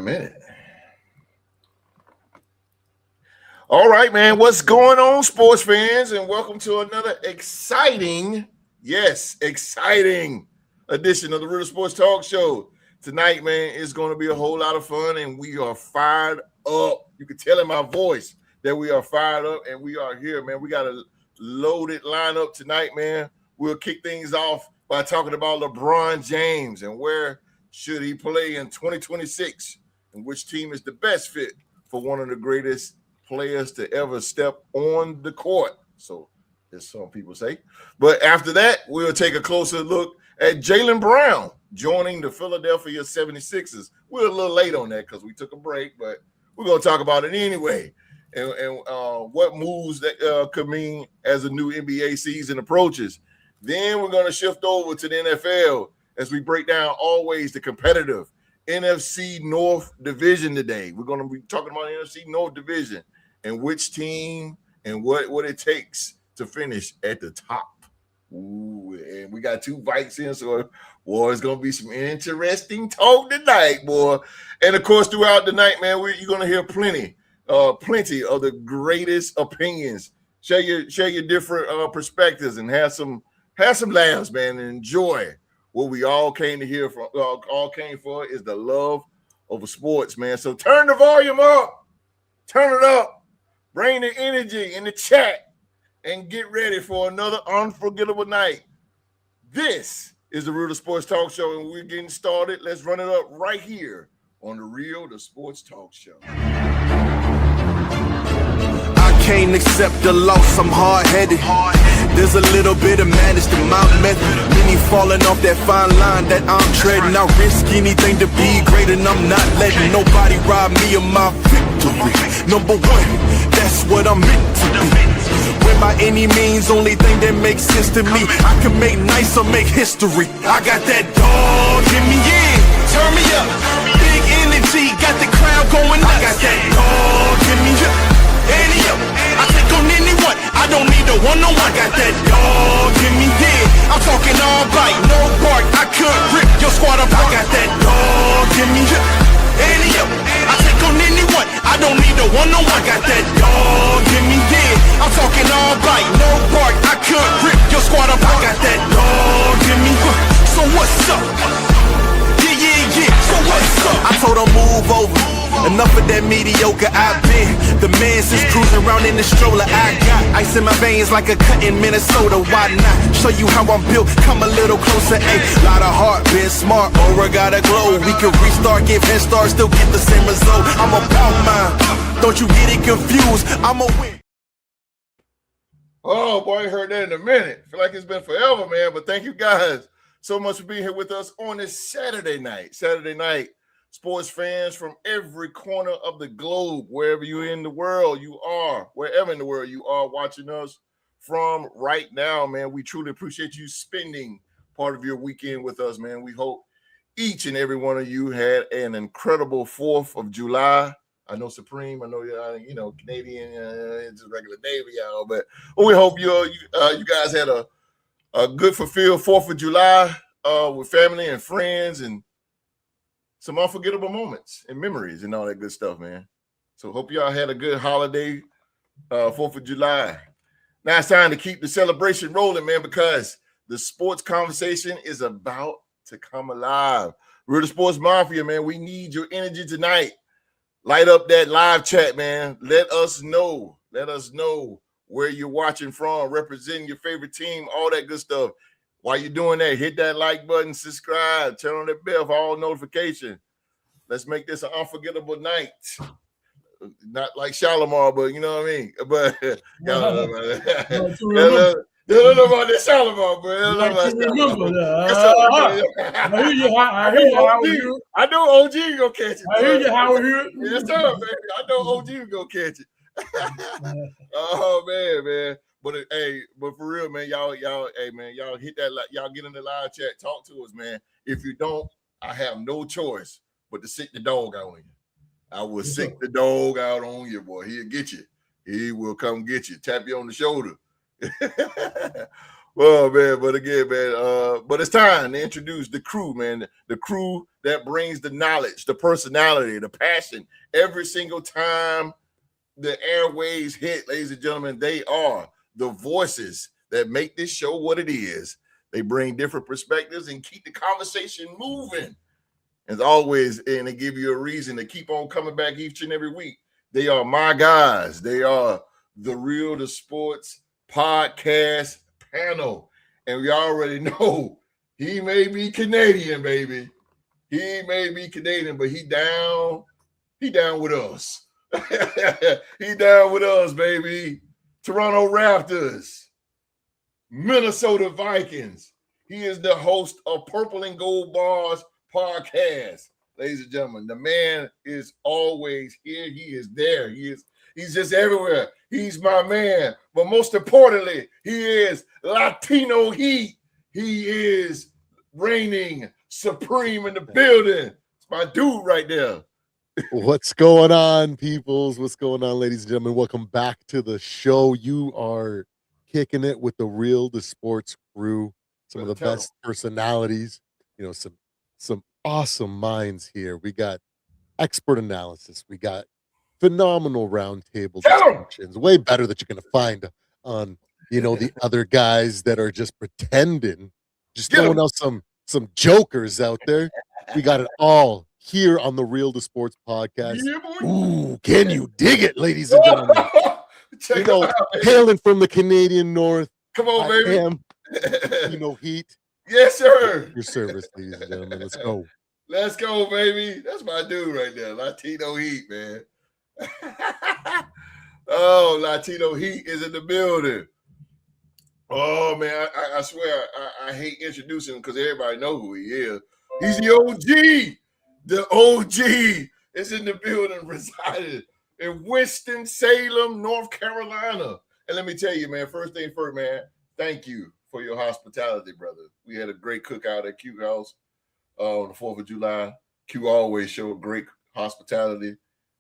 minute. All right, man. What's going on, sports fans? And welcome to another exciting edition of the Real Sports Talk Show. Tonight, man, it's going to be a whole lot of fun, and we are fired up. You can tell in my voice that we are fired up, and we are here, man. We got a loaded lineup tonight, man. We'll kick things off by talking about LeBron James and where should he play in 2026 and which team is the best fit for one of the greatest players to ever step on the court. So, as some people say. But after that, we'll take a closer look at Jaylen Brown joining the Philadelphia 76ers. We're a little late on that because we took a break, but we're going to talk about it anyway. And what moves that could mean as a new NBA season approaches. Then we're going to shift over to the NFL as we break down always the competitive NFC North Division today. We're going to be talking about the NFC North Division and which team and what it takes to finish at the top. Ooh, and we got two Vikings in, so boy, it's going to be some interesting talk tonight, boy. And, of course, throughout the night, man, you're going to hear plenty of the greatest opinions. Share your different perspectives and have some laughs, man, and enjoy what we all came to hear from. All came for is the love of sports, man. So turn the volume up, turn it up, bring the energy in the chat, and get ready for another unforgettable night. This is the Real Sports Talk Show, and we're getting started. Let's run it up right here on the Real Sports Talk Show. Can't accept the loss, I'm hard-headed. There's a little bit of madness to my method. Many falling off that fine line that I'm treading. I risk anything to be great, and I'm not letting nobody rob me of my victory. Number one, that's what I'm meant to be. When by any means, only thing that makes sense to me, I can make nice or make history. I got that dog in me, yeah. Turn me up, big energy, got the crowd going nuts. I got that dog in me, yeah. I take on anyone, I don't need a one-on-one. I got that dog in me, yeah. I'm talking all bite, no bark, I could rip your squad apart. I got that dog in me, yeah. I take on anyone, I don't need a one-on-one. I got that dog in me, yeah. I'm talking all bite, no bark, I could rip your squad apart. I got that dog in me, so what's up? Yeah, so what's up? I told her move over. Enough of that mediocre I've been. The man since cruising around in the stroller. I got ice in my veins like a cut in Minnesota. Why not show you how I'm built? Come a little closer, ayy. Lot of heart, been smart, aura got a glow. We can restart, give head start, still get the same result. I'm about mine, don't you get it confused. I'm a win. Oh boy, I heard that in a minute. Feel like it's been forever, man. But thank you guys so much for being here with us on this Saturday night. Sports fans from every corner of the globe, wherever you in the world you are, wherever in the world you are watching us from right now, man, we truly appreciate you spending part of your weekend with us, man. We hope each and every one of you had an incredible 4th of July. I know Supreme, I know Canadian, it's a regular day for y'all, but we hope you guys had a good fulfilled 4th of July with family and friends and some unforgettable moments and memories and all that good stuff, man. So hope y'all had a good holiday, 4th of July. Now it's time to keep the celebration rolling, man, because the sports conversation is about to come alive. We're the Sports Mafia, man. We need your energy tonight. Light up that live chat, man. Let us know where you're watching from, representing your favorite team, all that good stuff. While you're doing that, hit that like button, subscribe, turn on that bell for all notifications. Let's make this an unforgettable night. Not like Shalimar, but you know what I mean? But y'all don't know about that. They don't know about this Shalimar, bro. I know OG gonna catch it. I hear you, Howard. Yes, sir, baby. I know OG gonna catch it. Oh man. But for real, man, y'all hit that like, y'all get in the live chat, talk to us, man. If you don't, I have no choice but to sick the dog out on you. I will sick the dog out on you, boy. He'll get you. He will come get you, tap you on the shoulder. Well, man, but again, man, but it's time to introduce the crew, man. The crew that brings the knowledge, the personality, the passion every single time the airwaves hit, ladies and gentlemen. They are the voices that make this show what it is. They bring different perspectives and keep the conversation moving. As always, and they give you a reason to keep on coming back each and every week. They are my guys. They are the Real to Sports podcast panel. And we already know he may be Canadian, baby. He may be Canadian, but he down with us. He down with us, baby. Toronto Raptors, Minnesota Vikings. He is the host of Purple and Gold Bars podcast. Ladies and gentlemen, the man is always here. He is there. He's just everywhere. He's my man. But most importantly, he is Latino Heat. He is reigning supreme in the building. It's my dude right there. What's going on, peoples? What's going on, ladies and gentlemen? Welcome back to the show. You are kicking it with the Real to Sports crew. Some of the best personalities, some awesome minds here. We got expert analysis. We got phenomenal roundtable discussions. Way better that you're going to find on, the other guys that are just pretending, just throwing out some jokers out there. We got it all here on the Real to Sports podcast. Yeah, ooh, can you dig it, ladies and gentlemen? Hailing from the Canadian North. Come on, baby. Heat. Yes, sir. Your service, ladies and gentlemen. Let's go. Let's go, baby. That's my dude right there. Latino Heat, man. Oh, Latino Heat is in the building. Oh, man, I swear I hate introducing him because everybody know who he is. He's the OG. The OG is in the building, residing in Winston-Salem, North Carolina. And let me tell you, man, first thing first, man, thank you for your hospitality, brother. We had a great cookout at Q House on the 4th of July. Q always showed great hospitality.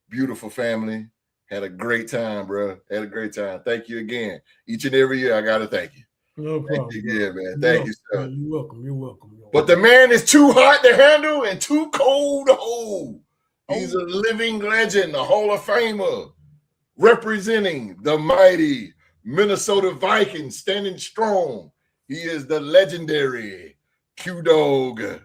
Beautiful family. Had a great time, bro. Had a great time. Thank you again. Each and every year, I got to thank you. No problem. Thank you again, man. Thank you, sir. You're welcome. You're welcome. But the man is too hot to handle and too cold to hold. He's a living legend, a Hall of Famer, representing the mighty Minnesota Vikings, standing strong. He is the legendary Q-Dog.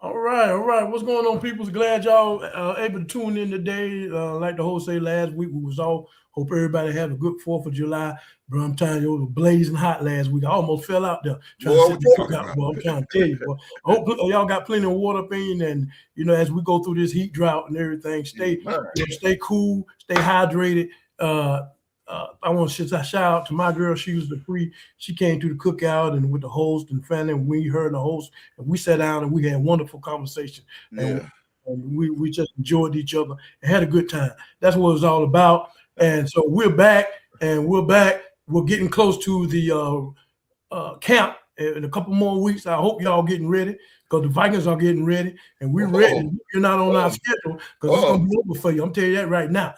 All right. What's going on, people? Glad y'all able to tune in today. Like the host say last week, we was all hope everybody had a good 4th of July. Bro, I'm telling you, it was blazing hot last week. I almost fell out there trying to set the cookout, boy. I'm trying to tell you, boy. I hope y'all got plenty of water up in you, and as we go through this heat drought and everything, stay cool, stay hydrated. I want to shout out to my girl. She was the free. She came to the cookout and with the host and family. And we heard the host, and we sat down and we had wonderful conversation. Yeah. And we just enjoyed each other and had a good time. That's what it was all about. And so we're back. We're getting close to the camp in a couple more weeks. I hope y'all getting ready because the Vikings are getting ready, and we're ready. You're not on our schedule because it's going to be over for you. I'm telling you that right now.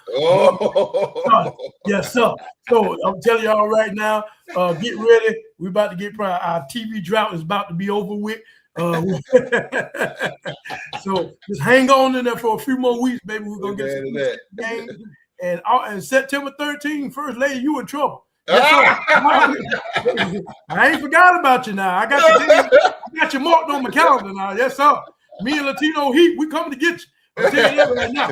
Yes, sir. So I'm telling y'all right now, get ready. We're about to get our TV drought is about to be over with. So just hang on in there for a few more weeks, baby. We're going to get some games. And September 13th, First Lady, you in trouble. Yes, I ain't forgot about you now. I got you marked on my calendar now. Yes, sir. Me and Latino Heat, we coming to get you. I'm telling you that right now.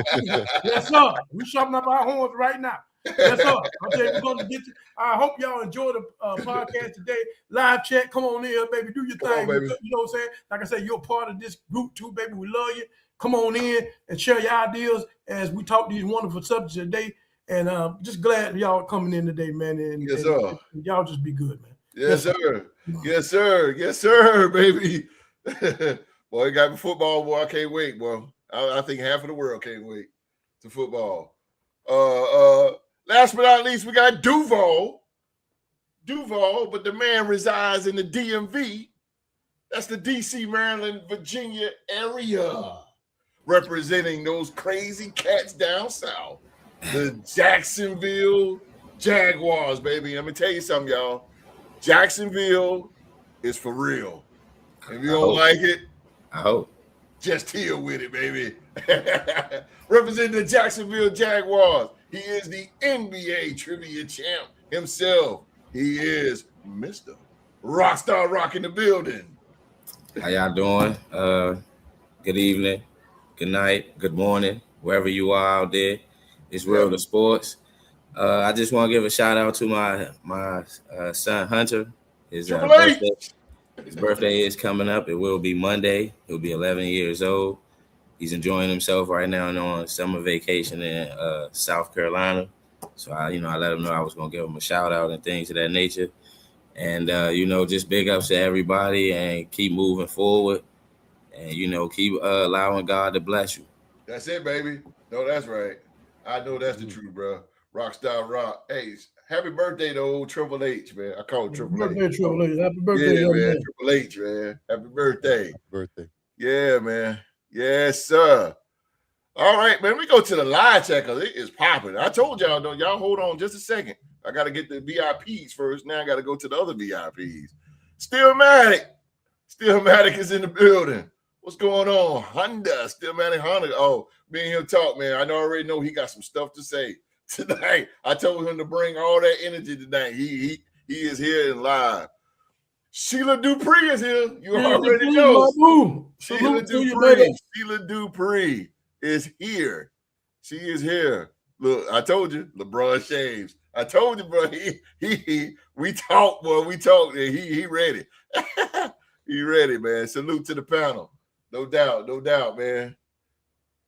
Yes, sir. We shopping up our horns right now. Yes, sir. I'm telling you, we're going to get you. I hope y'all enjoy the podcast today. Live chat. Come on in, baby. Do your thing. You know what I'm saying? Like I said, you're a part of this group too, baby. We love you. Come on in and share your ideas as we talk these wonderful subjects today. And just glad y'all coming in today, man. And, yes, sir. And y'all just be good, man. Yes, sir. Yes, sir. Yes, sir, baby. Boy, it got me football, boy. I can't wait, boy. I think half of the world can't wait to football. Last but not least, we got Duval, but the man resides in the DMV. That's the DC, Maryland, Virginia area, representing those crazy cats down south. The Jacksonville Jaguars, baby. Let me tell you something, y'all. Jacksonville is for real. If you don't like it, just here with it, baby. Representing the Jacksonville Jaguars, he is the NBA trivia champ himself. He is Mr. Rockstar Rock in the building. How y'all doing? Good evening, good night, good morning, wherever you are out there. It's World of Sports. I just want to give a shout out to my son Hunter. His birthday is coming up. It will be Monday. He'll be 11 years old. He's enjoying himself right now and on summer vacation in South Carolina. So I let him know I was gonna give him a shout out and things of that nature. And just big ups to everybody and keep moving forward. And keep allowing God to bless you. That's it, baby. No, that's right. I know that's the truth, bro. Rockstar Rock. Hey, happy birthday to old Triple H, man. I call it Triple H. Triple H. Happy birthday, yeah, man. man. Triple H, man. Happy birthday. Happy birthday. Yeah, man. Yes, sir. All right, man. We go to the live chat because it is popping. I told y'all, though, y'all hold on just a second. I got to get the VIPs first. Now I got to go to the other VIPs. Stillmatic. Stillmatic is in the building. What's going on? Honda. Stillmatic Honda. Oh, me and him talk, man. I already know he got some stuff to say tonight. I told him to bring all that energy tonight. He is here and live. Sheila Dupree is here. You already know. Sheila Dupree is here. She is here. Look, I told you, LeBron James. I told you, bro. We talk, boy. We talk. He ready. He ready, man. Salute to the panel. No doubt, man.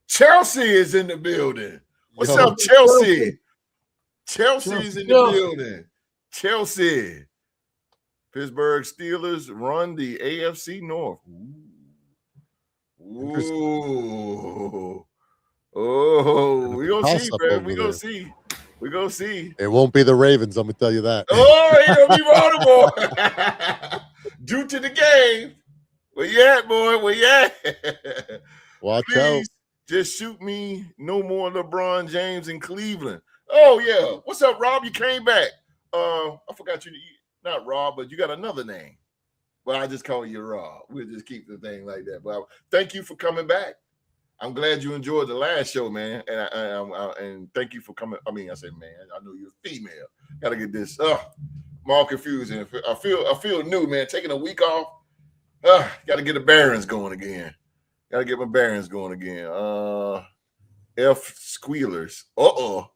Chelsea is in the building. What's up, Chelsea? Chelsea's in the building. Chelsea. Pittsburgh Steelers run the AFC North. Ooh. Oh, we gonna see, man. We gonna see. We gonna see. It won't be the Ravens, I'm gonna tell you that. Oh, it gonna be Baltimore. Due to the game. Where you at, boy? Where you at? Watch Please, out. just shoot me. No more LeBron James in Cleveland. Oh, yeah. What's up, Rob? You came back. I forgot you. Not Rob, but you got another name. Well, I just call you Rob. We'll just keep the thing like that. But thank you for coming back. I'm glad you enjoyed the last show, man. And thank you for coming. I mean, I said, man, I know you're a female. Got to get this. I'm all confused. I feel new, man. Taking a week off. Got to get the bearings going again. Got to get my bearings going again. F Squealers. Oh,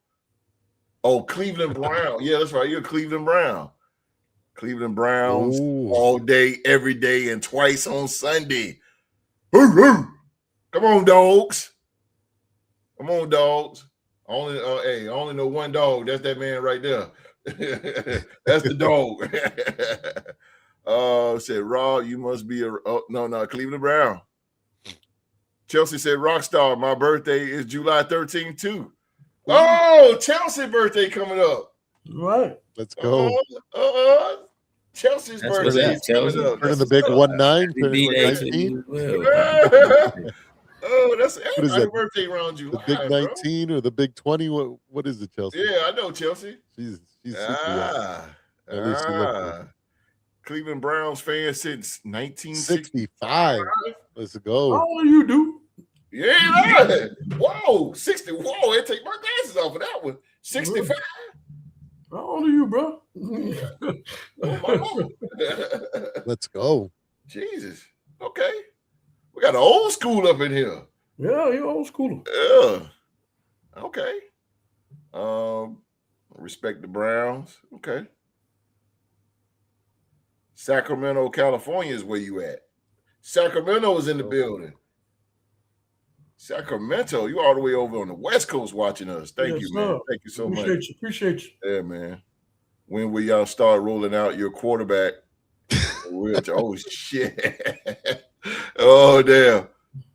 Cleveland Brown. Yeah, that's right. You're a Cleveland Brown. Cleveland Browns all day, every day, and twice on Sunday. Come on, dogs. Come on, dogs. I only know one dog. That's that man right there. That's the dog. Said, Rob, you must be no, Cleveland Brown. Chelsea said, Rockstar, my birthday is July 13th, too. Oh, Chelsea birthday coming up. Right. Let's go. Chelsea's birthday is coming up. Turning the big 19. Oh, that's what is happy that? Birthday around July. The big 19 or the big 20? What is it, Chelsea? Yeah, I know Chelsea. She's super young. Cleveland Browns fan since 1965. Let's go. How old are you, dude? Yeah. Whoa, 60. Whoa, it take my glasses off of that one. 65. How old are you, bro? Let's go. Jesus. Okay. We got an old school up in here. Yeah, you're old school. Yeah. Okay. Respect the Browns. Okay. Sacramento, California is where you at. Sacramento is in the building. Sacramento, you all the way over on the West Coast watching us. Thank you, man. Thank you so much. Appreciate you. Yeah, man. When will y'all start rolling out your quarterback? Oh, shit. Oh, damn.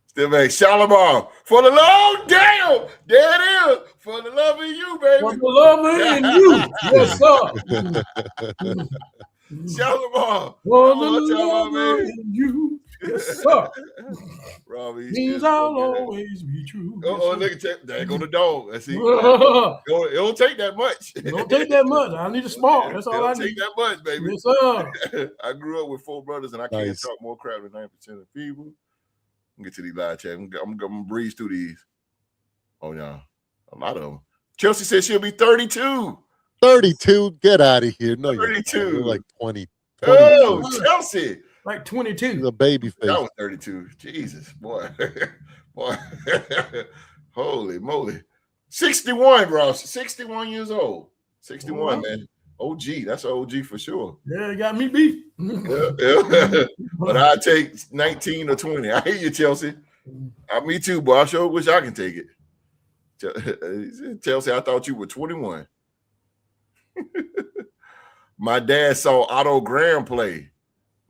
Still back. Shalimar. For the love, damn. There it is. For the love of you, baby. For the love of you. Yes, sir. Shalimar. For the love of you. Yes, sir. Robbie. Things I'll always be true. Look at that. There go the dog. Let's see. It don't take that much. It don't take that much. I need a spark. That's all I need. It don't take that much, baby. Yes, sir. I grew up with 4 brothers, and I can't talk more crap than 9% of people. Get to these live chat. I'm gonna breeze through these. Oh yeah, a lot of them. Chelsea said she'll be 32. 32. Get out of here. No, 32. You're like 20. Oh, Chelsea. Like 22. She's a baby face. That was 32. Jesus, boy. Boy. Holy moly. 61, Ross. 61 years old. 61, man. OG. That's an OG for sure. Yeah, you got me beat. Yeah. But I take 19 or 20. I hear you, Chelsea. Me too, boy. I sure wish I can take it. Chelsea, I thought you were 21. My dad saw Otto Graham play.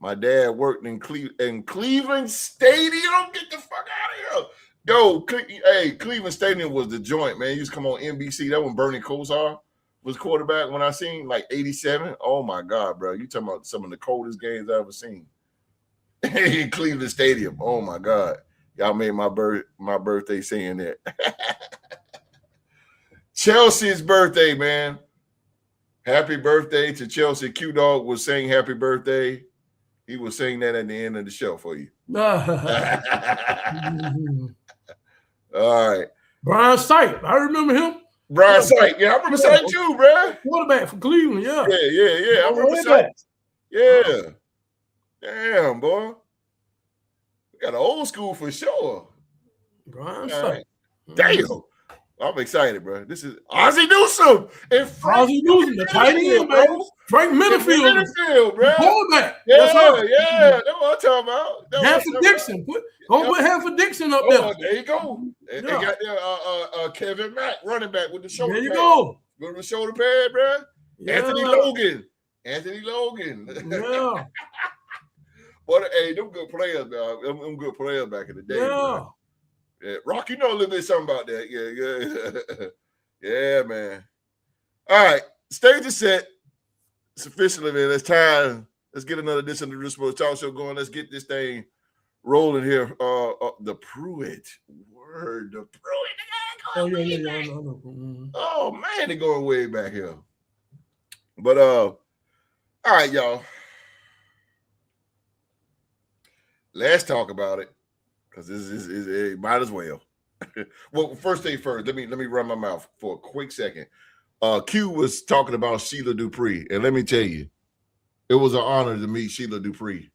My dad worked in Cleveland Stadium. Get the fuck out of here. Yo, Cleveland Stadium was the joint, man. You used to come on NBC. That when Bernie Kosar was quarterback when I seen like 87. Oh my God, bro. You talking about some of the coldest games I've ever seen. In Cleveland Stadium. Oh my God. Y'all made my birthday saying that. Chelsea's birthday, man. Happy birthday to Chelsea. Q Dog was saying happy birthday. He will sing that at the end of the show for you. All right. Brian Sight. I remember him. Brian Sight. Yeah, I remember Sight too, bro. Quarterback for Cleveland, yeah. Yeah. I remember Sight. Yeah. Damn, boy. We got an old school for sure. Brian Sight. Damn. I'm excited, bro. This is Ozzie Newsome and Ozzie Newsome, the tight end, bro. Frank Minifield, bro. Quarterback. Yeah. That's what I'm talking about. Hanford Dixon. Put Hanford Dixon up there. There you go. They got there Kevin Mack, running back with the shoulder pad. There you go. With the shoulder pad, bro. Yeah. Anthony Logan. Yeah. But hey, them good players, dog. Them good players back in the day. Yeah. Bro. Yeah, Rock, you know a little bit something about that. Yeah. Yeah, man. All right. Stage is set. It's officially, man. It's time. Let's get another edition of the Real Sports Talk Show going. Let's get this thing rolling here. The Pruitt. Word. The Pruitt. Oh, yeah. I know. Mm-hmm. Oh, man. They're going way back here. But, all right, y'all. Let's talk about it. Because this is might as well. Well, first thing first, let me run my mouth for a quick second. Q was talking about Sheila Dupree, and let me tell you, it was an honor to meet Sheila Dupree.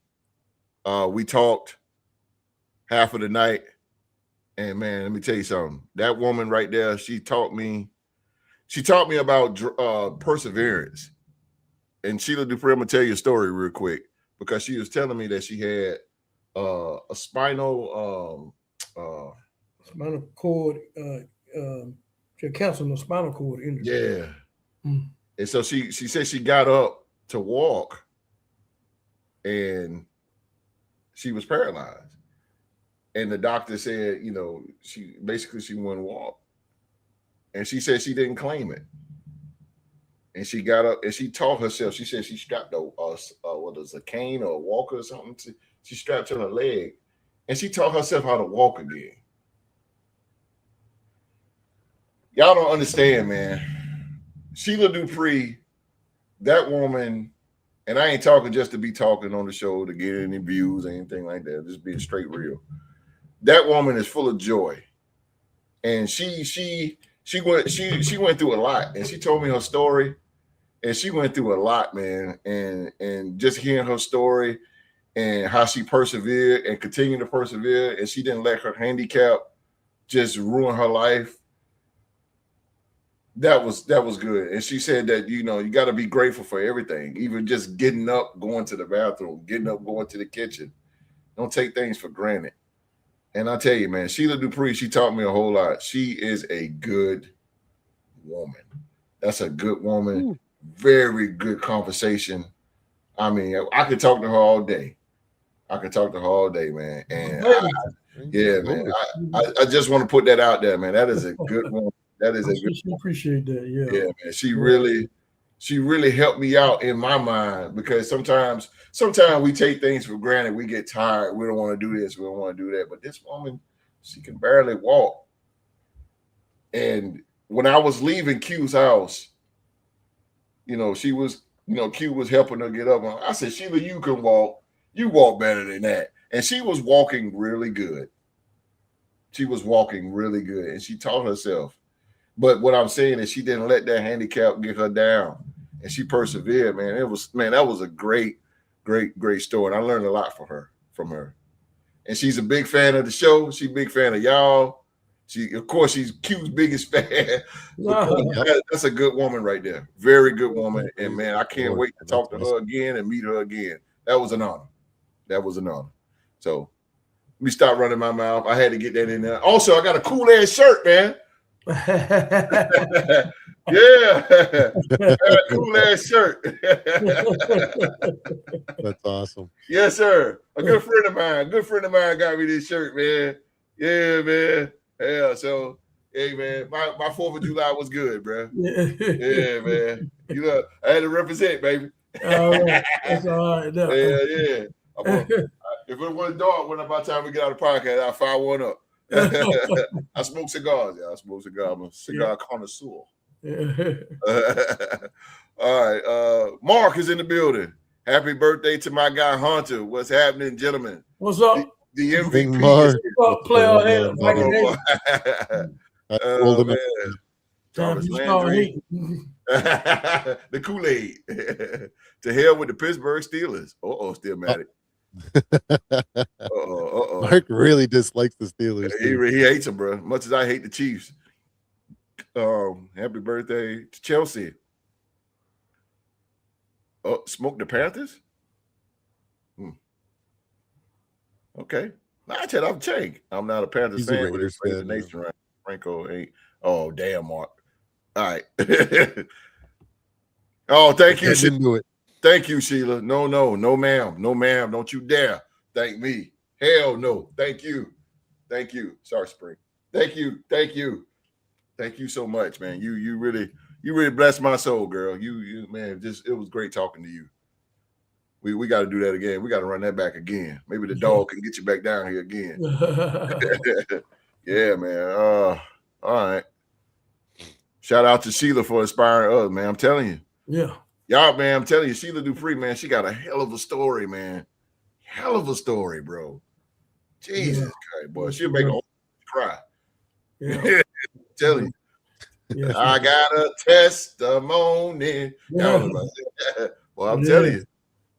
We talked half of the night, and man, let me tell you something. That woman right there, she taught me about perseverance. And Sheila Dupree, I'm gonna tell you a story real quick because she was telling me that she had a spinal cord, she had cancer in the spinal cord injury. Yeah. Mm. And so she said she got up to walk and she was paralyzed. And the doctor said, she wouldn't walk. And she said she didn't claim it. And she got up and she taught herself. She said she strapped a cane or a walker or something. She strapped to her leg, and she taught herself how to walk again. Y'all don't understand, man. Sheila Dupree, that woman, and I ain't talking just to be talking on the show to get any views or anything like that. Just being straight real. That woman is full of joy, and she went through a lot, and she told me her story, and she went through a lot, man, and just hearing her story. And how she persevered and continued to persevere, and she didn't let her handicap just ruin her life. That was good. And she said that you got to be grateful for everything, even just getting up, going to the bathroom, getting up, going to the kitchen. Don't take things for granted. And I tell you, man, Sheila Dupree, she taught me a whole lot. She is a good woman. That's a good woman. Ooh. Very good conversation. I mean, I could talk to her all day. Man. And I just want to put that out there, man. That is a good one. That is a good one. Appreciate that. Yeah. Yeah, man. She really helped me out in my mind because sometimes we take things for granted. We get tired. We don't want to do this. We don't want to do that. But this woman, she can barely walk. And when I was leaving Q's house, she was, Q was helping her get up. I said, Sheila, you can walk. You walk better than that. And she was walking really good. She was walking really good, and she taught herself. But what I'm saying is she didn't let that handicap get her down, and she persevered, man. That was a great story. And I learned a lot from her. And she's a big fan of the show. She's a big fan of y'all. She's Q's biggest fan. That's a good woman right there. Very good woman. And man, I can't wait to talk to her again and meet her again. That was an honor. So let me stop running my mouth. I had to get that in there. Also, I got a cool ass shirt, man. Yeah, cool ass shirt. That's awesome. Yes, sir. A good friend of mine got me this shirt, man. Yeah, man. Yeah. So, hey, man, my 4th of July was good, bro. Yeah, man. You know, I had to represent, baby. That's all right. No. Yeah. If it was dark when by the time we get out of the podcast, I'll fire one up. I smoke cigars. Yeah, I smoke cigars. I'm a cigar connoisseur. All right. Mark is in the building. Happy birthday to my guy Hunter. What's happening, gentlemen? What's up? The MVP. Playoff man. Thomas Landry. The Kool-Aid. To hell with the Pittsburgh Steelers. Still mad at Mark really dislikes the Steelers. He hates them, bro. Much as I hate the Chiefs. Happy birthday to Chelsea. Smoke the Panthers? Okay. I said I'm Chang. I'm not a Panthers fan, but it's the nation, right? Franco ain't. Oh, damn, Mark. All right. Thank you. Do it. Thank you, Sheila. No, ma'am. No, ma'am. Don't you dare thank me. Hell no. Thank you. Sorry, Spring. Thank you. Thank you so much, man. You really blessed my soul, girl. You man, it was great talking to you. We got to do that again. We got to run that back again. Maybe the dog can get you back down here again. Yeah, man. All right. Shout out to Sheila for inspiring us, man. I'm telling you. Yeah. Y'all, man, I'm telling you, Sheila Dupree, man, she got a hell of a story, man. Hell of a story, bro. Jesus Christ, boy. She'll make a cry. Yeah. Tell you. Yeah, I got a testimony. Yeah. Well, I'm telling you.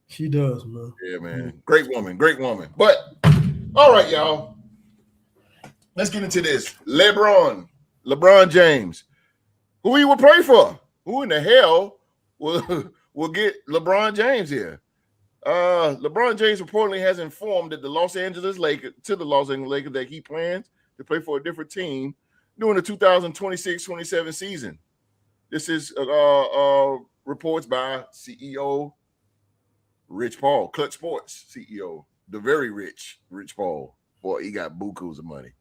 She does, man. Yeah, man. Great woman. But, all right, y'all. Let's get into this. LeBron James. Who he will play for? Who in the hell will get LeBron James here? LeBron James reportedly has informed that the Los Angeles Lakers that he plans to play for a different team during the 2026-27 season. This is reports by CEO Rich Paul, Clutch Sports CEO, the very rich Paul. Boy, he got bukus of money.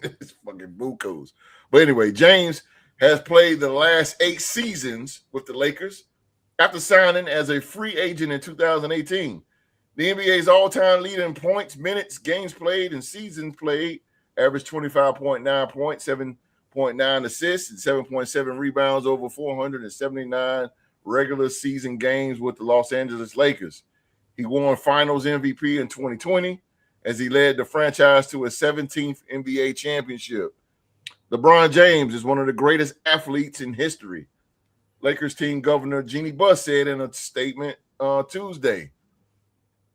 It's fucking bukus. But anyway, James has played the last 8 seasons with the Lakers after signing as a free agent in 2018. The NBA's all-time leader in points, minutes, games played, and seasons played averaged 25.9 points, 7.9 assists, and 7.7 rebounds over 479 regular season games with the Los Angeles Lakers. He won Finals MVP in 2020 as he led the franchise to a 17th NBA championship. LeBron James is one of the greatest athletes in history. Lakers team governor Jeannie Buss said in a statement Tuesday,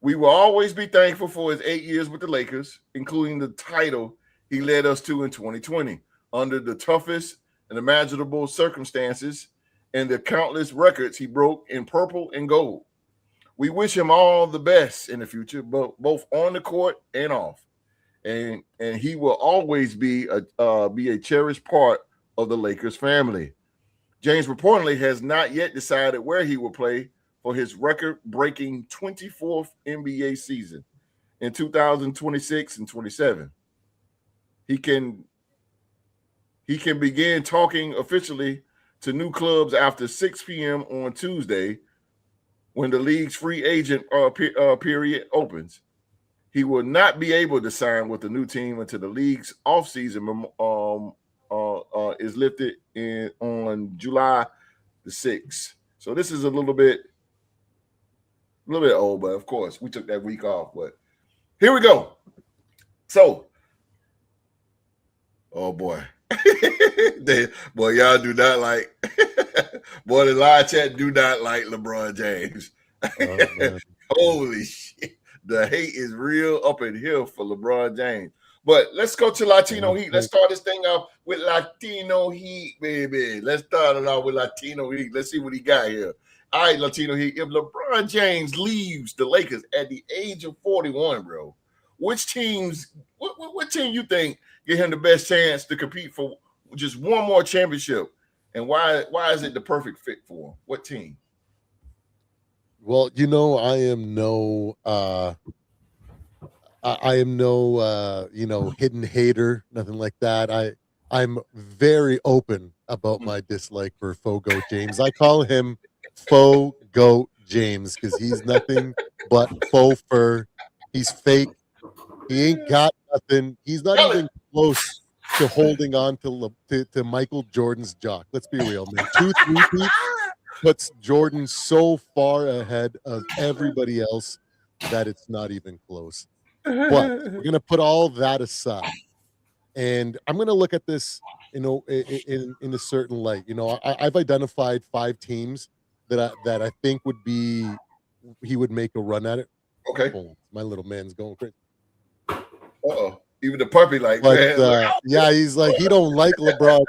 "We will always be thankful for his 8 years with the Lakers, including the title he led us to in 2020, under the toughest and imaginable circumstances and the countless records he broke in purple and gold. We wish him all the best in the future, both on the court and off. And he will always be a cherished part of the Lakers family." James reportedly has not yet decided where he will play for his record-breaking 24th NBA season in 2026 and 27. He can begin talking officially to new clubs after 6 p.m. on Tuesday when the league's free agent period opens. He will not be able to sign with the new team until the league's offseason is lifted on July the 6th. So this is a little bit old, but of course we took that week off. But here we go. So Oh boy. Boy, y'all do not like boy, the live chat do not like LeBron James. Holy shit. The hate is real up in here for LeBron James. But let's go to Latino Heat. Let's start this thing off with Latino Heat, baby. Let's start it off with Latino Heat. Let's see what he got here. All right, Latino Heat. If LeBron James leaves the Lakers at the age of 41, bro, what team you think give him the best chance to compete for just one more championship? And why is it the perfect fit for him? What team? Well, I am no hidden hater, nothing like that. I'm very open about my dislike for Faux Goat James. I call him Faux Goat James because he's nothing but faux fur. He's fake. He ain't got nothing. He's not even close to holding on to Michael Jordan's jock. Let's be real, man. 2 3-peats puts Jordan so far ahead of everybody else that it's not even close. But we're gonna put all that aside, and I'm gonna look at this, in a certain light. I've identified 5 teams that I think he would make a run at it. Okay. Oh, my little man's going crazy. Even the puppy yeah, he's like, he don't like LeBron.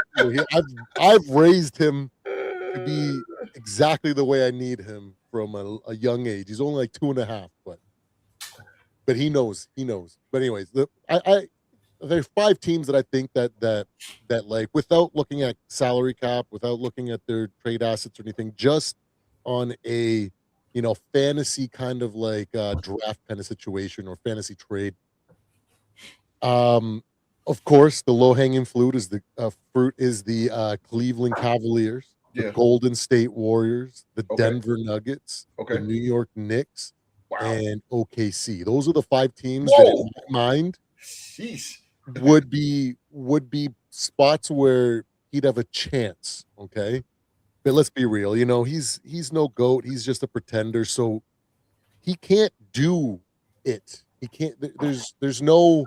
I've raised him to be exactly the way I need him from a young age. He's only like 2.5, but he knows. But anyways, there's 5 teams that I think that like, without looking at salary cap, without looking at their trade assets or anything, just on a fantasy kind of like draft kind of situation or fantasy trade. Of course, the low-hanging fruit is the Cleveland Cavaliers, the Golden State Warriors, the Denver Nuggets, the New York Knicks, and OKC. Those are the 5 teams that, in my mind, would be spots where he'd have a chance. Okay, but let's be real. He's no GOAT. He's just a pretender. So he can't do it. He can't. There's no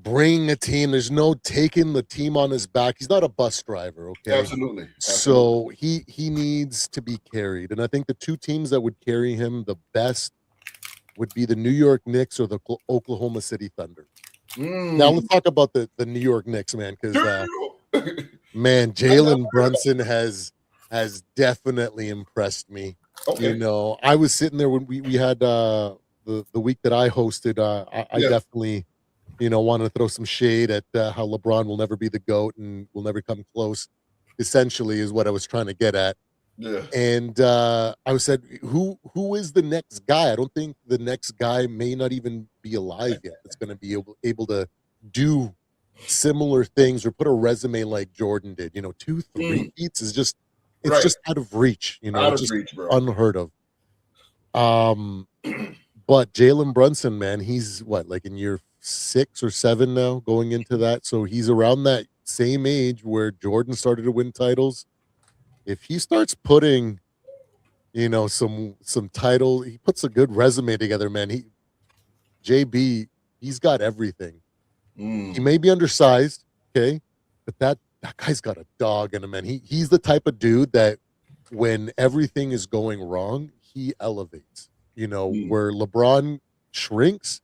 bringing a team. There's no taking the team on his back. He's not a bus driver. Okay, absolutely. So he needs to be carried, and I think the 2 teams that would carry him the best would be the New York Knicks or the Oklahoma City Thunder. Now let's talk about the New York Knicks, man, because man, Jaylen Brunson has definitely impressed me. I was sitting there when we had the week that I hosted. I definitely wanted to throw some shade at how LeBron will never be the GOAT and will never come close, essentially, is what I was trying to get at. Yeah. And I said, who is the next guy? I don't think the next guy may not even be alive yet. That's going to be able to do similar things or put a resume like Jordan did. 2 3-peats is just just out of reach. Out of reach, bro. Unheard of. But Jaylen Brunson, man, he's like in year 6 or 7 now, going into that. So he's around that same age where Jordan started to win titles. If he starts putting, some title, he puts a good resume together, man. He's got everything. He may be undersized, okay, but that guy's got a dog in him, man. He's the type of dude that when everything is going wrong, he elevates. Where LeBron shrinks,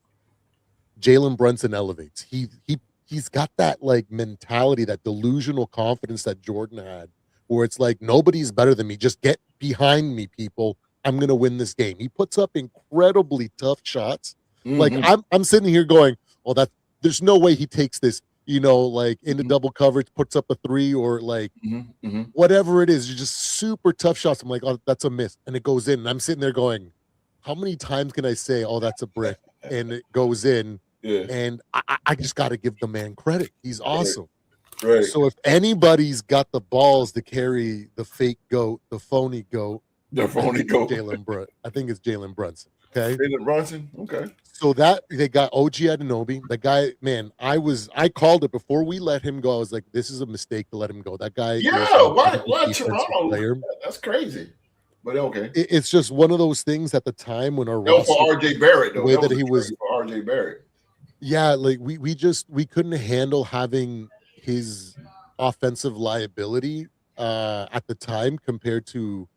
Jaylen Brunson elevates. He's got that like mentality, that delusional confidence that Jordan had, where it's like, nobody's better than me. Just get behind me, people. I'm gonna win this game. He puts up incredibly tough shots. Like I'm sitting here going, well, there's no way he takes this, like into double coverage, puts up a 3 or like whatever it is. You're just super tough shots. I'm like, oh, that's a miss, and it goes in. And I'm sitting there going, how many times can I say, oh, that's a brick, and it goes in? Yeah. And I just got to give the man credit. He's awesome. Right. So if anybody's got the balls to carry the fake GOAT, the phony GOAT, Jaylen Brunson. I think it's Jaylen Brunson. Okay. Jaylen Brunson. Okay. So that they got OG Anunoby. The guy, man, I called it before we let him go. I was like, this is a mistake to let him go. That guy. Yeah. Why Toronto? Player. That's crazy. But okay. It's just one of those things at the time when our roster, for RJ Barrett, though. The way that he was for RJ Barrett. Yeah, like we couldn't handle having his offensive liability at the time compared to,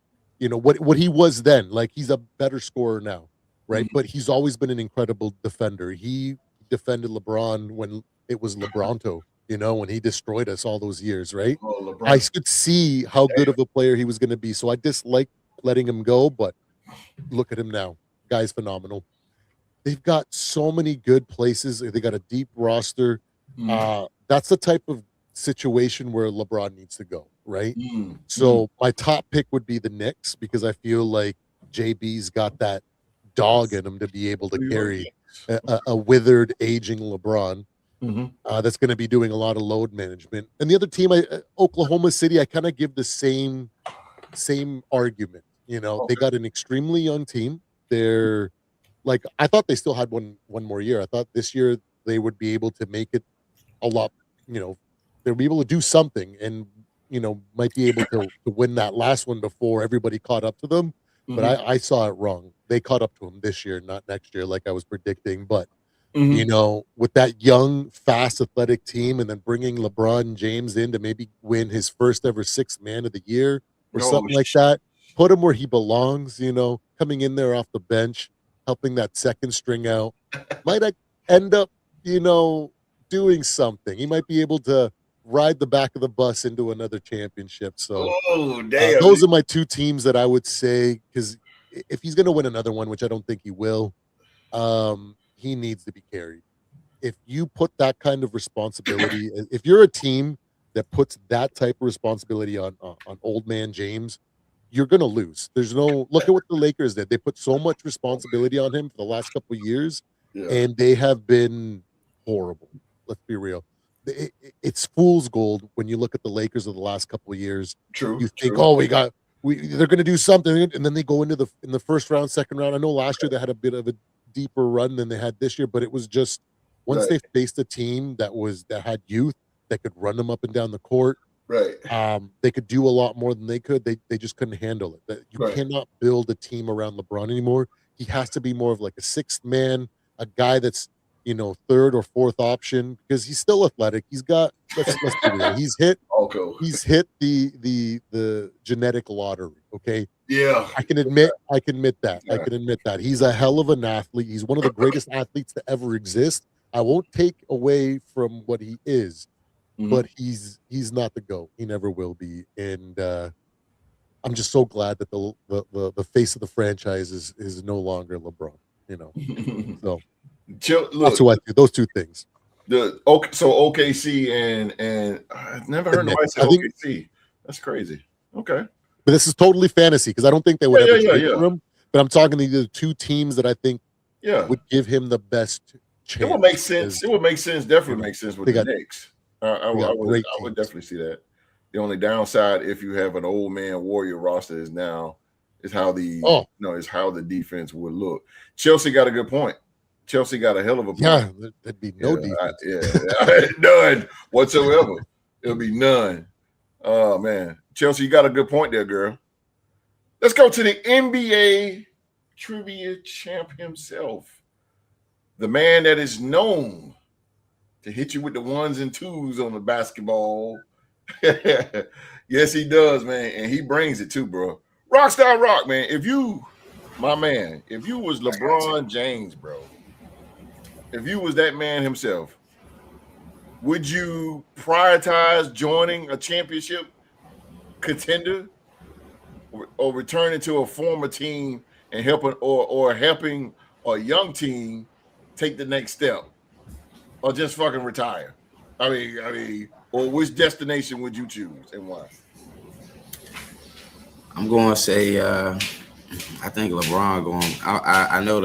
what he was then. Like, he's a better scorer now, right? But he's always been an incredible defender. He defended LeBron when it was LeBronto, when he destroyed us all those years, right? I could see how good of a player he was going to be. So I dislike letting him go, but look at him now. Guy's phenomenal. They've got so many good places. They got a deep roster. That's the type of situation where LeBron needs to go, right? So my top pick would be the Knicks, because I feel like JB's got that dog in him to be able to carry a withered, aging LeBron. That's going to be doing a lot of load management. And the other team, Oklahoma City, I kind of give the same argument. They got an extremely young team. They're like, I thought they still had one more year. I thought this year they would be able to make it a lot, they'll be able to do something and, might be able to win that last one before everybody caught up to them. But I saw it wrong. They caught up to them this year, not next year, like I was predicting. But, with that young, fast, athletic team, and then bringing LeBron James in to maybe win his first ever Sixth Man of the Year or something like that, put him where he belongs, coming in there off the bench, helping that second string out, might end up, doing something. He might be able to ride the back of the bus into another championship. So those are my two teams that I would say, because if he's going to win another one, which I don't think he will, he needs to be carried. If you put that kind of responsibility, if you're a team that puts that type of responsibility on old man James, you're going to lose. Look at what the Lakers did. They put so much responsibility on him for the last couple of years, and they have been horrible. Let's be real. It's fool's gold when you look at the Lakers of the last couple of years. True. You think, they're going to do something, and then they go in the first round, second round. I know last year they had a bit of a deeper run than they had this year, but it was just once they faced a team that had youth that could run them up and down the court. Right. They could do a lot more than they could. They just couldn't handle it. You cannot build a team around LeBron anymore. He has to be more of like a sixth man, a guy that's third or fourth option, because he's still athletic. He's got let's be real. He's hit the genetic lottery. Okay. Yeah. I can admit that. I can admit that. He's a hell of an athlete. He's one of the greatest athletes to ever exist. I won't take away from what he is, but he's not the GOAT. He never will be. And I'm just so glad that the face of the franchise is no longer LeBron. So that's who I do. Those two things. So OKC and I've never heard nobody say OKC. That's crazy. Okay. But this is totally fantasy, because I don't think they would ever trade for him. But I'm talking to the two teams that I think would give him the best chance. It would make sense. It would make sense. Definitely make sense with the Knicks. I would definitely see that. The only downside, if you have an old man Warrior roster, is how the defense would look. Chelsea got a good point. Chelsea got a hell of a point. Yeah, there'd be no defense. None whatsoever. It'll be none. Oh man, Chelsea, you got a good point there, girl. Let's go to the NBA trivia champ himself, the man that is known to hit you with the ones and twos on the basketball. Yes, he does, man, and he brings it too, bro. Rockstar Rock, man. If you was LeBron James, bro, if you was that man himself, would you prioritize joining a championship contender or returning to a former team and helping a young team take the next step, or just fucking retire? I mean, or which destination would you choose and why? I'm going to say, I think LeBron going. I know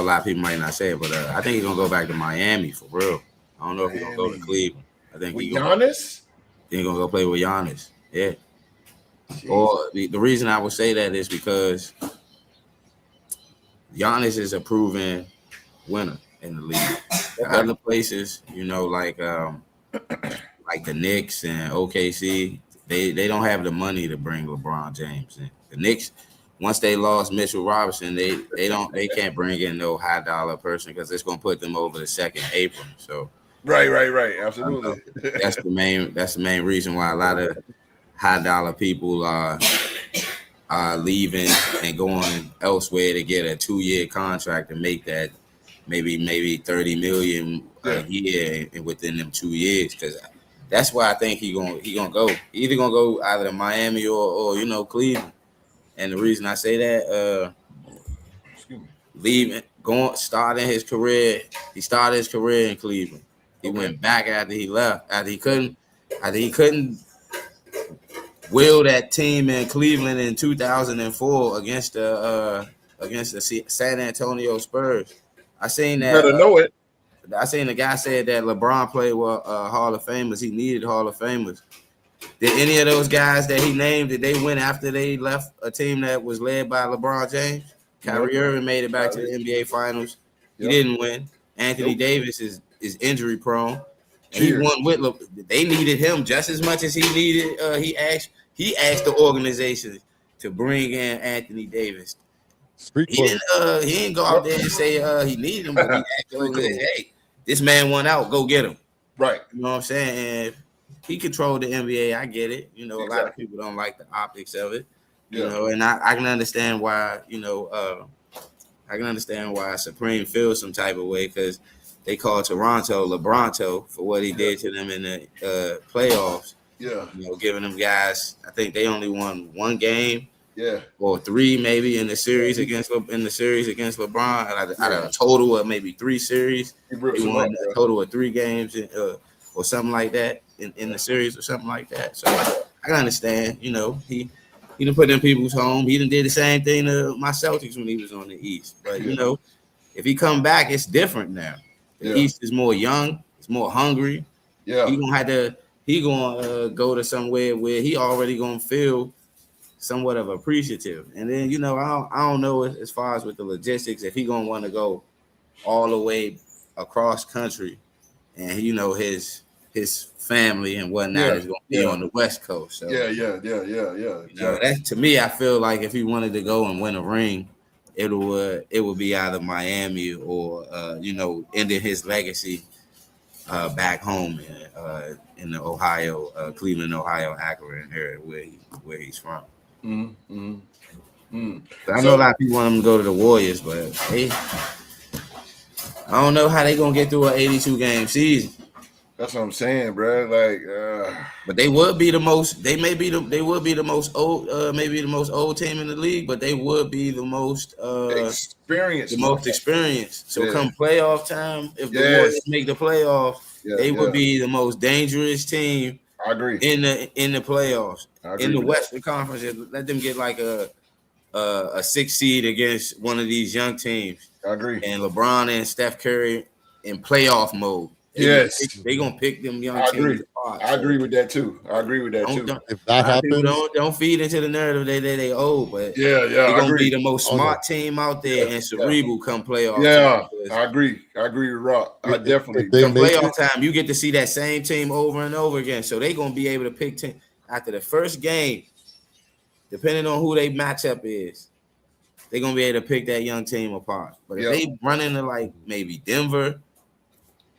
a lot of people might not say it, but I think he's gonna go back to Miami for real. I don't know if he's gonna go to Cleveland. I think he's Giannis. He's gonna go play with Giannis. Yeah. Jeez. Or the reason I would say that is because Giannis is a proven winner in the league. Okay. Other places, like the Knicks and OKC, they don't have the money to bring LeBron James in. The Knicks, once they lost Mitchell Robinson, they can't bring in no high dollar person because it's gonna put them over the second apron. So Right. Absolutely. That's the main reason why a lot of high dollar people are leaving and going elsewhere to get a 2-year contract and make that maybe 30 million a year within them 2 years, because that's why I think he gonna go. He either gonna go either to Miami or Cleveland. And the reason I say that, starting his career, he started his career in Cleveland. He went back after he left, after he couldn't will that team in Cleveland in 2004 against the San Antonio Spurs. I seen that. Better know it. I seen the guy said that LeBron played with Hall of Famers. He needed Hall of Famers. Did any of those guys that he named, did they win after they left a team that was led by LeBron James? Kyrie Irving made it back to the NBA Finals. He didn't win. Anthony Davis is injury prone. And he won with they needed him just as much as he needed. He asked the organization to bring in Anthony Davis. He didn't go out there and say he needed him, but he asked the organization, hey, this man won out, go get him. Right. You know what I'm saying? And he controlled the NBA. I get it. A lot of people don't like the optics of it. And I can understand why, I can understand why Supreme feels some type of way, because they call Toronto LeBronto for what he did to them in the playoffs. Yeah. Giving them guys, I think they only won one game. Yeah. Or 3 maybe in the series against LeBron out of a total of maybe 3 series. They won a total of 3 games or something like that in the series or something like that. So I can understand, he done put them people's home. He done did the same thing to my Celtics when he was on the East. But if he come back, it's different now. The East is more young, it's more hungry. Yeah. He gonna go to somewhere where he already gonna feel somewhat of appreciative. And then I don't know as far as with the logistics, if he gonna want to go all the way across country, and his family and whatnot is gonna be on the West Coast. So that, to me, I feel like if he wanted to go and win a ring, it would be either Miami or ending his legacy back home in the Ohio, Cleveland, Ohio, Akron area where he's from. So I know a lot of people want him to go to the Warriors, but I don't know how they gonna get through an 82 game season. That's what I'm saying, bro. Like, but they would be the most. They would be the most old, maybe the most old team in the league, but they would be the most experienced. The most experienced. So come playoff time, if the Warriors make the playoffs, they would be the most dangerous team. I agree. In the playoffs, in the Western Conference, let them get like a 6 seed against one of these young teams. I agree. And LeBron and Steph Curry in playoff mode. They gonna pick them young teams apart. I agree with that too. If that happens, don't feed into the narrative they old, but they're gonna be the most smart team out there and cerebral come playoff. I agree with Rock. I definitely come playoff time. You get to see that same team over and over again. So they gonna be able to pick team after the first game, depending on who they matchup is. They're gonna be able to pick that young team apart. But if they run into like maybe Denver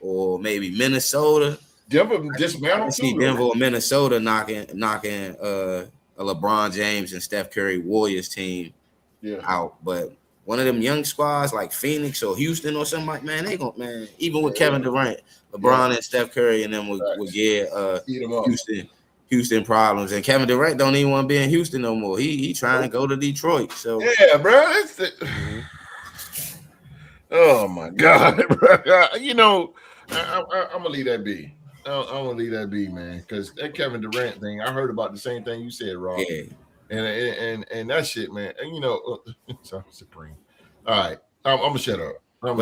or maybe Minnesota, I see Denver or Minnesota knocking a LeBron James and Steph Curry Warriors team out. But one of them young squads like Phoenix or Houston or something like, man, they gonna, even with Kevin Durant, LeBron and Steph Curry and them would get Houston problems. And Kevin Durant don't even want to be in Houston no more. He trying to go to Detroit. So bro. Oh my God, bro. I'm gonna leave that be. I'm gonna leave that be, man. Because that Kevin Durant thing, I heard about the same thing you said, Rob. Yeah. And that shit, man. And sorry, Supreme. All right, I'm gonna shut up. One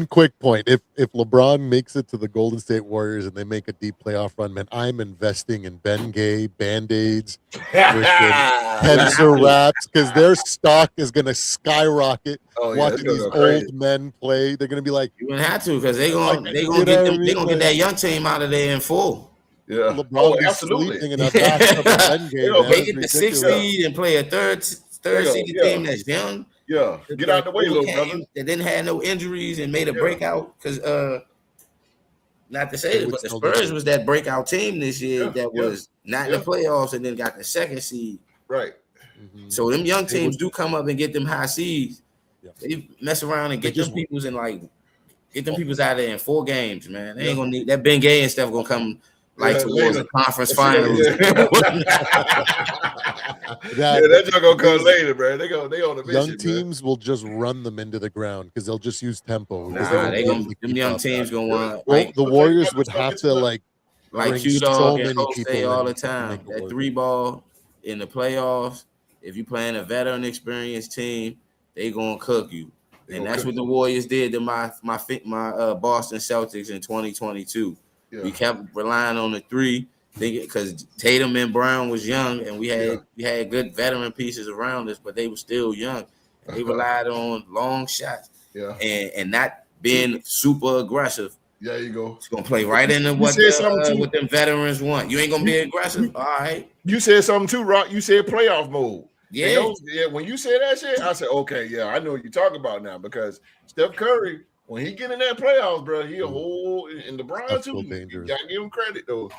quick point: if LeBron makes it to the Golden State Warriors and they make a deep playoff run, man, I'm investing in Bengay Band-Aids, Tensor wraps, because their stock is gonna skyrocket. Watching these old men play, they're gonna be like, "You're gonna have to," because they gonna get that young team out of there in full. Yeah, LeBron absolutely. In a back of Bengay, they get the 6th seed and play a third seed team that's young. Yeah, get out the way, little brother. That didn't have no injuries and made a breakout because not to say it, but the Spurs was that breakout team this year that was not in the playoffs and then got the second seed. Right. Mm-hmm. So them young teams do come up and get them high seeds. Yeah. They mess around and get them peoples in get them peoples out of there in 4 games, man. They ain't gonna need that Ben Gay and stuff gonna come towards the conference finals. That's not gonna come later, bro. They on the mission. Young teams will just run them into the ground because they'll just use tempo. Them young teams gonna want. The Warriors would have to like Q-Dog and Jose all the time. That 3-ball in the playoffs. If you playing a veteran experienced team, they gonna cook you. And that's what the Warriors did to my Boston Celtics in 2022. Yeah. We kept relying on the 3, because Tatum and Brown was young, and we had good veteran pieces around us, but they were still young. They relied on long shots, and not being super aggressive. Yeah, you go. It's gonna play right into what them veterans want. You ain't gonna be aggressive, all right? You said something too, Rock. You said playoff mode. Yeah. When you said that shit, I said, okay, yeah, I know what you're talking about now, because Steph Curry, when he get in that playoffs, bro, he a whole, and LeBron too. You gotta give him credit though.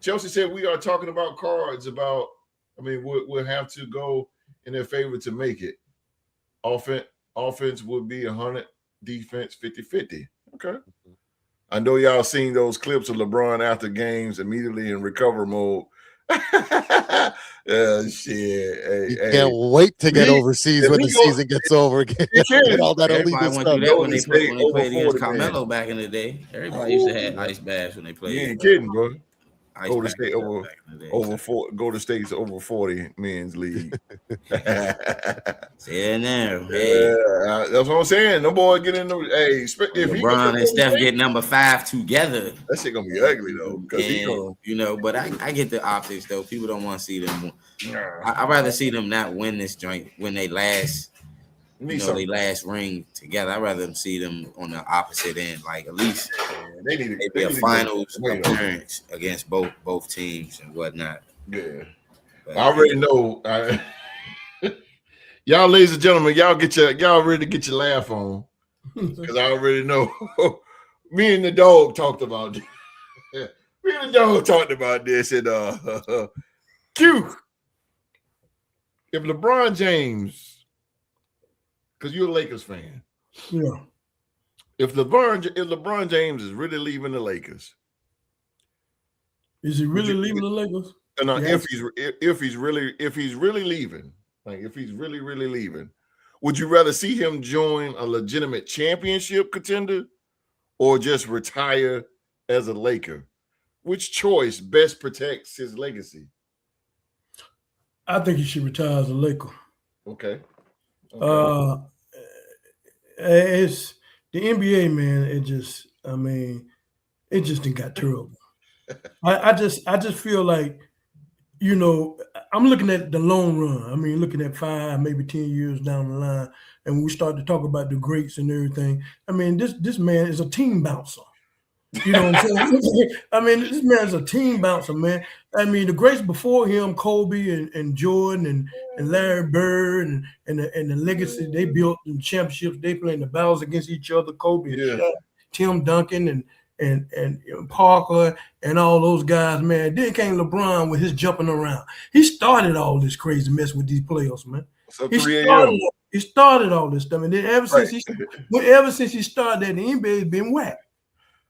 Chelsea said we are talking about cards we'll have to go in their favor to make it. Offense would be 100, defense 50-50. Okay. I know y'all seen those clips of LeBron after games immediately in recover mode. Shit. Can't wait to get overseas when the season gets over again. All that illegal stuff. When they played against Carmelo back in the day. Everybody used to have ice baths when they played. You ain't kidding, bro. Go to state go to states over 40 men's league. Say it now. Yeah, that's what I'm saying. No boy get in the LeBron and Steph get number 5 together. That shit gonna be ugly though. But I get the optics though. People don't want to see them. I'd rather see them not win this joint when they last. They last ring together. I'd rather them see them on the opposite end. Like at least they need a finals appearance against both teams and whatnot. Yeah, but I already know. Y'all, ladies and gentlemen, y'all ready to get your laugh on, because I already know. Me and the dog talked about this. Me and the dog talked about this, and Q. If LeBron James. Because you're a Lakers fan. Yeah. If LeBron James is really leaving the Lakers. Is he really leaving the Lakers? No, if he's really leaving, like if he's really leaving, would you rather see him join a legitimate championship contender or just retire as a Laker? Which choice best protects his legacy? I think he should retire as a Laker. Okay. It's the NBA, man. It just done got terrible. I just feel like, I'm looking at the long run. I mean, looking at 5, maybe 10 years down the line, and when we start to talk about the greats and everything, I mean, this man is a team bouncer. You know what I'm saying? I mean, this man's a team bouncer, man. I mean, the greats before him, Kobe and Jordan and Larry Bird and the legacy they built in championships. They playing the battles against each other. Kobe, and Shaq, Tim Duncan, and Parker and all those guys, man. Then came LeBron with his jumping around. He started all this crazy mess with these players, man. So he started all this stuff, and then ever since he started that, the NBA has been whack.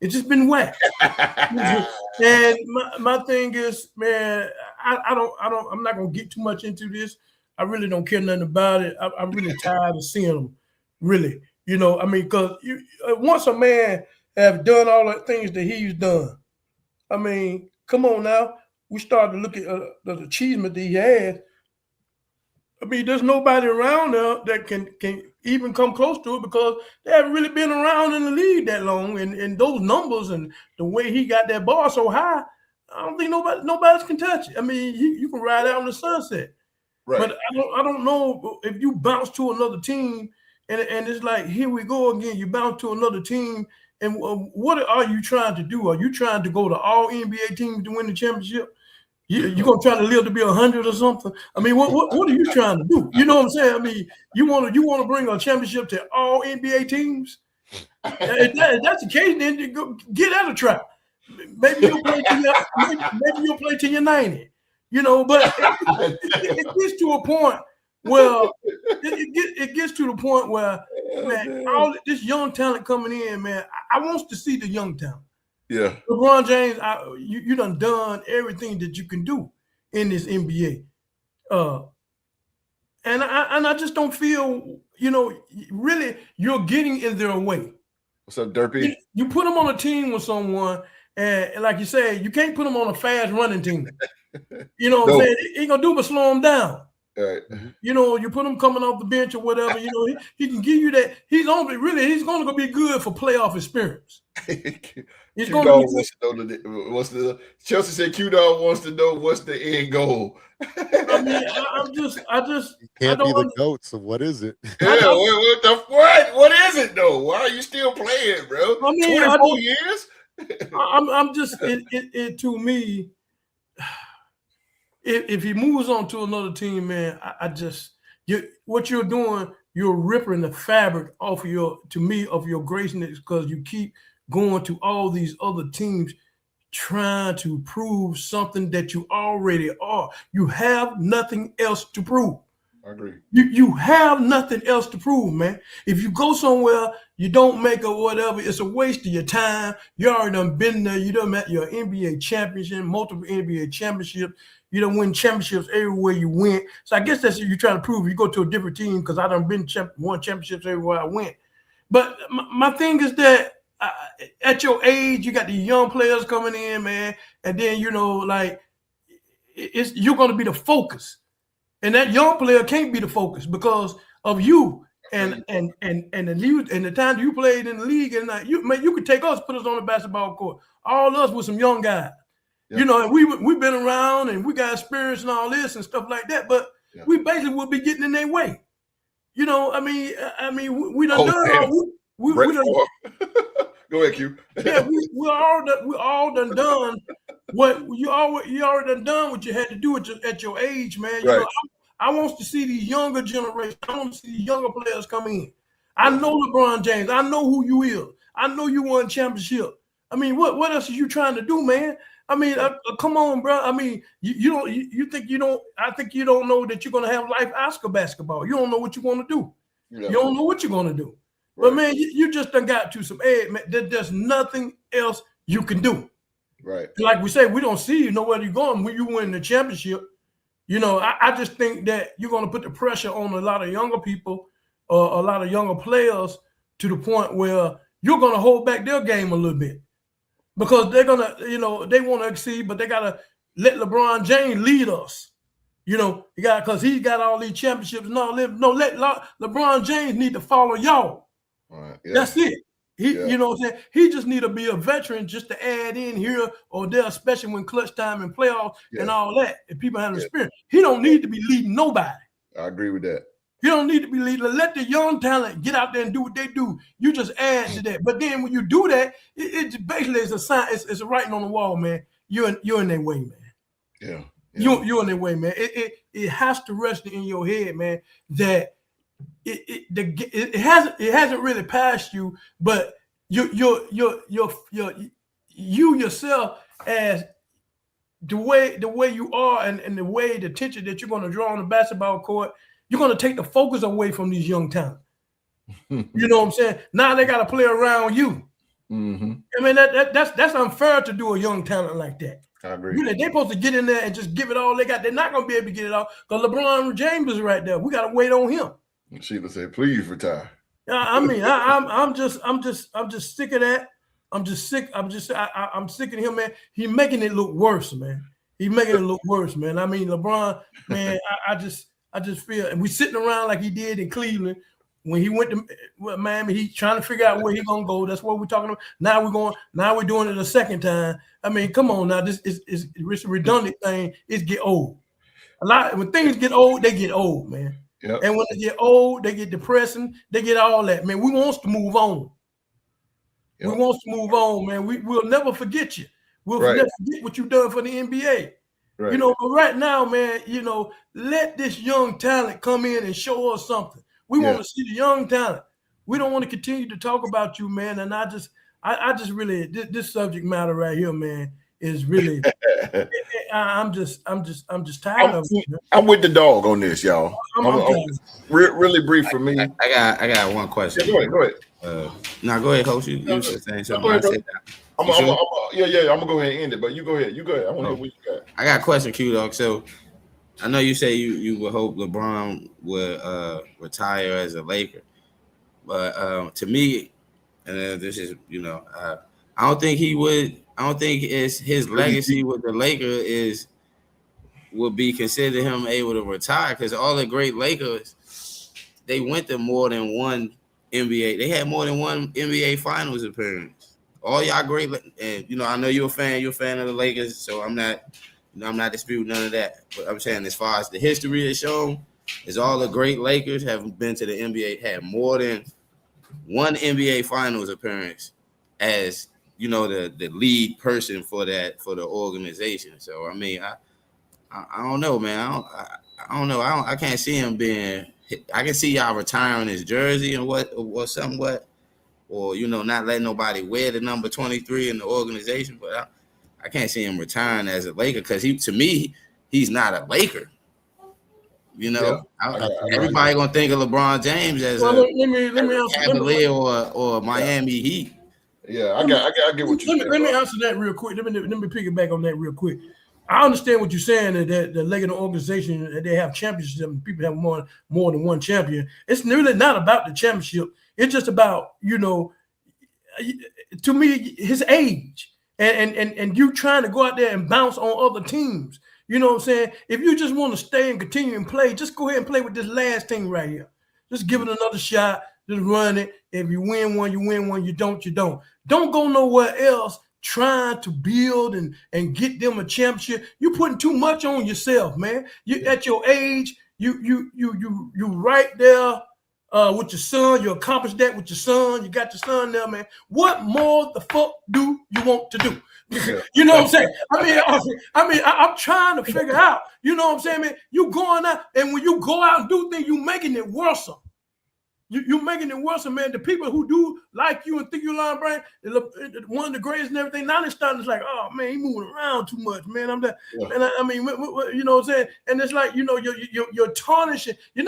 It's just been whack. And my thing is, man, I'm not gonna get too much into this. I really don't care nothing about it. I'm really tired of seeing them. Really, I mean, because once a man have done all the things that he's done, I mean, come on now. We start to look at the achievement that he had. I mean, there's nobody around there that can even come close to it, because they haven't really been around in the league that long. And those numbers and the way he got that bar so high, I don't think nobody can touch it. I mean, you can ride out in the sunset. Right. But I don't know if you bounce to another team and it's like, here we go again. You bounce to another team, and what are you trying to do? Are you trying to go to all NBA teams to win the championship? You're gonna try to live to be 100 or something? I mean, what are you trying to do? You know what I'm saying? I mean, you want to bring a championship to all NBA teams? If that's the case, then you go get out of trap. maybe you'll play till you're 90. You know, but it gets to a point where it gets to the point where, man, all this young talent coming in, man. I want to see the young talent. Yeah, LeBron James, you done everything that you can do in this NBA, and I just don't feel, you know, really you're getting in their way. What's up, Derpy? You put them on a team with someone, and like you said, you can't put them on a fast running team. You know what I'm saying? He ain't gonna do but slow them down. Right. You know, you put him coming off the bench or whatever. You know, he can give you that. He's going to be good for playoff experience. He's going to wants to know what's the Chelsea said. Q-Dog wants to know what's the end goal. I mean, I just can't be the GOAT. So what is it? Yeah, what is it though? Why are you still playing, bro? I mean, 24 years. I'm just it to me. If he moves on to another team, man, what you're doing, you're ripping the fabric off of your greatness, because you keep going to all these other teams trying to prove something that you already are. You have nothing else to prove. I agree. You have nothing else to prove, man. If you go somewhere, you don't make or whatever, it's a waste of your time. You already done been there. You done met your NBA championship, multiple NBA championships. You done win championships everywhere you went. So I guess that's what you're trying to prove. You go to a different team, because I done won championships everywhere I went. But my thing is that at your age, you got the young players coming in, man, and then, you know, like, you're going to be the focus. And that young player can't be the focus because of you and the time you played in the league. And you could take us, put us on the basketball court. All us with some young guys. Yeah. You know, and we've been around and we got experience and all this and stuff like that. But we basically will be getting in their way. You know, I mean, we done done all. We done, go ahead, Q. Yeah, we all done what you already done what you had to do at your age, man. You know, I want to see the younger generation. I want to see the younger players come in. I know LeBron James. I know who you is. I know you won championship. I mean, what else are you trying to do, man? I mean, come on, bro. I mean, you think you don't? I think you don't know that you're gonna have life Oscar basketball. You don't know what you're gonna do. Yeah. You don't know what you're gonna do. Right. But man, you just done got to some edge, man. There's nothing else you can do. Right. Like we say, we don't see you know where you're going when you win the championship. You know, I just think that you're gonna put the pressure on a lot of younger people, a lot of younger players, to the point where you're gonna hold back their game a little bit. Because they're gonna, you know, they want to exceed, but they gotta let LeBron James lead us. You know, because he's got all these championships and all that. No, let LeBron James need to follow y'all. Right, yeah. That's it. You know what I'm saying? He just need to be a veteran just to add in here or there, especially when clutch time and playoffs and all that. If people have experience, he don't need to be leading nobody. I agree with that. You don't need to be leading. Let the young talent get out there and do what they do. You just add to that. But then when you do that, it basically is a sign. It's a writing on the wall, man. You're in their way, man. Yeah. You're in their way, man. It has to rest in your head, man, that it hasn't really passed you, but you yourself, as the way you are and the way the attention that you're going to draw on the basketball court, you're going to take the focus away from these young talent. You know what I'm saying? Now they got to play around you. Mm-hmm. I mean, that's unfair to do a young talent like that. I agree. They're supposed to get in there and just give it all they got. They're not going to be able to get it all because LeBron James is right there. We got to wait on him. Sheila said, "Please retire." I mean, I'm just sick of that. I'm sick of him, man. He's making it look worse, man. He's making it look worse, man. I mean, LeBron, man. I just feel, and we sitting around like he did in Cleveland when he went to Miami. He's trying to figure out where he's gonna go. That's what we're talking about. Now we're doing it a second time. I mean, come on now. This is a redundant thing. It's get old. When things get old, they get old, man. Yep. And when they get old, they get depressing. They get all that, man. We want to move on. Yep. We want to move on, man. We'll never forget you. We'll never forget what you've done for the NBA. Right. You know, but right now, man, you know, let this young talent come in and show us something. We want to see the young talent. We don't want to continue to talk about you, man. And I I just really this subject matter right here, man, is really. I'm just tired of it. I'm with the dog on this, y'all. Really brief for me. I got one question. Yeah, go ahead. Go ahead, Host. You were saying something. I'm gonna go ahead and end it, but you go ahead. I want to hear what you got. I got a question, Q-Dog. So I know you say you would hope LeBron would retire as a Laker, but to me, and this is I don't think he would. I don't think his legacy with the Lakers would be considered him able to retire, because all the great Lakers, they went to more than one NBA. They had more than one NBA Finals appearance. All y'all great, and I know you're a fan of the Lakers, so I'm not disputing none of that. But I'm saying, as far as the history has shown, is all the great Lakers have been to the NBA, had more than one NBA Finals appearance as the lead person for the organization. So I mean, I don't know, man. I don't know. I can't see him being. I can see y'all retiring his jersey and somewhat, or not letting nobody wear the number 23 in the organization. But I can't see him retiring as a Laker, because to me, he's not a Laker. Everybody gonna think of LeBron James as let me Cavalier or Miami Heat. Yeah, I get what you're saying. Let me answer that real quick. Let me piggyback on that real quick. I understand what you're saying, that the Lakers organization, that they have championships and people have more than one champion. It's really not about the championship. It's just about, to me, his age and you trying to go out there and bounce on other teams. You know what I'm saying? If you just want to stay and continue and play, just go ahead and play with this last team right here. Just give it another shot. Just run it. If you win one, you win one. You don't, you don't. Don't go nowhere else trying to build and get them a championship. You're putting too much on yourself, man. You at your age, you right there with your son. You accomplished that with your son. You got your son there, man. What more the fuck do you want to do? You know what I'm saying? I'm trying to figure out. You know what I'm saying, man? You going out, and when you go out and do things, you making it worse. You're making it worse, man. The people who do like you and think you're LeBron Brand, one of the greatest and everything, now they're starting to like, oh man, he moving around too much, man. I'm that, and I mean, you know what I'm saying? And it's like, you're tarnishing. You're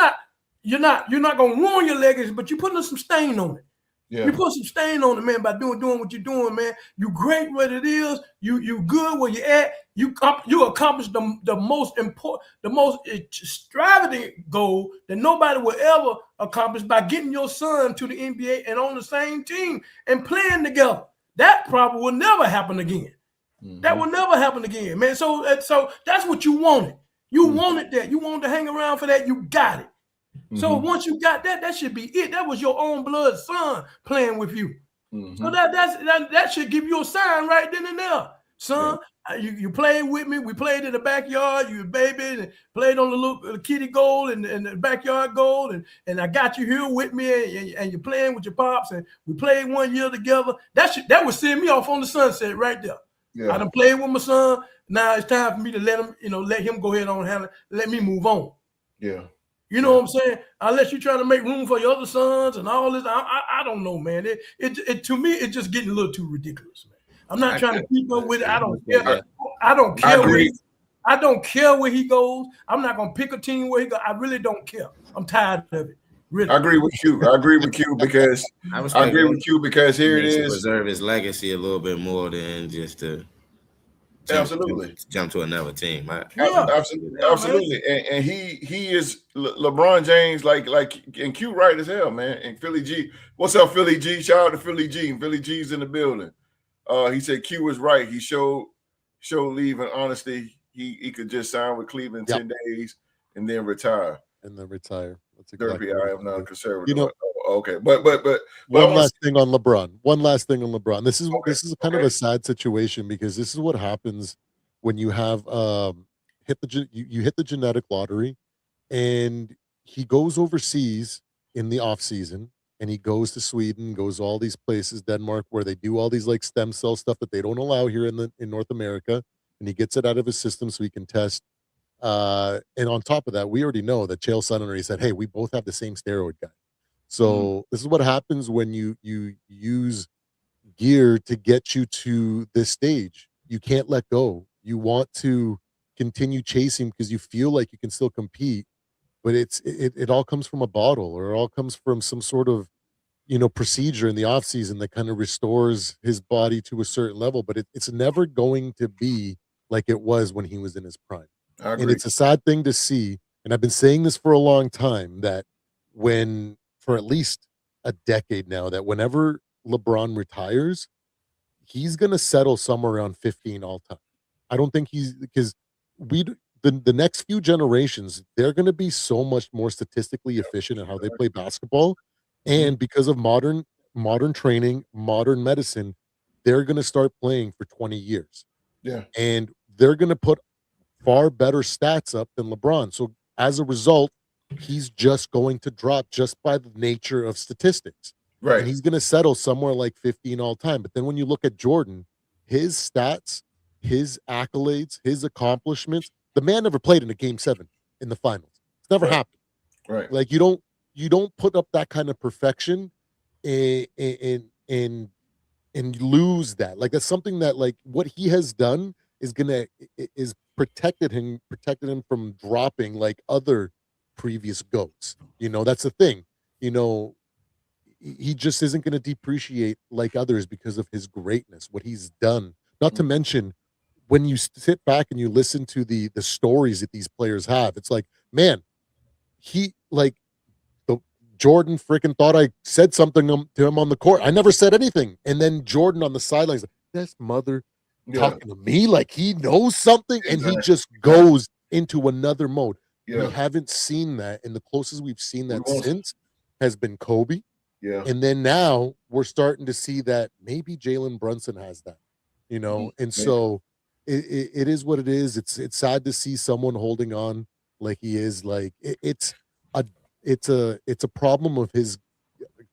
not gonna ruin your legacy, but you're putting some stain on it. Yeah. You put some stain on it, man, by doing what you're doing, man. You great what it is. You good where you at. You accomplished the most important, the most extravagant goal that nobody will ever accomplish by getting your son to the NBA and on the same team and playing together. That probably will never happen again. Mm-hmm. That will never happen again, man. So that's what you wanted. You wanted that. You wanted to hang around for that. You got it. So once you got that should be it. That was your own blood son playing with you. So that should give you a sign right then and there. Son, you played with me. We played in the backyard. You baby and played on the little kiddie goal and the backyard goal. And I got you here with me and you're playing with your pops. And we played 1 year together. That would send me off on the sunset right there. Yeah. I done played with my son. Now it's time for me to let him go ahead on handle. Let me move on. Yeah. You know what I'm saying? Unless you're trying to make room for your other sons and all this, I don't know, man. It to me, it's just getting a little too ridiculous, man. I'm not trying to keep up with it. I don't care. I don't care. I don't care where he goes. I'm not gonna pick a team where he goes. I really don't care. I'm tired of it. Really. I agree with you. Because here it is. Preserve his legacy a little bit more than just to. Jump to another team. Absolutely. And he is LeBron James, like and Q right as hell, man. And Philly G, what's up, Philly G? Shout out to Philly G. And Philly G's in the building. He said Q was right. He showed leave and honesty. He could just sign with Cleveland 10 days and then retire. That's exactly. I am not a conservative. Okay, but one last thing on LeBron. This is kind of a sad situation, because this is what happens when you have hit the genetic lottery, and he goes overseas in the off season, and he goes to Sweden, goes all these places, Denmark, where they do all these like stem cell stuff that they don't allow here in North America, and he gets it out of his system so he can test. And on top of that, we already know that Chael Sonnen said, hey, we both have the same steroid guy. So this is what happens when you use gear to get you to this stage. You can't let go. You want to continue chasing because you feel like you can still compete, but it all comes from a bottle, or it all comes from some sort of procedure in the off season that kind of restores his body to a certain level, but it's never going to be like it was when he was in his prime. I agree. And it's a sad thing to see. And I've been saying this for a long time, that for at least a decade now, that whenever LeBron retires, he's going to settle somewhere around 15 all time. I don't think because the next few generations, they're going to be so much more statistically efficient in how they play basketball. And because of modern training, modern medicine, they're going to start playing for 20 years. Yeah. And they're going to put far better stats up than LeBron. So as a result, he's just going to drop just by the nature of statistics. Right. And he's going to settle somewhere like 15 all time. But then when you look at Jordan, his stats, his accolades, his accomplishments, the man never played in a game 7 in the finals. It's never happened. Right. Like you don't put up that kind of perfection and lose that. Like that's something that, like, what he has done is protected him from dropping like other previous GOATs. That's the thing. He just isn't going to depreciate like others because of his greatness, what he's done. Not to mention, when you sit back and you listen to the stories that these players have, it's like, man, Jordan freaking thought I said something to him on the court. I never said anything. And then Jordan on the sidelines, this mother talking to me like he knows something, and he just goes into another mode. We haven't seen that, and the closest we've seen that since has been Kobe. Yeah. And then now we're starting to see that maybe Jaylen Brunson has that, and so it is what it is. It's sad to see someone holding on like he is. Like it's a problem of his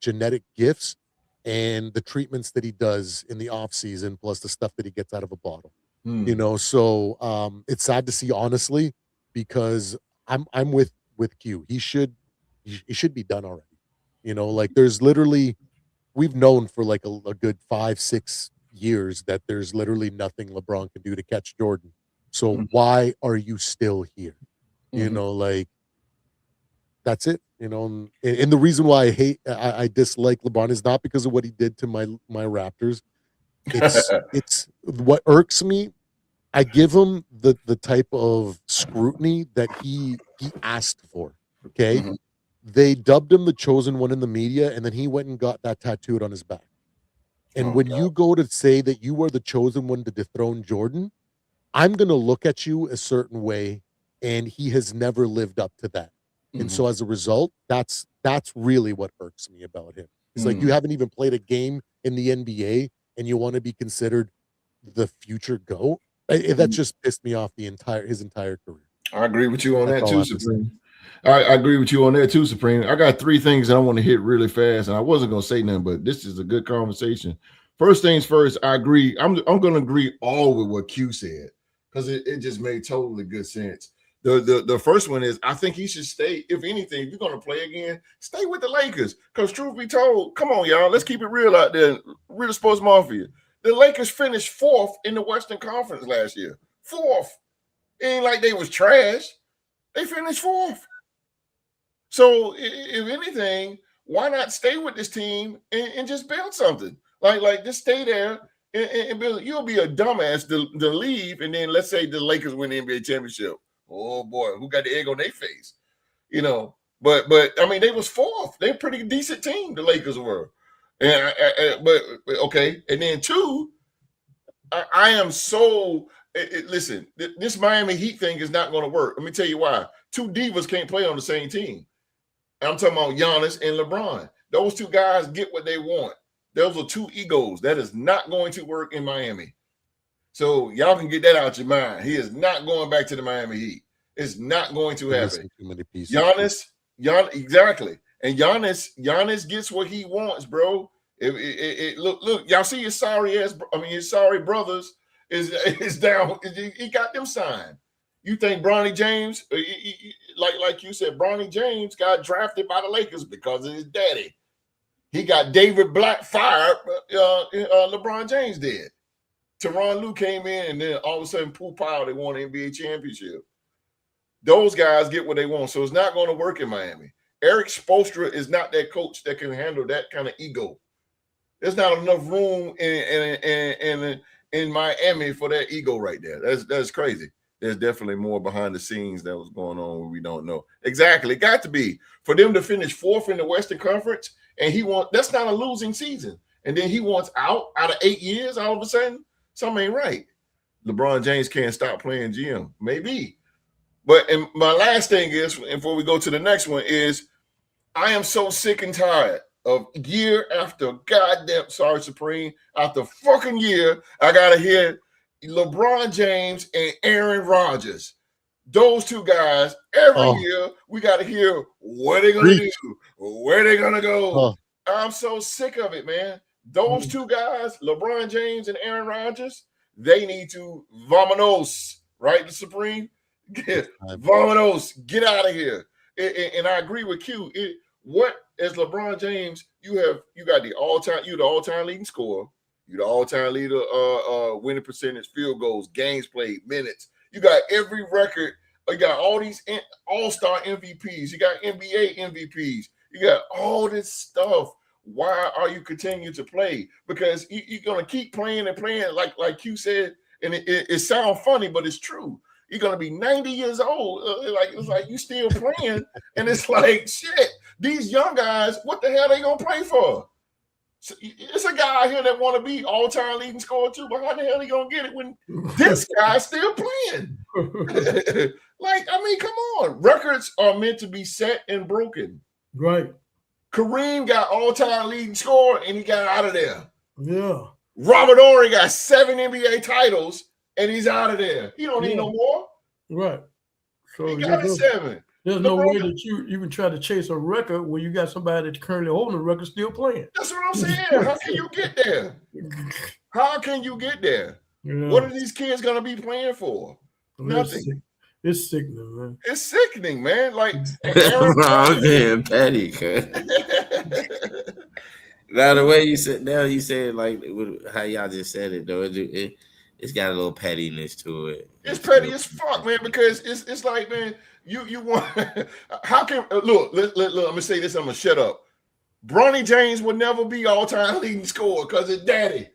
genetic gifts and the treatments that he does in the off season, plus the stuff that he gets out of a bottle. So it's sad to see, honestly, because I'm with Q. He should be done already. Like there's literally, we've known for like a good 5-6 years that there's literally nothing LeBron can do to catch Jordan. So why are you still here? Like that's it. And the reason why I dislike LeBron is not because of what he did to my Raptors. It's what irks me. I give him the type of scrutiny that he asked for. Okay. They dubbed him the chosen one in the media, and then he went and got that tattooed on his back. And when you go to say that you are the chosen one to dethrone Jordan, I'm going to look at you a certain way, and he has never lived up to that. And so as a result, that's really what irks me about him. It's like, you haven't even played a game in the NBA and you want to be considered the future GOAT. That just pissed me off his entire career. I agree with you on that too, Supreme. I agree with you on that too, Supreme. I got 3 things that I want to hit really fast, and I wasn't going to say nothing, but this is a good conversation. First things first, I agree. I'm going to agree all with what Q said, because it just made totally good sense. The first one is, I think he should stay. If anything, if you're going to play again, stay with the Lakers. Because truth be told, come on, y'all, let's keep it real out there. Real Sports Mafia. The Lakers finished 4th in the Western Conference last year. 4th. It ain't like they was trash. They finished 4th. So if anything, why not stay with this team and just build something? Like just stay there and build. You'll be a dumbass to leave, and then let's say the Lakers win the NBA championship. Oh boy, who got the egg on their face? But I mean, they was 4th. They're a pretty decent team, the Lakers were. And but okay. And then 2, I am so listen, this Miami Heat thing is not going to work. Let me tell you why. 2 divas can't play on the same team. I'm talking about Giannis and LeBron. Those 2 guys get what they want. Those are 2 egos. That is not going to work in Miami. So y'all can get that out your mind. He is not going back to the Miami Heat. It's not going to happen. Giannis, exactly. And Giannis gets what he wants, bro. Look, y'all see his sorry brothers is down. He got them signed. You think Bronny James, like you said, Bronny James got drafted by the Lakers because of his daddy. He got David Black fired. LeBron James did. Tyronn Lue came in, and then all of a sudden, pow, they won an NBA championship. Those guys get what they want, so it's not going to work in Miami. Eric Spoelstra is not that coach that can handle that kind of ego. There's not enough room in Miami for that ego right there. That's crazy. There's definitely more behind the scenes that was going on we don't know. Exactly. It got to be. For them to finish 4th in the Western Conference, and that's not a losing season. And then he wants out of 8 years, all of a sudden, something ain't right. LeBron James can't stop playing GM. Maybe. But and my last thing is, and before we go to the next one, is I am so sick and tired of year after goddamn, sorry, Supreme, after fucking year, I got to hear LeBron James and Aaron Rodgers. Those two guys, every year, we got to hear what they're going to do, where they're going to go. I'm so sick of it, man. Those two guys, LeBron James and Aaron Rodgers, they need to vamonos, right, the Supreme? Vamonos, get out of here. And I agree with Q. What as LeBron James, you got the all-time leading scorer, you're the all-time leader winning percentage, field goals, games played, minutes. You got every record. You got all these all-star MVPs. You got NBA MVPs. You got all this stuff. Why are you continuing to play? Because you're gonna keep playing and playing, like Q said, and it sounds funny, but it's true. You're gonna be 90 years old. It's like you still playing, and it's like shit. These young guys, what the hell they gonna play for? So it's a guy here that want to be all-time leading scorer too, but how the hell he gonna get it when this guy's still playing? Come on. Records are meant to be set and broken. Right. Kareem got all-time leading scorer, and he got out of there. Yeah. Robert Ory got 7 NBA titles, and he's out of there. He don't need no more. Right. So he got 7. There's no way that you can try to chase a record when you got somebody that's currently holding the record still playing. That's what I'm saying. How can you get there? How can you get there? Yeah. What are these kids going to be playing for? Nothing. It's sickening, man. It's sickening, man. Like, I'm being petty. Now, the way you said, like how y'all just said it, though, it's got a little pettiness to it. It's petty as fuck, man, because it's like, man, you want how can look, let I'm gonna say this, I'm gonna shut up. Bronny James would never be all-time leading scorer because his daddy.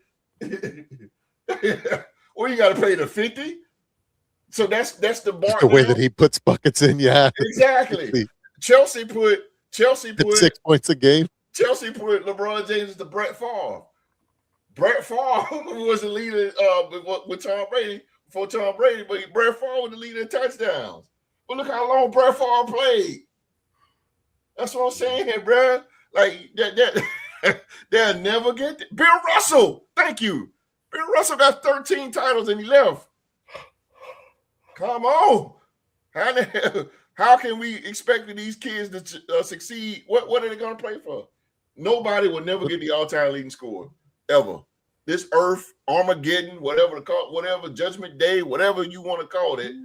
Well, you gotta play the 50. So that's the bar. Just the way that he puts buckets in, yeah. Exactly. Chelsea put 6 points a game. Chelsea put LeBron James as the Brett Favre. Brett Favre was the leader with Tom Brady before Tom Brady, but Brett Favre was the leader in touchdowns. But look how long Brett Favre played. That's what I'm saying here, bro. Like they'll never get there. Bill Russell, thank you. Bill Russell got 13 titles and he left. Come on. How can we expect these kids to succeed? What are they going to play for? Nobody will never get the all-time leading scorer ever. This Earth, Armageddon, whatever Judgment Day, whatever you want to call it,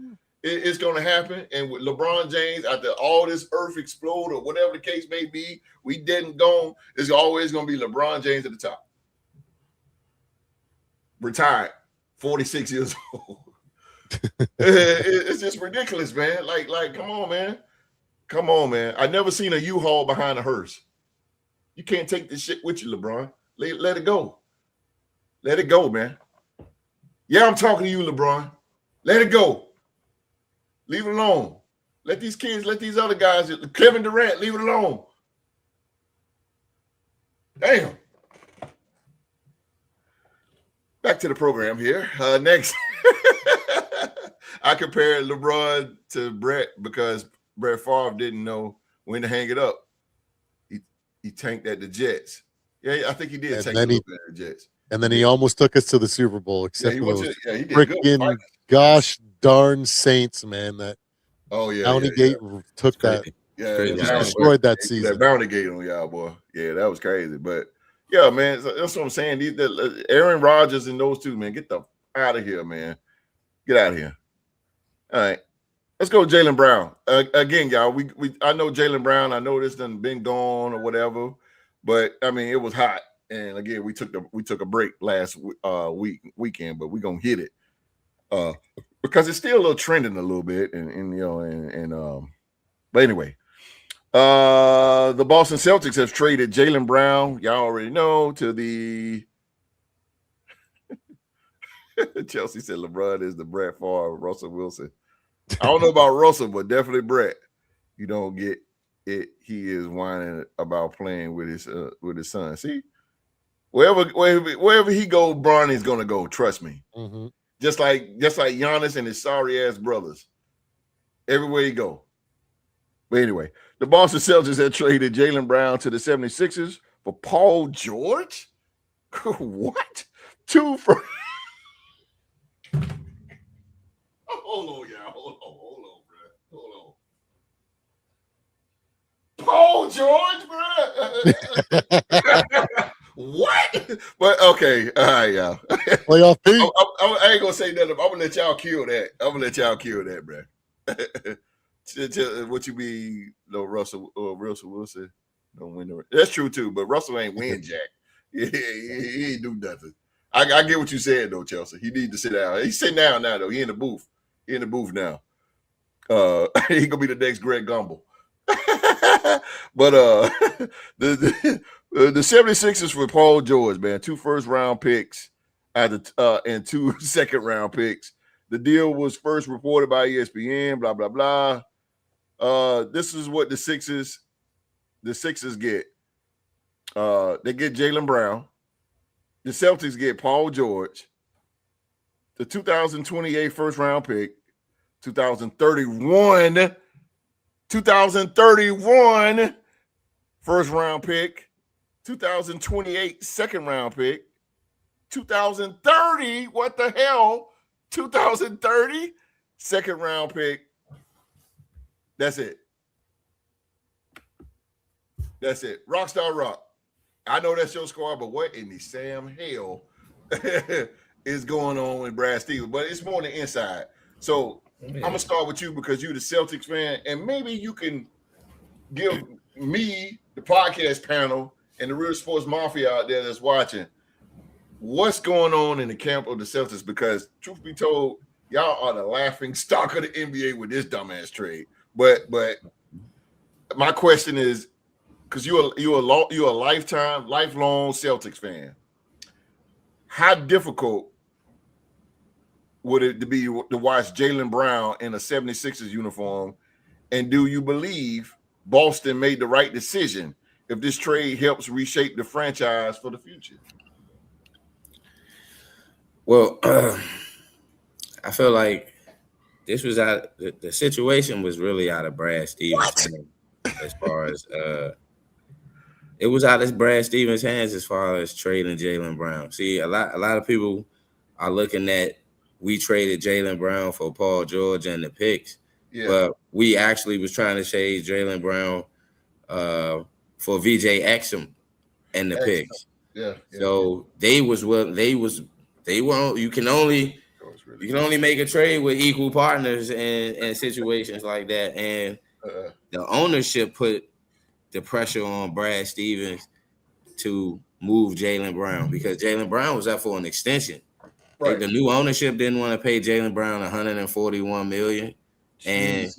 it's going to happen. And with LeBron James, after all this Earth explode or whatever the case may be, we dead and gone. It's always going to be LeBron James at the top. Retired, 46 years old. It's just ridiculous, man. Like, come on, man. Come on, man. I never seen a U-Haul behind a hearse. You can't take this shit with you, LeBron. Let it go. Let it go, man. Yeah, I'm talking to you, LeBron. Let it go. Leave it alone. Let these kids, let these other guys, Kevin Durant, leave it alone. Damn. Back to the program here. Next. I compared LeBron to Brett because Brett Favre didn't know when to hang it up. He tanked at the Jets. Yeah, I think he did tank a little bit at the Jets. And then he almost took us to the Super Bowl, except he for those did freaking gosh darn Saints, man. That Bounty Gate took that. Yeah, destroyed that season. That Bounty Gate on y'all, boy. Yeah, that was crazy. But yeah, man, that's what I'm saying. Aaron Rodgers and those two, man, get the out of here, man. Get out of here. All right. Let's go Jaylen Brown. Again, y'all, I know Jaylen Brown. I know this done been gone or whatever. But I mean, it was hot, and again, we took a break last weekend, but we're gonna hit it because it's still a little trending a little bit, but anyway, the Boston Celtics have traded Jaylen Brown. Y'all already know to the. Chelsea said LeBron is the Brett Favre, Russell Wilson. I don't know about Russell, but definitely Brett. You don't get it. He is whining about playing with his son. See, wherever he go, Bronny's gonna go. Trust me. Mm-hmm. Just like Giannis and his sorry ass brothers. Everywhere you go. But anyway, the Boston Celtics have traded Jaylen Brown to the 76ers for Paul George. What? 2 for. Hold on, y'all. Hold on, bro. Hold on. Paul George, bro. What? But okay, all right, y'all. Playoff Pete. I ain't gonna say nothing. I'm gonna let y'all kill that. Bro. What you mean? No, Russell Wilson don't win the. That's true too, but Russell ain't win jack. He ain't do nothing. I get what you said though, Chelsea. He need to sit down. He's sitting down now though. He in the booth. Now. He gonna be the next Greg Gumbel. But the 76ers for Paul George, man, 2 first-round picks and 2 second-round picks. The deal was first reported by ESPN, blah, blah, blah. This is what the Sixers get. They get Jaylen Brown. The Celtics get Paul George. The 2028 first-round pick. 2031 first-round pick. 2028 second-round pick. 2030, what the hell? 2030 second-round pick. That's it. Rockstar Rock. I know that's your squad, but what in the Sam hell is going on with Brad Stevens? But it's more than inside. So I'm going to start with you because you're the Celtics fan, and maybe you can give me, the podcast panel, and the Real Sports Mafia out there that's watching, what's going on in the camp of the Celtics? Because truth be told, y'all are the laughing stock of the NBA with this dumbass trade. But my question is, because you're a lifelong Celtics fan, how difficult would it be to watch Jaylen Brown in a 76ers uniform? And do you believe Boston made the right decision if this trade helps reshape the franchise for the future? Well, I feel like this was the situation was really out of Brad Stevens' hands as far as it was out of Brad Stevens' hands as far as trading Jaylen Brown. See, a lot of people are looking at we traded Jaylen Brown for Paul George and the picks, but we actually was trying to trade Jaylen Brown for VJ Exum and the picks. So they were. You can only make a trade with equal partners and situations like that. And the ownership put the pressure on Brad Stevens to move Jaylen Brown because Jaylen Brown was up for an extension. Right. The new ownership didn't want to pay Jaylen Brown $141 million, and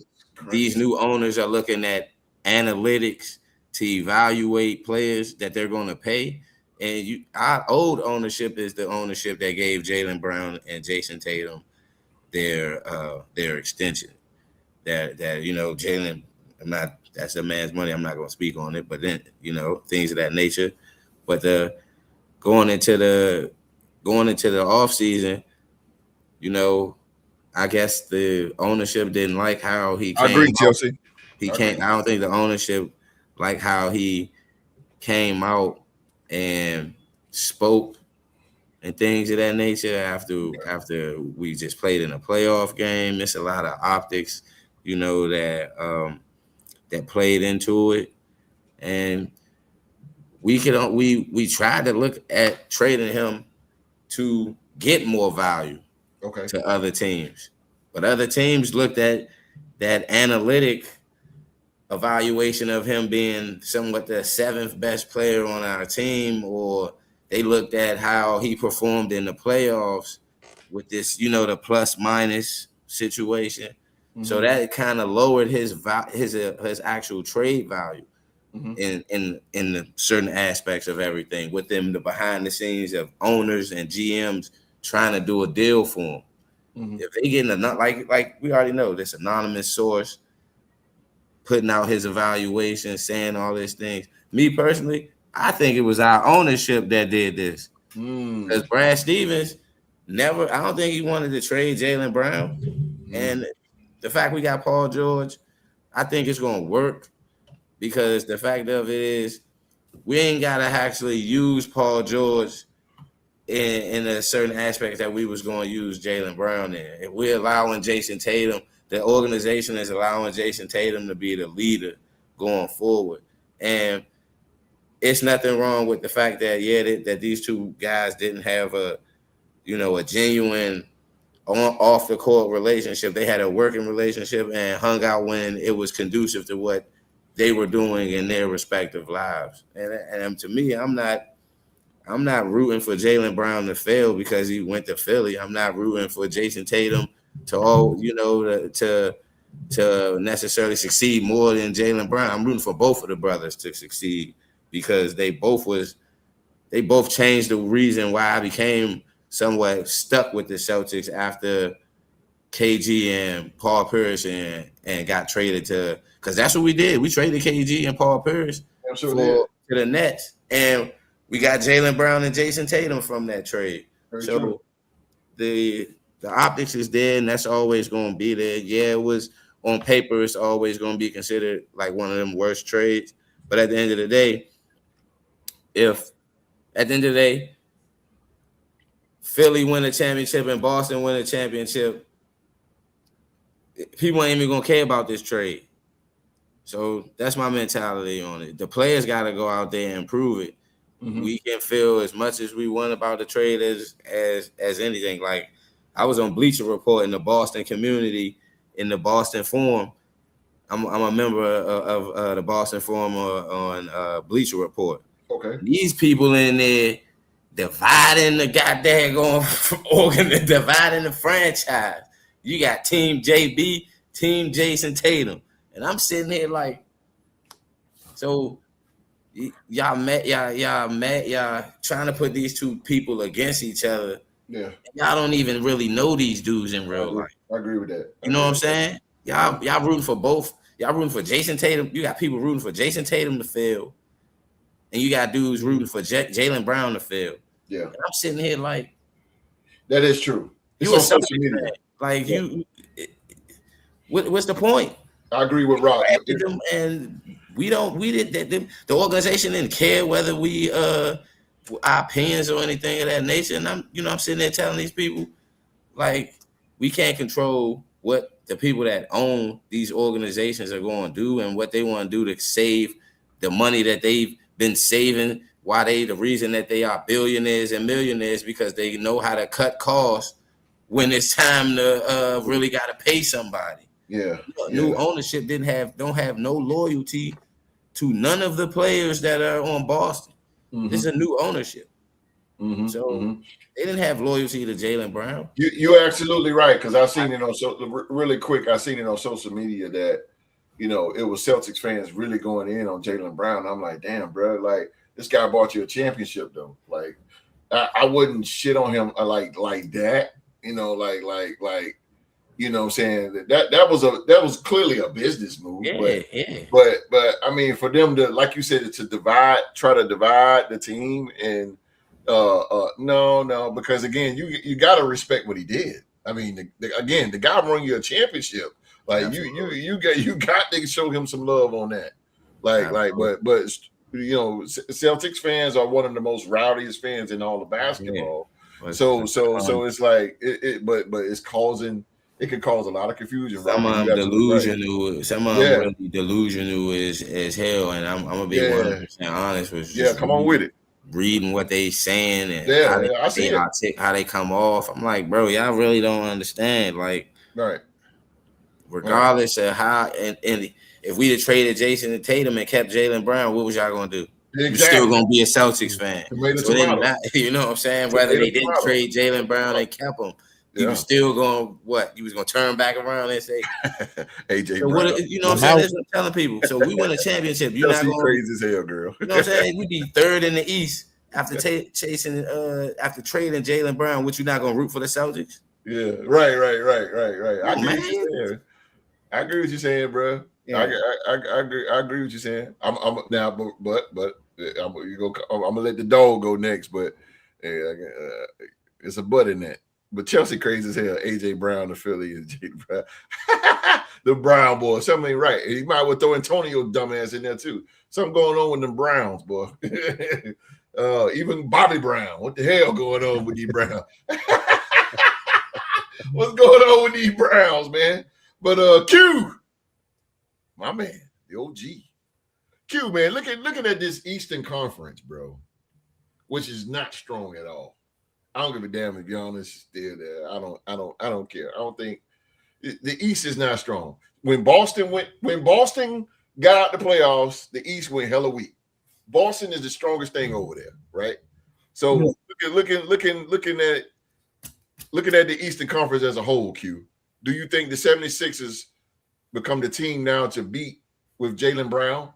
these new owners are looking at analytics to evaluate players that they're going to pay. And our old ownership is the ownership that gave Jaylen Brown and Jason Tatum their extension. That Jaylen, that's a man's money. I'm not going to speak on it, but then things of that nature. But going into the off season, I guess the ownership didn't like how he came. I agree, Chelsea. I don't think the ownership liked how he came out and spoke and things of that nature after we just played in a playoff game. It's a lot of optics, that played into it. And we tried to look at trading him to get more value to other teams. But other teams looked at that analytic evaluation of him being somewhat the 7th best player on our team, or they looked at how he performed in the playoffs with this, the plus minus situation. Mm-hmm. So that kind of lowered his actual trade value in the certain aspects of everything, with them the behind the scenes of owners and GMs trying to do a deal for him. Mm-hmm. If they getting like we already know, this anonymous source putting out his evaluation, saying all these things. Me personally, I think it was our ownership that did this. Because Brad Stevens I don't think he wanted to trade Jaylen Brown. And the fact we got Paul George, I think it's going to work, because the fact of it is we ain't got to actually use Paul George in a certain aspect that we was going to use Jaylen Brown in. If we're allowing Jason Tatum, the organization is allowing Jason Tatum to be the leader going forward. And it's nothing wrong with the fact that, that these two guys didn't have a genuine off the court relationship. They had a working relationship and hung out when it was conducive to what they were doing in their respective lives. And to me, I'm not rooting for Jaylen Brown to fail because he went to Philly. I'm not rooting for Jason Tatum to necessarily succeed more than Jaylen Brown. I'm rooting for both of the brothers to succeed, because they both changed the reason why I became somewhat stuck with the Celtics after KG and Paul Pierce and got traded to, because that's what we did. We traded KG and Paul Pierce to the Nets, and we got Jaylen Brown and Jason Tatum from that trade. Very true. The optics is there, and that's always going to be there. Yeah, it was on paper, it's always going to be considered like one of them worst trades. But at the end of the day, Philly win a championship and Boston win a championship, people ain't even going to care about this trade. So that's my mentality on it. The players got to go out there and prove it. Mm-hmm. We can feel as much as we want about the trade as anything. Like, I was on Bleacher Report in the Boston community, in the Boston Forum. I'm a member of the Boston Forum on Bleacher Report. Okay. These people in there dividing the goddamn dividing the franchise. You got Team JB, Team Jason Tatum. And I'm sitting here like, so y'all trying to put these two people against each other. Yeah. Y'all don't even really know these dudes in real life. I agree with that. You know what I'm saying? Y'all rooting for both. Y'all rooting for Jason Tatum. You got people rooting for Jason Tatum to fail, and you got dudes rooting for Jaylen Brown to fail. Yeah. And I'm sitting here like, that is true. You on social media. Like, what's the point? I agree with Rob. And the organization didn't care whether we our opinions or anything of that nature. And I'm sitting there telling these people, like, we can't control what the people that own these organizations are going to do and what they want to do to save the money that they've been saving. Why the reason that they are billionaires and millionaires, because they know how to cut costs when it's time to really got to pay somebody. Yeah. New ownership don't have no loyalty to none of the players that are on Boston. Mm-hmm. This is a new ownership. Mm-hmm. So they didn't have loyalty to Jaylen Brown. You're absolutely right, because I seen it on really quick. I seen it on social media that it was Celtics fans really going in on Jaylen Brown. I'm like, damn, bro, like, this guy bought you a championship though. Like, I wouldn't shit on him like that. What I'm saying? That was clearly a business move. But I mean, for them to, like you said, to try to divide the team, and no, because again, you gotta respect what he did. I mean, the guy won you a championship. Like, absolutely. you got to show him some love on that. But Celtics fans are one of the most rowdiest fans in all of basketball. Yeah. So it's like but it's causing. It could cause a lot of confusion. Some of them delusional. Some of them really delusional as hell. And I'm gonna be 100% honest with you. Yeah, come on with it. Reading what they saying and how they come off. I'm like, bro, y'all really don't understand. Like, right. Regardless of how, and if we had traded Jason and Tatum and kept Jaylen Brown, what was y'all gonna do? Exactly. You're still gonna be a Celtics fan. So you know what I'm saying? Whether they didn't trade Jaylen Brown and kept him, you was still going what? You was gonna turn back around and say AJ so Brown. What, you know what I'm saying? That's what I'm telling people. So we win a championship. You're not going crazy as hell, girl. You know what I'm saying? We be third in the East after chasing after trading Jaylen Brown, which you're not gonna root for the Celtics. Yeah, right. I agree with you saying, bro. Yeah. I agree with you saying. I'm now, but I'm gonna let the dog go next, but it's a but in that. But Chelsea crazy as hell. AJ Brown, the Philly, and Jaylen Brown, the Brown boy. Something ain't right. He might well throw Antonio dumbass in there too. Something going on with them Browns, boy. Even Bobby Brown. What the hell going on with these Browns? What's going on with these Browns, man? But Q, my man, the OG. Q, man, looking at this Eastern Conference, bro, which is not strong at all. I don't give a damn if Giannis is still there. I don't care. I don't think the East is not strong. When Boston got out the playoffs, the East went hella weak. Boston is the strongest thing over there, right? So looking at the Eastern Conference as a whole, Q, do you think the 76ers become the team now to beat with Jaylen Brown?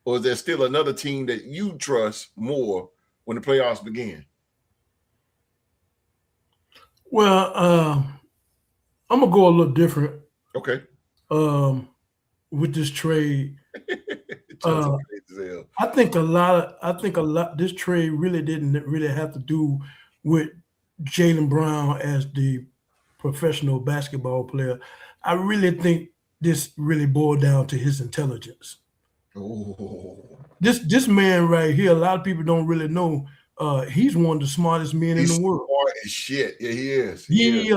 Or is there still another team that you trust more when the playoffs begin? Well, I'm gonna go a little different. Okay. With this trade, I think a lot. This trade really didn't have to do with Jaylen Brown as the professional basketball player. I really think this really boiled down to his intelligence. Oh. This man right here, a lot of people don't really know. He's one of the smartest men in the world. Smart as shit. Yeah, he is. He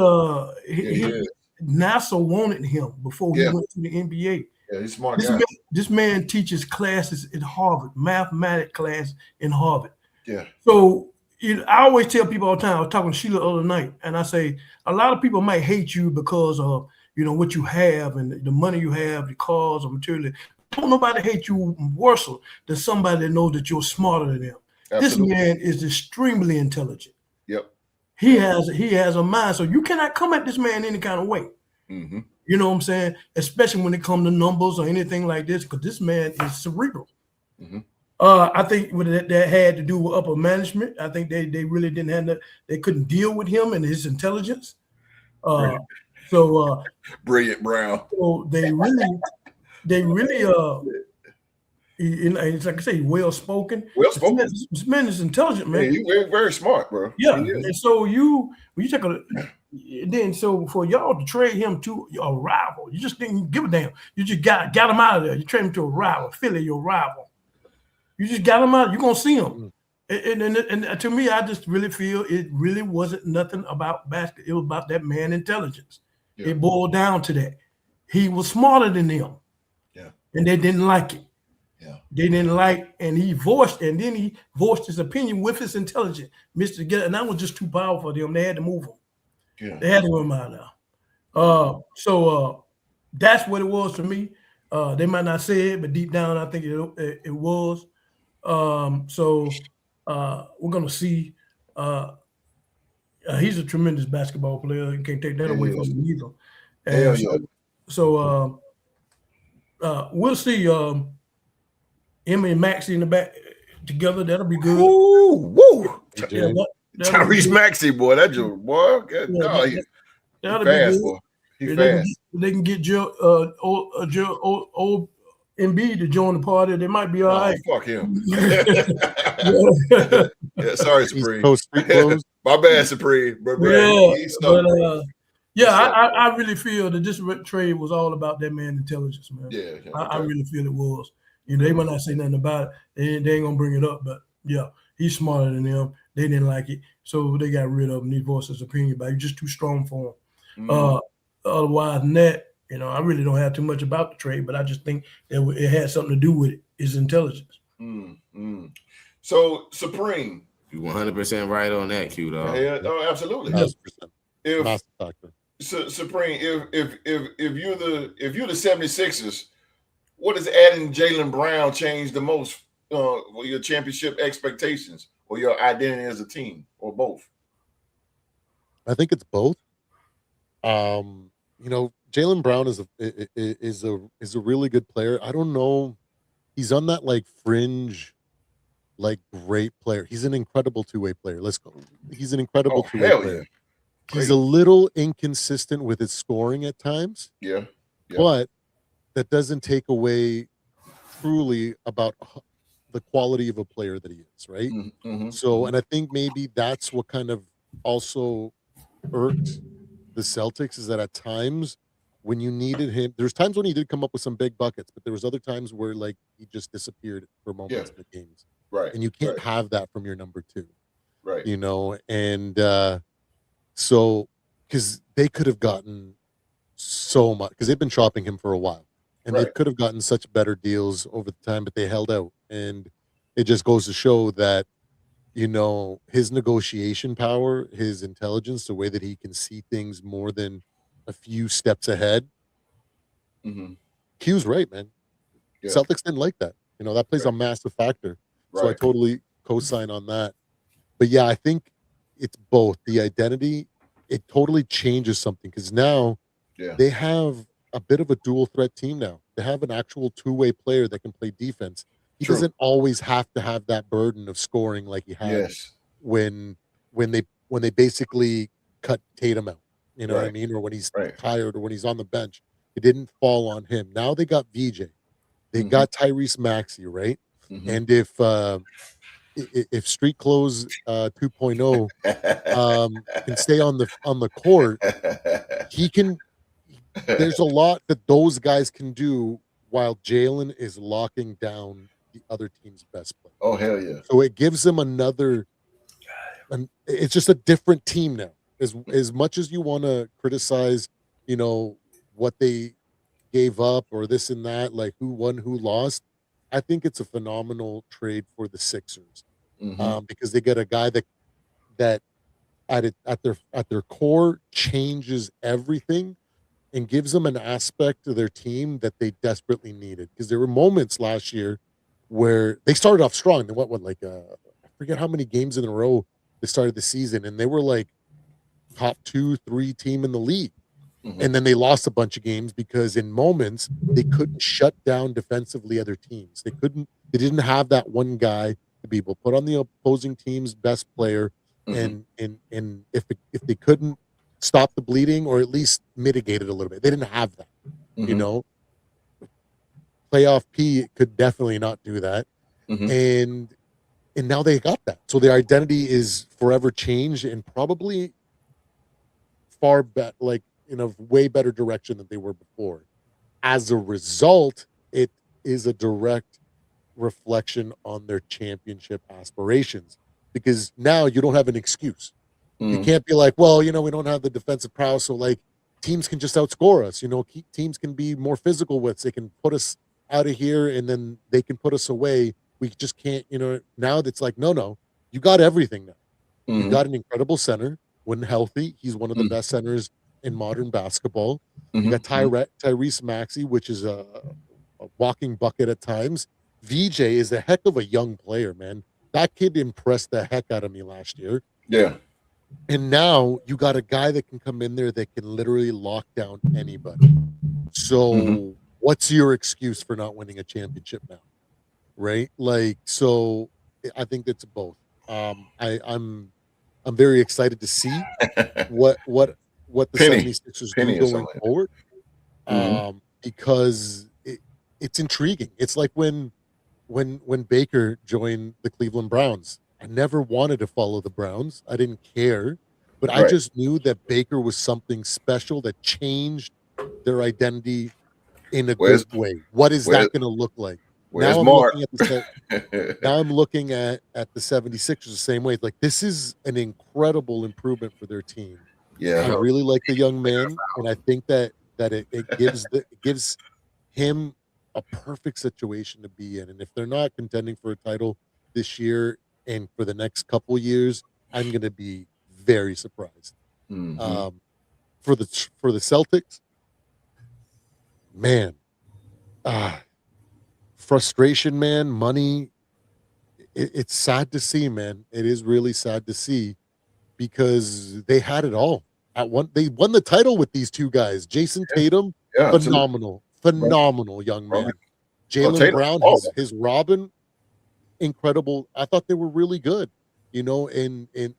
NASA wanted him before he went to the NBA. Yeah, he's a smart guy. This man teaches classes at Harvard, mathematics class in Harvard. Yeah. So I always tell people all the time. I was talking to Sheila the other night, and I say a lot of people might hate you because of what you have and the money you have, the cars or material. Don't nobody hate you worse than somebody that knows that you're smarter than them. Absolutely. This man is extremely intelligent. Yep. He has a mind, so you cannot come at this man any kind of way. Mm-hmm. You know what I'm saying? Especially when it comes to numbers or anything like this, because this man is cerebral. Mm-hmm. I think that had to do with upper management. I think they really didn't have that. They couldn't deal with him and his intelligence. Brilliant Brown. So they really it's like I say, well spoken. This man is intelligent, man. Yeah, he's very, very smart, bro. Yeah, and so when you take so for y'all to trade him to a rival, you just didn't give a damn. You just got him out of there. You trade him to a rival, Philly, your rival. You just got him out. You're gonna see him. And to me, I just really feel it really wasn't nothing about basketball. It was about that man intelligence. Yeah. It boiled down to that. He was smarter than them. Yeah. And they didn't like it. Yeah. They didn't like, and he voiced his opinion with his intelligence, mixed together, and that was just too powerful for them. They had to move him. Yeah. They had to move him out now. So that's what it was to me. They might not say it, but deep down, I think it was. So we're gonna see. He's a tremendous basketball player. You can't take that away from him either. And so we'll see. Emmy and Maxey in the back together. That'll be good. Ooh, woo! Tyrese Maxey, boy, that joke, boy. He's fast, boy. He's fast. They can get old Embiid to join the party. They might be all right. Fuck him. Yeah, sorry, Supreme. My bad, Supreme. I really feel that this trade was all about that man's intelligence, man. Yeah, I really feel it was. They might not say nothing about it. They ain't gonna bring it up, but yeah, he's smarter than them. They didn't like it, so they got rid of him. He voiced his opinion, but he's just too strong for him. Mm-hmm. Otherwise than that, I really don't have too much about the trade, but I just think that it had something to do with it, his intelligence. Mm-hmm. So Supreme, you 100% right on that, Q dog. Yeah, no, absolutely. 100%. Supreme, if you're the 76ers, what does adding Jaylen Brown change the most for your championship expectations or your identity as a team, or both? I think it's both. Jaylen Brown is a really good player. I don't know. He's on that like fringe, like great player. He's an incredible two-way player. Let's go. He's an incredible two-way player. Yeah. He's a little inconsistent with his scoring at times. Yeah. But that doesn't take away truly about the quality of a player that he is, right? So, and I think maybe that's what kind of also irked the Celtics, is that at times when you needed him, there's times when he did come up with some big buckets, but there was other times where like he just disappeared for moments in the games. Right. And you can't have that from your number two. Right. And so because they could have gotten so much, because they've been shopping him for a while. And they could have gotten such better deals over the time, but they held out. And it just goes to show that, his negotiation power, his intelligence, the way that he can see things more than a few steps ahead. Q's right, man. Yeah. Celtics didn't like that. That plays a massive factor. So I totally co-sign on that. But yeah, I think it's both. The identity, it totally changes something, because now they have a bit of a dual threat team now. They have an actual two-way player that can play defense. He doesn't always have to have that burden of scoring like he had when they basically cut Tatum out. You know what I mean? Or when he's tired, or when he's on the bench. It didn't fall on him. Now they got VJ. They got Tyrese Maxey, right? And if Street Clothes 2.0 can stay on the court, he can. There's a lot that those guys can do while Jaylen is locking down the other team's best player. Oh, hell yeah. So it gives them it's just a different team now. As much as you want to criticize, what they gave up or this and that, like who won, who lost, I think it's a phenomenal trade for the Sixers, because they get a guy that at their core changes everything and gives them an aspect of their team that they desperately needed. Because there were moments last year where they started off strong. They went I forget how many games in a row they started the season, and they were like top 2-3 team in the league. And then they lost a bunch of games because in moments they couldn't shut down defensively other teams. They didn't have that one guy to be able to put on the opposing team's best player, and if they couldn't stop the bleeding or at least mitigate it a little bit, they didn't have that. Playoff P could definitely not do that. And now they got that. So their identity is forever changed, and probably far better, like in a way better direction than they were before. As a result, it is a direct reflection on their championship aspirations, because now you don't have an excuse. You can't be like, well, we don't have the defensive prowess, so like teams can just outscore us. Teams can be more physical with us. They can put us out of here, and then they can put us away. We just can't, now that's like, no, you got everything now. You got an incredible center. When healthy, he's one of the best centers in modern basketball. You got Tyrese Maxey, which is a walking bucket at times. VJ is a heck of a young player, man. That kid impressed the heck out of me last year. Yeah. And now you got a guy that can come in there that can literally lock down anybody. So what's your excuse for not winning a championship now? Right? Like, so I think that's both. I'm very excited to see what the 76ers do going forward. Because it's intriguing. It's like when Baker joined the Cleveland Browns. I never wanted to follow the Browns. I didn't care. But I just knew that Baker was something special that changed their identity in a good way. What is that going to look like? Now I'm looking at the 76ers the same way. Like, this is an incredible improvement for their team. Yeah, I really like the young man, and I think that it gives him a perfect situation to be in. And if they're not contending for a title this year and for the next couple years, I'm going to be very surprised. For the Celtics, man, frustration, man, money. It's sad to see, man. It is really sad to see because they had it all at one. They won the title with these two guys. Jason Tatum, phenomenal young man. Jaylen Brown, his Robin, incredible. I thought they were really good, and it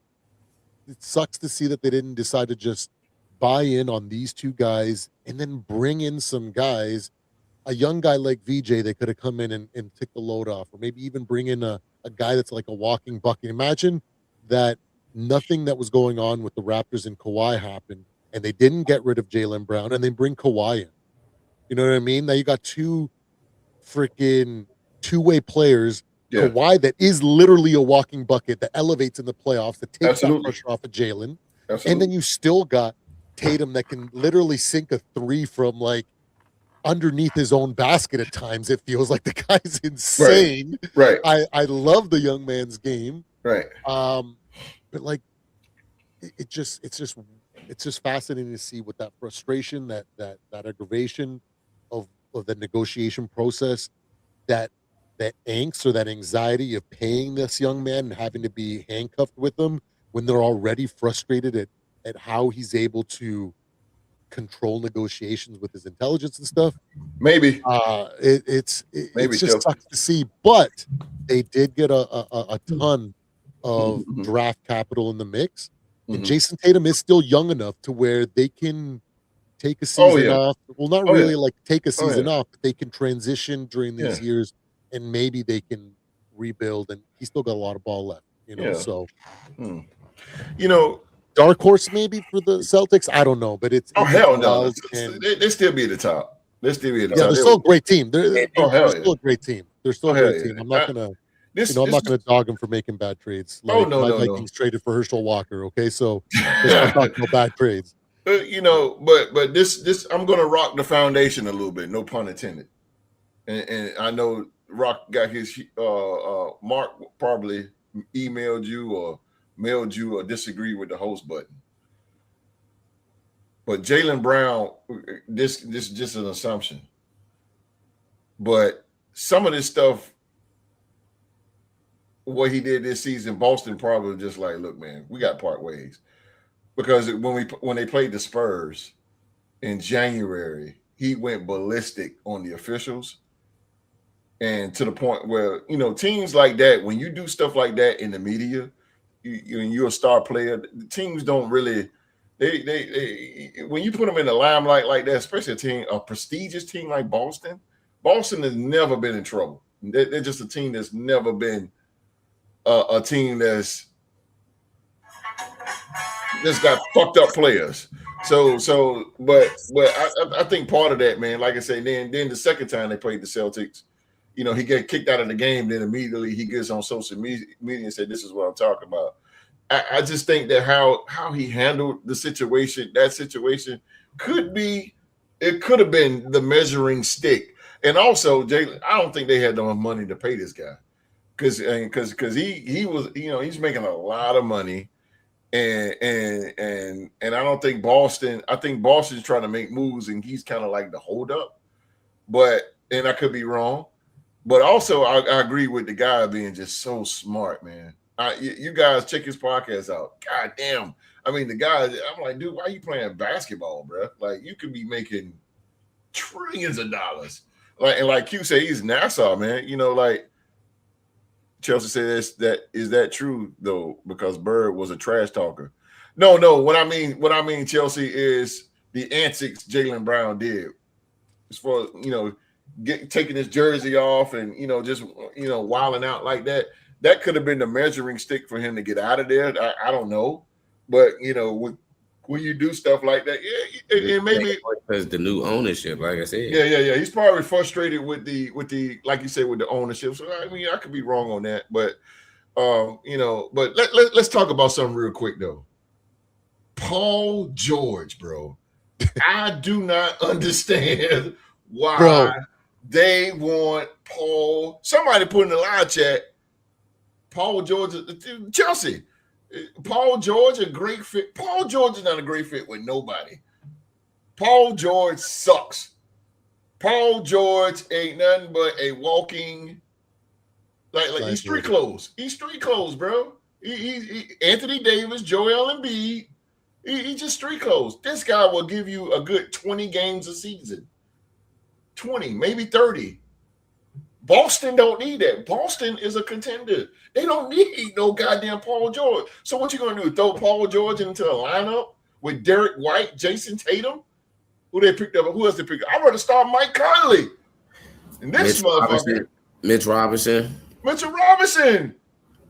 sucks to see that they didn't decide to just buy in on these two guys and then bring in some guys. A young guy like VJ, they could have come in and took the load off, or maybe even bring in a guy that's like a walking bucket. Imagine that nothing that was going on with the Raptors and Kawhi happened, and they didn't get rid of Jaylen Brown, and they bring Kawhi in. You know what I mean? Now you got two freaking two-way players. Yeah. Kawhi that is literally a walking bucket that elevates in the playoffs, that takes that pressure off of Jaylen. And then you still got Tatum that can literally sink a three from like underneath his own basket at times. It feels like the guy's insane. Right. I love the young man's game. Right. But like it's just fascinating to see what that frustration, that aggravation of the negotiation process, that angst or that anxiety of paying this young man and having to be handcuffed with them when they're already frustrated at how he's able to control negotiations with his intelligence and stuff. Maybe it's just sucks to see, but they did get a ton of draft capital in the mix, and Jason Tatum is still young enough to where they can take a season off. Well, not really like take a season off, but they can transition during these years, and maybe they can rebuild. And he's still got a lot of ball left, So, dark horse maybe for the Celtics. I don't know, but it's hell no. They still be at the top. They still be at the top. They're still a great team. They're still a great team. They're still a great team. I'm not gonna. I'm not going to dog him for making bad trades. Like, my Vikings traded for Herschel Walker. Okay, so let's not talk about bad trades. But this I'm going to rock the foundation a little bit. No pun intended. And I know Rock got his. Mark probably emailed you or mailed you or disagreed with the host button. But Jaylen Brown, this is just an assumption. But some of this stuff, what he did this season, Boston probably just like, look, man, we got to part ways. Because when they played the Spurs in January, he went ballistic on the officials. And to the point where, teams like that, when you do stuff like that in the media, you're a star player, the teams don't really, they when you put them in the limelight like that, especially a prestigious team like Boston has never been in trouble. They're just a team that's never been a team that's got fucked up players. But I think part of that, man, like I say, then the second time they played the Celtics, he got kicked out of the game. Then immediately he gets on social media and said, "This is what I'm talking about." I just think that how he handled that situation could have been the measuring stick. And also, Jaylen, I don't think they had enough money to pay this guy because he was, he's making a lot of money. And I don't think Boston. I think Boston's trying to make moves, and he's kind of like the holdup. And I could be wrong, but also I agree with the guy being just so smart, man. You guys check his podcast out. God damn! I mean, the guy. I'm like, dude, why are you playing basketball, bro? Like, you could be making trillions of dollars. Like Q say, he's Nassau, man. Like. Chelsea said is that true though? Because Bird was a trash talker. No. What I mean, Chelsea, is the antics Jaylen Brown did, as far as taking his jersey off and just wilding out like that. That could have been the measuring stick for him to get out of there. I don't know, but when you do stuff like that, it maybe because the new ownership, like I said. Yeah. He's probably frustrated with the like you said, with the ownership. So I mean, I could be wrong on that, but but let's talk about something real quick though. Paul George, bro. I do not understand why they want Paul. Somebody put in the live chat, Paul George, Chelsea. Paul George, a great fit. Paul George is not a great fit with nobody. Paul George sucks. Paul George ain't nothing but a walking, like he's street clothes. He's street clothes, bro. He Anthony Davis, Joel Embiid. He just street clothes. This guy will give you a good 20 games a season. 20, maybe 30. Boston don't need that. Boston is a contender. They don't need no goddamn Paul George. So what you gonna do? Throw Paul George into a lineup with Derek White, Jason Tatum? Who they picked up? Who else they picked up? I'd rather start Mike Conley. And this motherfucker. Mitchell Robinson.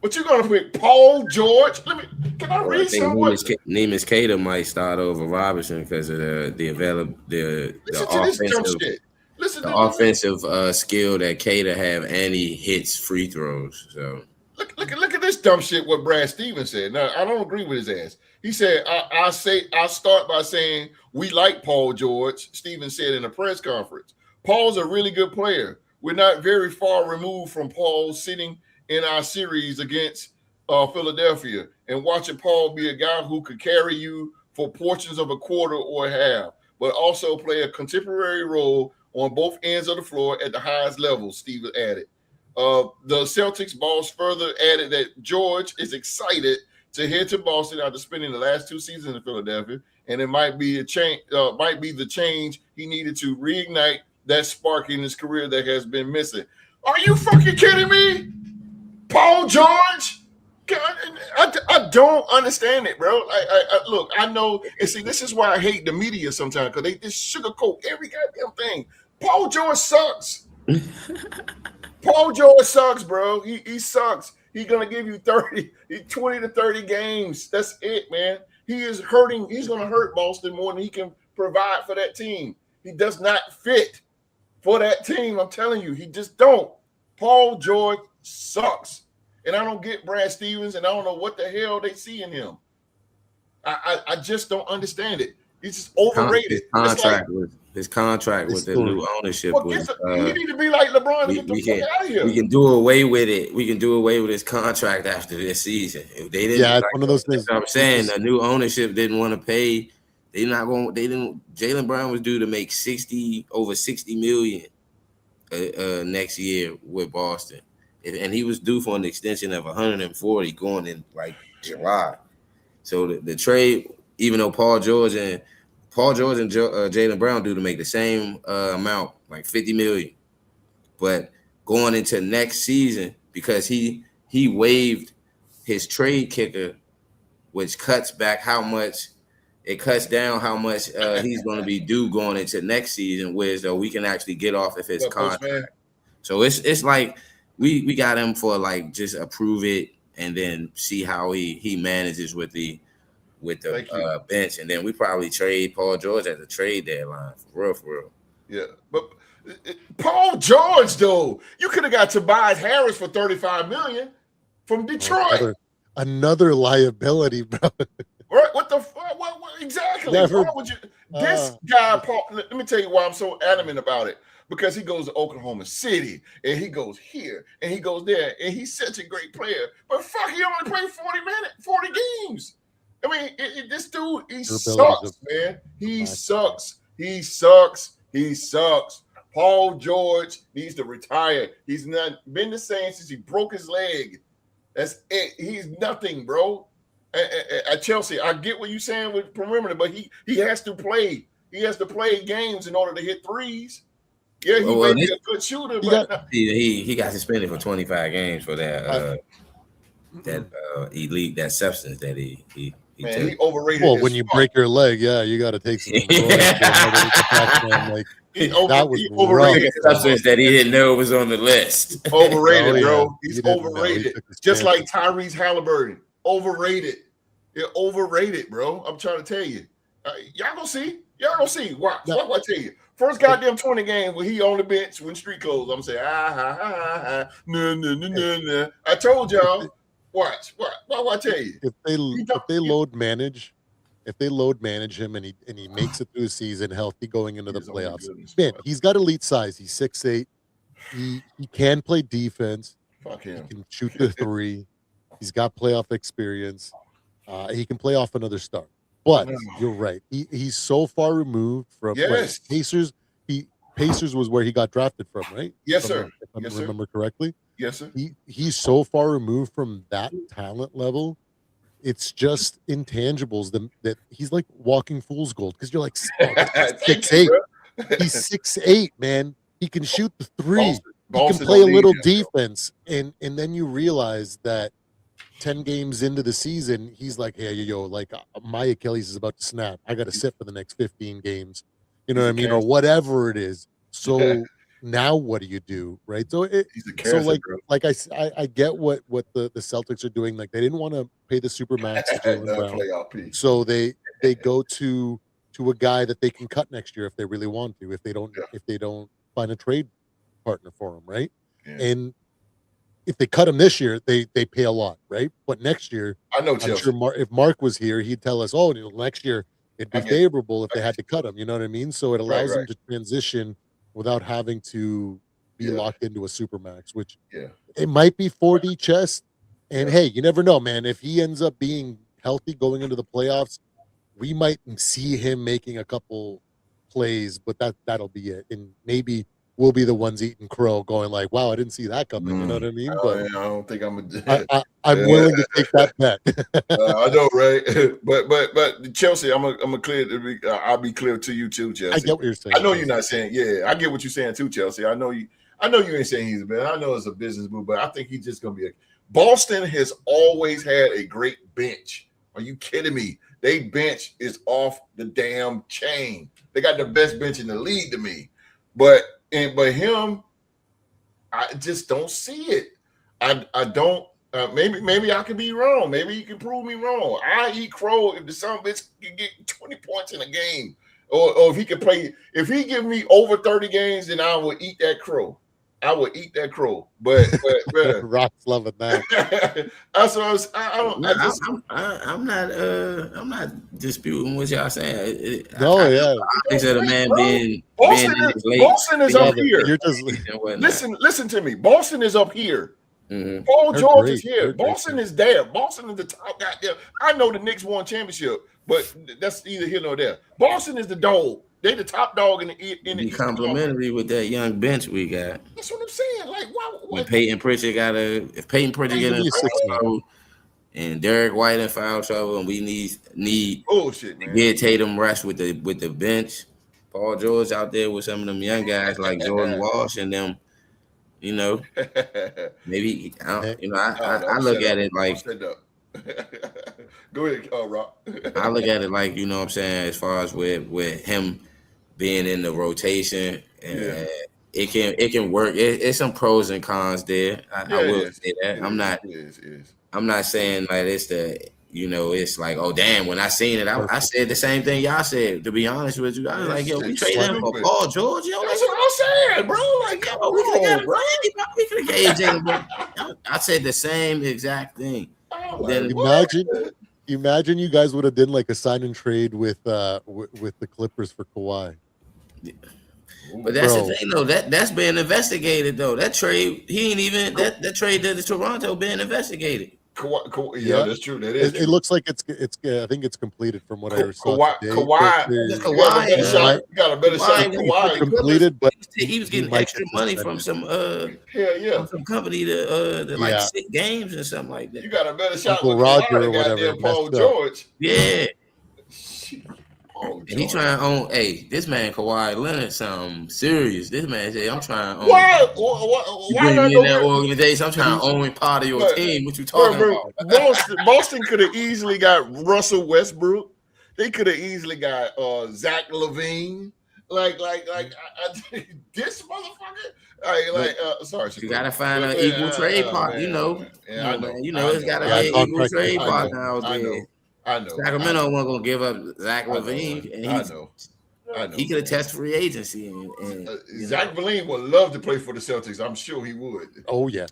But you're gonna pick Paul George? Can I read something? Neemias Queta might start over Robinson because of the offensive skill that Queta have, and he hits free throws. So look at this dumb shit. What Brad Stevens said. Now I don't agree with his ass. He said, I'll start by saying we like Paul George. Stevens said in a press conference. Paul's a really good player. We're not very far removed from Paul sitting in our series against Philadelphia and watching Paul be a guy who could carry you for portions of a quarter or a half, but also play a contemporary role on both ends of the floor at the highest level, Stevens added. The Celtics boss further added that George is excited to head to Boston after spending the last 2 seasons in Philadelphia, and it might be the change he needed to reignite that spark in his career that has been missing. Are you fucking kidding me? Paul George? I don't understand it, bro. Look, I know, and see, this is why I hate the media sometimes, because they just sugarcoat every goddamn thing. Paul George sucks. Paul George sucks, bro. He sucks. He's going to give you 20 to 30 games. That's it, man. He is hurting. He's going to hurt Boston more than he can provide for that team. He does not fit for that team. I'm telling you, he just don't. Paul George sucks. And I don't get Brad Stevens, and I don't know what the hell they see in him. I just don't understand it. He's just overrated. His contract with the new ownership was. You need to be like LeBron and get the fuck out of here. We can do away with it. We can do away with his contract after this season. If they didn't, it's one of those things. I'm saying the new ownership didn't want to pay. They didn't. Jaylen Brown was due to make over $60 million next year with Boston, and he was due for an extension of 140 going in like July. So the trade, even though Paul George and Jaylen Brown due to make the same amount, like $50 million, but going into next season, because he waived his trade kicker, which cuts down how much he's going to be due going into next season, whereas though we can actually get off of his contract. So it's like we got him for like just approve it and then see how he manages with the bench, and then we probably trade Paul George at the trade deadline. For real. Yeah, but Paul George, though, you could have got Tobias Harris for $35 million from Detroit. Another liability, bro. Right? What the fuck? What exactly? Why would you? This guy, Paul. Let me tell you why I'm so adamant about it. Because he goes to Oklahoma City, and he goes here, and he goes there, and he's such a great player. But fuck, he only played 40 games. I mean, this dude, he sucks, man. He sucks. Paul George needs to retire. He's not been the same since he broke his leg. That's it. He's nothing, bro. At Chelsea, I get what you're saying with perimeter, but he has to play. He has to play games in order to hit threes. Yeah, he may be a good shooter, but he got suspended for 25 games for that elite, that substance that he man, he overrated. Well, when you break your leg, you got to take some. He overrated substance that he didn't know was on the list. Overrated, bro. He's overrated. Just like Tyrese Halliburton, overrated. They're overrated, bro. I'm trying to tell you. Y'all gonna see. Watch. What I tell you. First goddamn 20 games where he on the bench when street clothes. I'm saying, no. I told y'all. Watch. What I tell you? If they load manage him and he makes it through the season healthy going into the playoffs, man, he's got elite size. He's 6'8". He can play defense. Fuck him. He can shoot the three. He's got playoff experience. He can play off another star. But you're right. He's so far removed from Pacers. Pacers was where he got drafted from, right? Yes, sir. If I Yes, sir. remember correctly. Yes, sir. He's so far removed from that talent level. It's just intangibles that he's like walking fool's gold because you're like 6'8". He's 6'8", man. He can shoot the three. He can play a little defense, and then you realize that 10 games into the season, he's like, hey, yo, like my Achilles is about to snap. I got to sit for the next 15 games. You know what I mean? Or whatever it is. So now what do you do? Right. So I get what the Celtics are doing. Like they didn't want to pay the supermax to Jaylen Brown. So they go to a guy that they can cut next year if they really want to, if they don't find a trade partner for him, right? Yeah. And if they cut him this year, they pay a lot, right? But next year, I'm sure if Mark was here, he'd tell us, oh, next year it'd be favorable if they had to cut him. You know what I mean? So it allows them to transition without having to be locked into a supermax, which it might be 4D chess. And hey, you never know, man. If he ends up being healthy going into the playoffs, we might see him making a couple plays, but that'll be it. And maybe we'll be the ones eating crow going like, wow, I didn't see that coming. You know what I mean? But I don't think I'm willing to take that bet. I know, right? But Chelsea, I'll be clear to you too, Chelsea. I get what you're saying. I know you're not saying, I get what you're saying too, Chelsea. I know you ain't saying he's a man. I know it's a business move, but I think he's just gonna be Boston has always had a great bench. Are you kidding me? They bench is off the damn chain. They got the best bench in the league to me. But him, I just don't see it. I don't. Maybe I could be wrong. Maybe you can prove me wrong. I eat crow if the son of a bitch can get 20 points in a game, or if he can play. If he give me over 30 games, then I will eat that crow. I would eat that crow, but Rock's loving that. I'm not disputing what y'all saying. I said a man being Boston is up here. Listen to me. Boston is up here. Mm-hmm. Paul George is here. Boston is there. Boston is the top guy there. I know the Knicks won championship, but that's either here nor there. Boston is the dog. They the top dog in the complimentary with that young bench we got. That's what I'm saying. Like, when Peyton Pritchard if Peyton Pritchard get in foul trouble and Derek White in foul trouble, and we need bullshit, man. Get Tatum rest with the bench. Paul George out there with some of them young guys like Jordan Walsh and them. You know, maybe I look at it like. Go ahead, Rock. I look at it like, you know what I'm saying, as far as with him being in the rotation, and it can work. It's some pros and cons there. I will say that. I'm not saying like it's like, oh damn, when I seen it, I said the same thing y'all said. To be honest with you, I was like, yo, we traded him for Paul George. Yo, that's what I'm saying, bro. Like, yo, we could have got we could have got Jaylen Brown. I said the same exact thing. Then imagine you guys would have done like a sign and trade with the Clippers for Kawhi. But that's the thing though. That's being investigated though. That trade, he ain't even that trade to Toronto being investigated. Yeah, that's true. That is. It looks like it's. I think it's completed from what I saw. Kawhi, you got a better shot. Kawhi completed, but he was getting extra money from some from some company to like 6 games or something like that. You got a better shot with Roger or whatever. Paul George. Yeah. And he trying to own. Hey, this man Kawhi Leonard something serious. This man say, "I'm trying to own." Why bring me in that organization? I'm trying to own part of your team. What you talking about? Boston could have easily got Russell Westbrook. They could have easily got Zach LaVine. Like this motherfucker. Sorry, you gotta find an equal trade partner. It's gotta be an equal trade partner out there. I know. Sacramento wasn't gonna give up Zach LaVine, and I know. He could have tested free agency, and Zach LaVine would love to play for the Celtics. I'm sure he would. Oh yeah,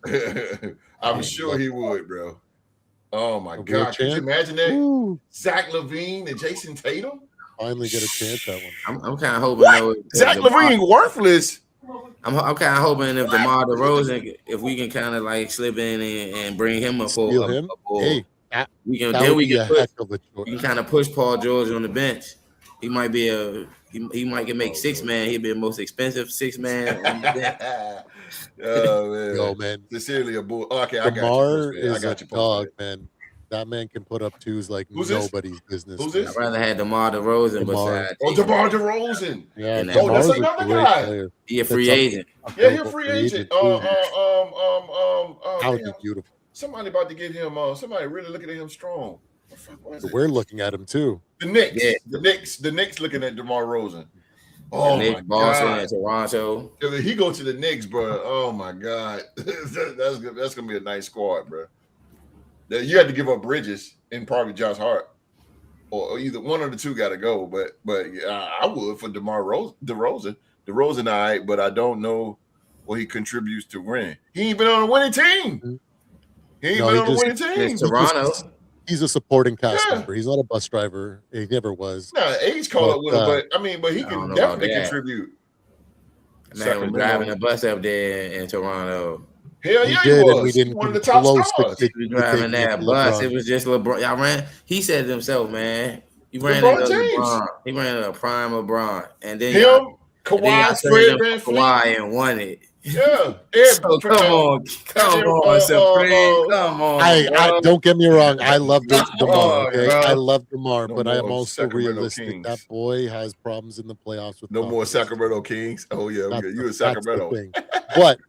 I'm sure he would, bro. Oh my God, can you imagine that? Ooh. Zach LaVine and Jason Tatum finally get a chance that one. I'm kind of hoping. Zach LaVine worthless. I'm kind of hoping if DeMar DeRozan, if we can kind of like slip in and bring him up for him. We can kind of push Paul George on the bench. He might be he might can make 6-man. He'd be the most expensive 6-man. Oh man, Yo, man. Sincerely a bull. Okay, DeMar I is got a you. dog, man. That man can put up twos like nobody's business. Who's man. this? I'd rather have DeMar DeRozan DeMar. besides. DeMar DeRozan. Yeah, that's DeMar's another a great guy. player. He a free agent. Yeah, he's a free agent. That would be beautiful. Somebody about to get him. Somebody really looking at him strong. We're looking at him too. The Knicks. Yeah. The Knicks looking at DeMar DeRozan. Oh my Boston God. and Toronto. If he go to the Knicks, bro. Oh my God, that's good. That's gonna be a nice squad, bro. You had to give up Bridges and probably Josh Hart, or either one of the two got to go. But I would for DeMar DeRozan. DeRozan, all right, but I don't know what he contributes to win. He ain't been on a winning team. He ain't been on a winning team. Toronto. He's a supporting cast member. He's not a bus driver. He never was. No, age caught up with him, but he can definitely contribute. Man was driving a bus up there in Toronto. Hell yeah, he was. We didn't one of the top stars. He was driving that bus. It was just LeBron. Y'all ran. He said it himself, man. He ran into LeBron. He ran into a prime LeBron, and then Kawhi, Fred VanVleet, Kawhi and won it. Yeah, so come on, Supreme, come on. I don't get me wrong. I love DeMar. Okay? I love DeMar, but I am also realistic. Kings. That boy has problems in the playoffs with more Sacramento Kings. Oh yeah, you in Sacramento. But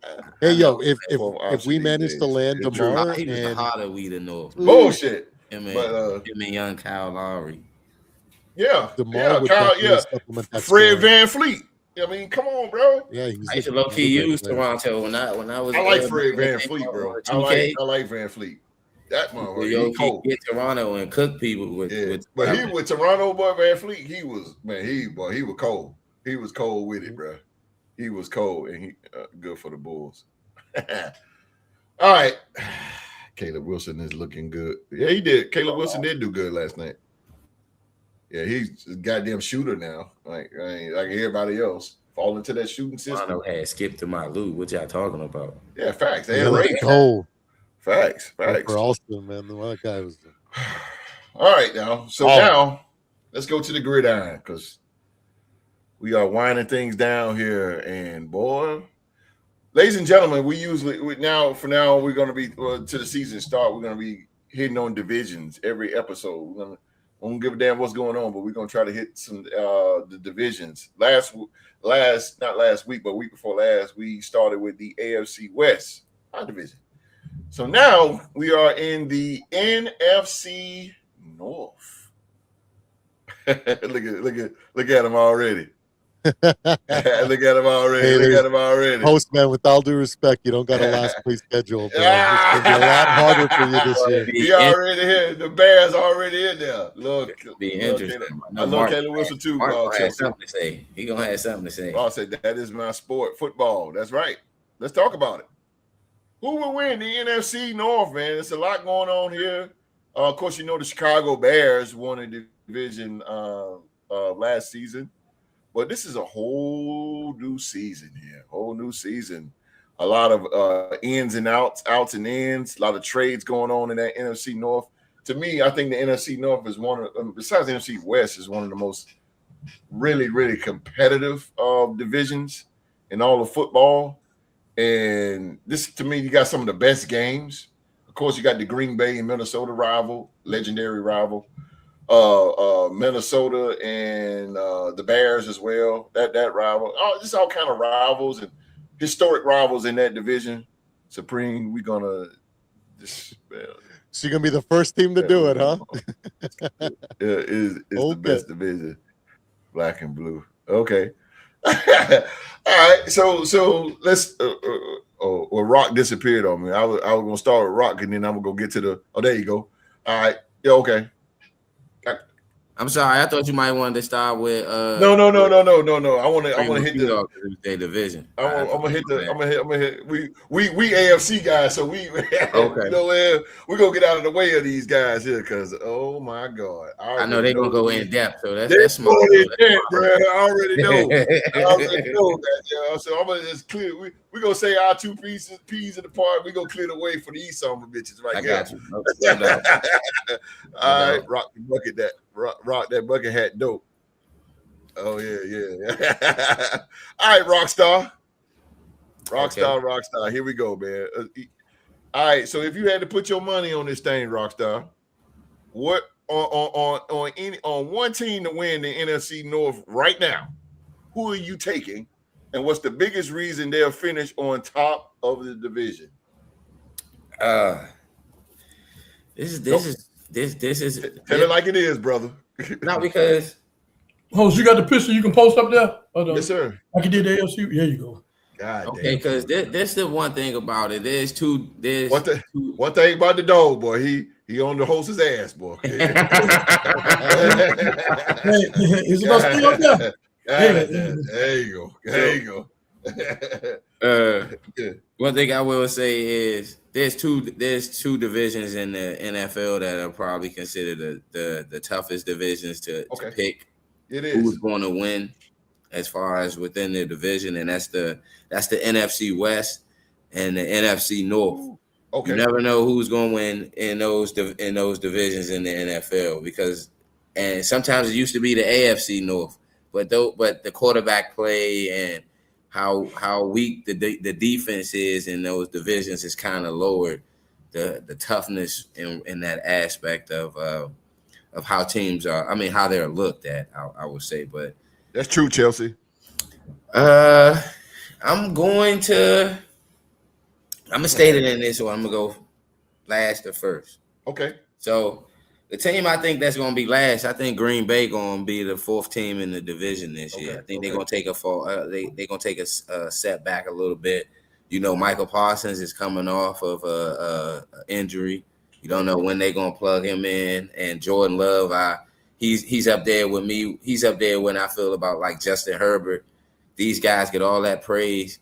hey, yo, if we manage to land DeMar, he was the hotter we the North. Bullshit. Him and young Kyle Lowry. Yeah, DeMar Kyle. Fred VanVleet. I mean, come on, bro. Yeah, I used to low key use Toronto when I was. I like Fred VanVleet, bro. I like VanVleet. That motherfucker, he cold. Get Toronto and cook people with. But he with Toronto, boy, VanVleet, he was cold. He was cold with it, bro. He was cold, and he good for the Bulls. All right, Caleb Wilson is looking good. Yeah, he did. Caleb Wilson did do good last night. Yeah, he's a goddamn shooter now. Like everybody else, fall into that shooting system. Toronto had skipped to my loot. What y'all talking about? Yeah, facts. They had Ray. Facts. For Austin, man, the other guy was. All right, now. So now, let's go to the gridiron because we are winding things down here. And boy, ladies and gentlemen, we're going to be to the season start. We're going to be hitting on divisions every episode. I don't give a damn what's going on, but we're gonna try to hit some the divisions. Not last week, but week before last, we started with the AFC West, our division. So now we are in the NFC North. look at him already. Look at him already. Postman, with all due respect, you don't got a last place schedule. Bro. It's gonna be a lot harder for you this year. He already here. The Bears already in there. Look, be interesting. I love Caleb Wilson too. Mark has something to say. He gonna have something to say. I'll say that is my sport, football. That's right. Let's talk about it. Who will win the NFC North, man? There's a lot going on here. Of course, the Chicago Bears won the division last season. But this is a whole new season here. Whole new season. A lot of ins and outs and ins. A lot of trades going on in that NFC North. To me, I think the NFC North is besides the NFC West, is one of the most really, really competitive divisions in all of football. And this, to me, you got some of the best games. Of course, you got the Green Bay and Minnesota rival, legendary rival. Minnesota and the Bears as well. That rival. Just all kind of rivals and historic rivals in that division. Supreme, we're gonna just. So you're gonna be the first team to do it, huh? It's the best division, black and blue. Okay. All right. So let's. Rock disappeared on me. I was gonna start with Rock, and then I'm gonna go get to the. Oh, there you go. All right. Yeah. Okay. I'm sorry. I thought you might want to start with. No. I want to hit the division. I'm gonna hit. We AFC guys, so we. Okay. We're gonna get out of the way of these guys here, because oh my God, I know they're gonna go in depth, so that's smart. Bro. I already know. That. Yeah. So I'm gonna just clear. We gonna say our two peas in the part. We gonna clear the way for the East Summer bitches right here. I got you. All right, Rock the bucket that. Rock that bucket hat dope. Oh yeah. All right, Rockstar. Rockstar. Here we go, man. All right. So if you had to put your money on this thing, Rockstar, what on one team to win the NFC North right now, who are you taking, and what's the biggest reason they'll finish on top of the division? This is Tell it like it is, brother. not because. Oh, so you got the picture you can post up there? Yes, sir. Like you did the AFC. There you go. God okay, because this the one thing about it. There's one thing about the dog, boy. He on the host's ass, boy. Hey, is it still up there? There you go. One thing I will say is there's two divisions in the NFL that are probably considered the toughest divisions to pick. It is who's going to win as far as within the division, and that's the NFC West and the NFC North. Okay. You never know who's going to win in those divisions in the NFL and sometimes it used to be the AFC North, but the quarterback play and how weak the defense is in those divisions is kind of lowered the toughness in that aspect of how teams are. I mean, how they're looked at. I would say, but that's true, Chelsea. I'm gonna state it in this, so I'm gonna go last or first. Okay. So the team I think that's gonna be last, I think Green Bay gonna be the fourth team in the division this year. I think they're gonna take a fall. They're gonna take a setback a little bit. You know, Michael Parsons is coming off of a injury. You don't know when they're gonna plug him in. And Jordan Love, he's up there with me. He's up there when I feel about like Justin Herbert. These guys get all that praise,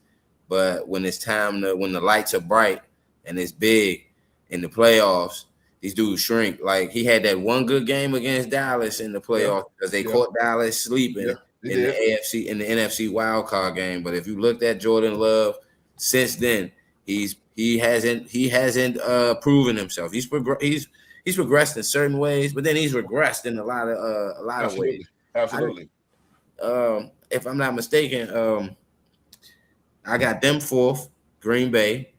but when it's time when the lights are bright and it's big in the playoffs, these dudes shrink. Like he had that one good game against Dallas in the playoffs because they caught Dallas sleeping in the NFC wild card game. But if you looked at Jordan Love since then, he hasn't proven himself. He's progressed in certain ways, but then he's regressed in a lot of ways. Absolutely. If I'm not mistaken, I got them fourth, Green Bay,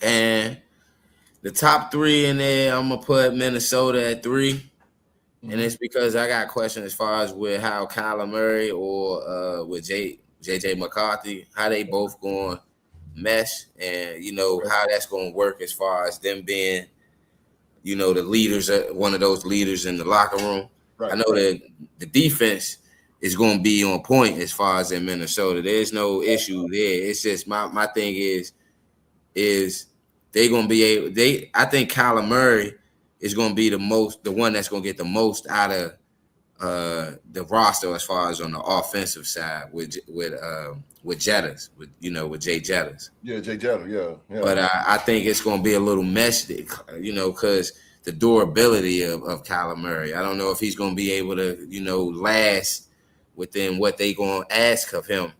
and the top three in there. I'm gonna put Minnesota at 3, and it's because I got questions as far as with how Kyler Murray or with JJ McCarthy, how they both going mesh, and how that's going to work as far as them being, the leaders, one of those leaders in the locker room. Right. I know that the defense is going to be on point as far as in Minnesota. There's no issue there. It's just my thing is they going to be able. I think Kyler Murray is going to be the one that's going to get the most out of the roster as far as on the offensive side with Jettas, with Jay Jettas. Yeah, Jay Jettas, yeah. But I think it's going to be a little messy, because the durability of Kyler Murray. I don't know if he's going to be able to, last within what they going to ask of him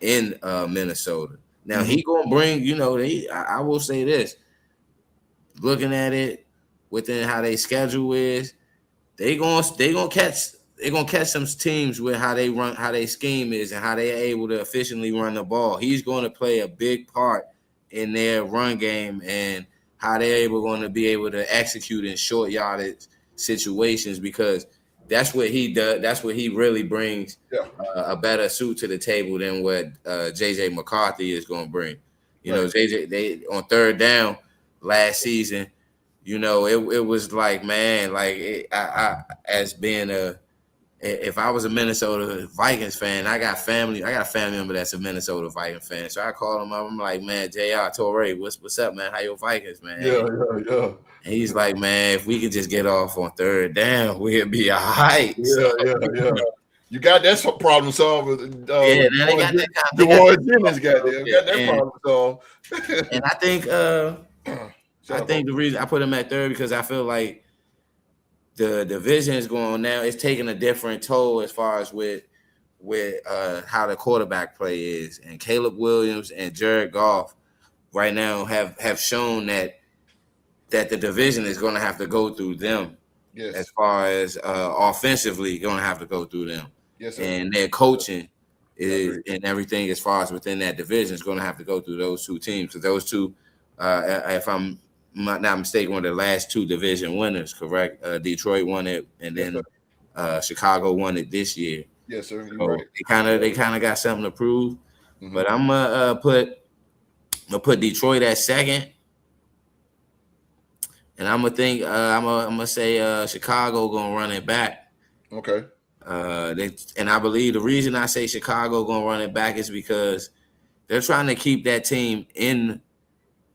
in Minnesota. Now he going to bring, I will say this, looking at it within how they schedule is, they gonna catch some teams with how they run, how they scheme is, and how they are able to efficiently run the ball. He's going to play a big part in their run game and how they're going to be able to execute in short yardage situations, because that's what he does. That's what he really brings a better suit to the table than what JJ McCarthy is going to bring. JJ, they on third down last season. It was like, man, like as being if I was a Minnesota Vikings fan, I got a family member that's a Minnesota Vikings fan. So I call him up. I'm like, man, JR, Torrey, what's up, man? How your Vikings, man? Yeah. And he's like, man, if we could just get off on third down, we'd be all right. Yeah. You got that problem solved. They got that kind of got that problem solved. And I think the reason I put him at third because I feel like the division is going now. It's taking a different toll as far as with how the quarterback play is. And Caleb Williams and Jared Goff right now have shown that the division is going to have to go through them Yes. As far as offensively, going to have to go through them. Yes, sir. And their coaching is and everything as far as within that division is going to have to go through those two teams. So those two, if I'm not mistaken, were the last two division winners, correct? Detroit won it, and then Chicago won it this year. Yes, sir. You're So right. they kind of got something to prove. Mm-hmm. But I'm gonna put Detroit at second, and I'm gonna say Chicago gonna run it back. Okay. And I believe the reason I say Chicago gonna run it back is because they're trying to keep that team in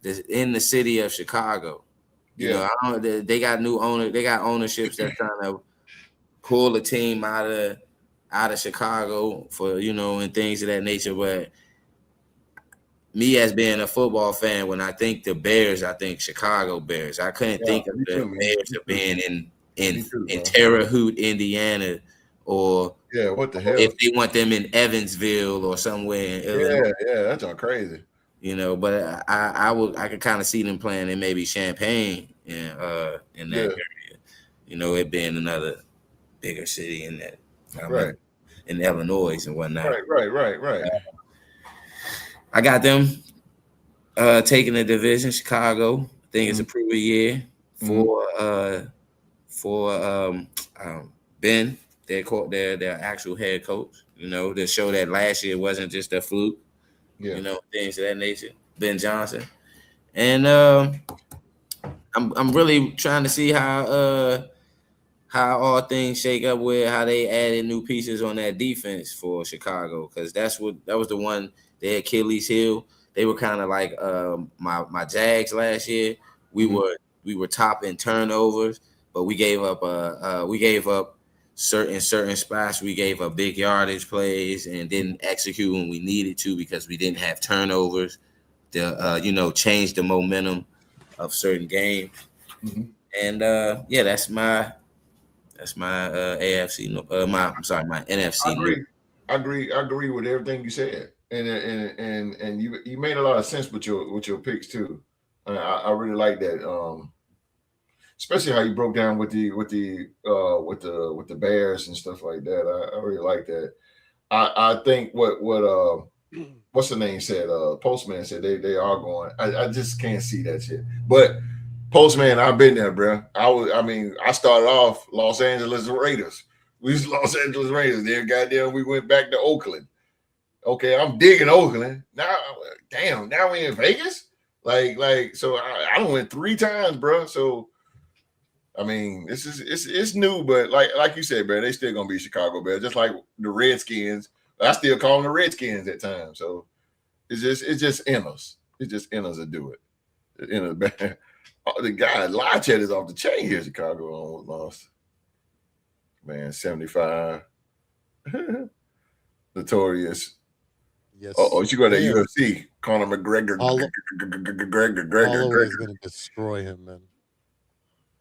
the city of Chicago. You know, they got new owner. They got ownerships that's trying to pull the team out of Chicago for, you know, and things of that nature. But me as being a football fan, when I think the Bears, I think Chicago Bears. I couldn't think of the Bears of being in Terre Haute, Indiana, or what the hell? If they want them in Evansville or somewhere in Illinois. Yeah, that's all crazy. You know, but I could kind of see them playing in maybe Champaign in that area. You know, it being another bigger city in that, in Illinois and whatnot. Right. I got them taking the division. Chicago, I think it's a proven year for Ben, their actual head coach. You know, to show that last year wasn't just a fluke. You know, things of that nature. Ben Johnson, and I'm really trying to see how all things shake up with how they added new pieces on that defense for Chicago, because that was the one, their Achilles heel. They were kind of like my Jags last year. We were top in turnovers, but we gave up certain spots. We gave up big yardage plays and didn't execute when we needed to because we didn't have turnovers to change the momentum of certain games. And that's my AFC. My NFC. I agree with everything you said, and you made a lot of sense with your picks too. I really like that. Especially how you broke down with the Bears and stuff like that. I really like that. I think what's the name said? Postman said they are going. I just can't see that shit. But Postman, I've been there, bro. I started off Los Angeles Raiders. We was Los Angeles Raiders. Then goddamn, we went back to Oakland. Okay, I'm digging Oakland. Now we in Vegas. So I went 3 times, bro. So I mean, it's new, but like you said, bro, they still gonna be Chicago Bears, just like the Redskins. I still call them the Redskins at times. So it's just in us. It's just in us to do it. In us, man. The guy Lachet is off the chain here. Chicago almost lost. Man, 75. Notorious. Yes. You got that UFC. Conor McGregor. Holloway is going to destroy him, man.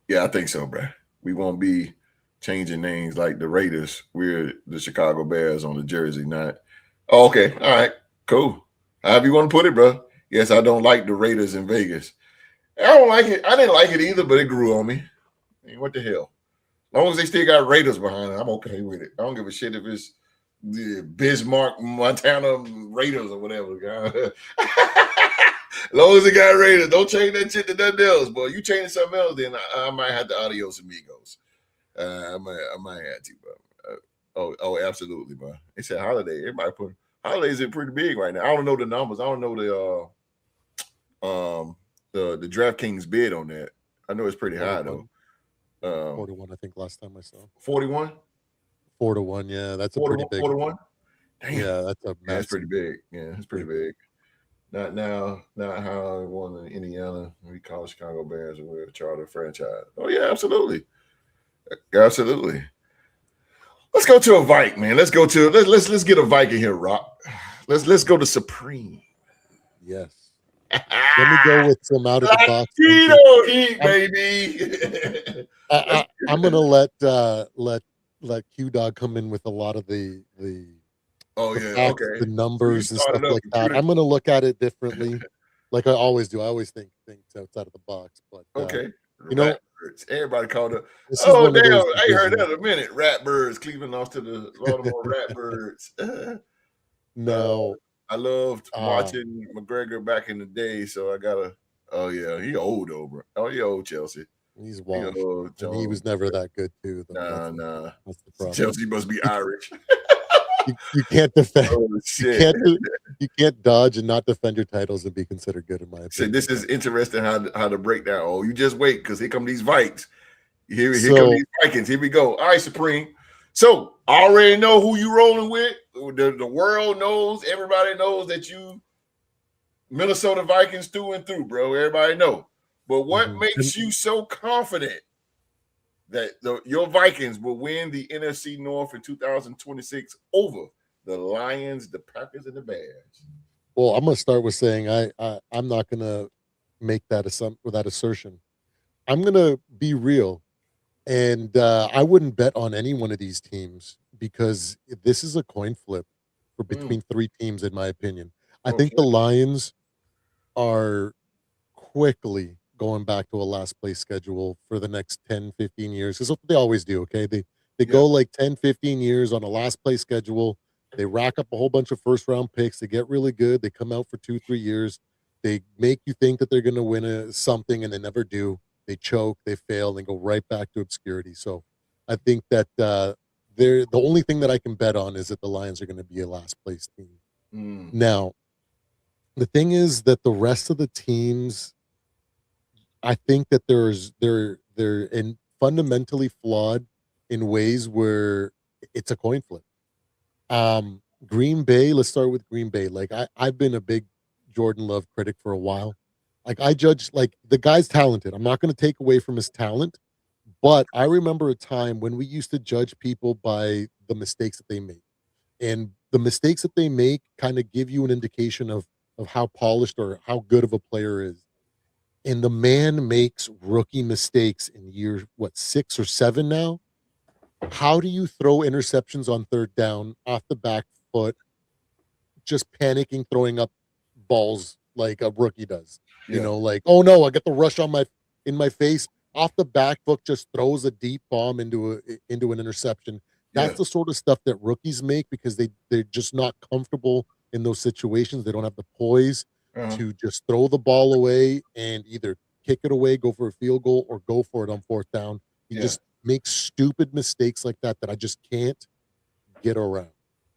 Yeah, I think so, bro. We won't be changing names like the Raiders. We're the Chicago Bears on the jersey, not. Oh, okay. All right. Cool. However you want to put it, bro. Yes, I don't like the Raiders in Vegas. I don't like it. I didn't like it either, but it grew on me. I mean, what the hell? As long as they still got Raiders behind it, I'm okay with it. I don't give a shit if it's the Bismarck, Montana Raiders or whatever. As long as they got Raiders, don't change that shit to nothing else, boy. You change something else, then I might have to adios amigos. I might have to, bro. Oh, absolutely, bro. They said holiday. Everybody put holidays are pretty big right now. I don't know the numbers. I don't know the DraftKings bid on that. I know it's pretty high though. 41, I think last time I saw. 41. 4-1, yeah, that's a pretty big. 4-1. Damn. Yeah, that's pretty big. Yeah, it's pretty big. Not how I won in Indiana. We call Chicago Bears and we're a charter franchise. Oh yeah, absolutely. Let's go to a Vike, man. Let's get a Viking here, Rock. Let's go to Supreme. Yes. Let me go with some out of the box. Keto heat, baby. I'm gonna let Q Dog come in with a lot of the facts, the numbers and stuff like that. I'm gonna look at it differently, like I always do. I always think outside of the box. But Ratbirds. Everybody called them. This is Oh, one of damn. those I ain't heard divisions. that in a minute. Ratbirds. Cleveland lost to the Baltimore Ratbirds. No. I loved watching McGregor back in the day, so I gotta. Oh yeah, he old though, bro. Oh, he old Chelsea. He's washed. Old, And he was never that good too. Though. Nah. That's the problem. Chelsea must be Irish. You can't defend. Oh, shit. You can't dodge and not defend your titles and be considered good, in my opinion. So this is interesting how to break down. Oh, you just wait, because here come these Vikes. Here come these Vikings. Here we go. All right, Supreme. So I already know who you rolling with. The world knows. Everybody knows that you Minnesota Vikings through and through, bro. Everybody know. But what makes you so confident that your Vikings will win the NFC North in 2026 over the Lions, the Packers, and the Bears? Well, I'm going to start with saying I'm not going to make that assertion. I'm going to be real, and I wouldn't bet on any one of these teams because this is a coin flip for between three teams, in my opinion. I think the Lions are quickly going back to a last place schedule for the next 10, 15 years. Because they always do, okay? They go like 10, 15 years on a last place schedule. They rack up a whole bunch of first round picks. They get really good. They come out for 2-3 years. They make you think that they're going to win something, and they never do. They choke, they fail, and go right back to obscurity. So I think that the only thing that I can bet on is that the Lions are going to be a last place team. Now, the thing is that the rest of the teams, I think that they're fundamentally flawed in ways where it's a coin flip. Green Bay, let's start with Green Bay. Like I've been a big Jordan Love critic for a while. Like I judge, like the guy's talented. I'm not going to take away from his talent, but I remember a time when we used to judge people by the mistakes that they make. And the mistakes that they make kind of give you an indication of how polished or how good of a player is. And the man makes rookie mistakes in year 6 or 7 now. How do you throw interceptions on third down off the back foot, just panicking, throwing up balls like a rookie does? You know, like, oh no, I got the rush in my face. Off the back foot, just throws a deep bomb into an interception. That's the sort of stuff that rookies make because they're just not comfortable in those situations. They don't have the poise to just throw the ball away and either kick it away, go for a field goal, or go for it on fourth down. You just make stupid mistakes like that I just can't get around.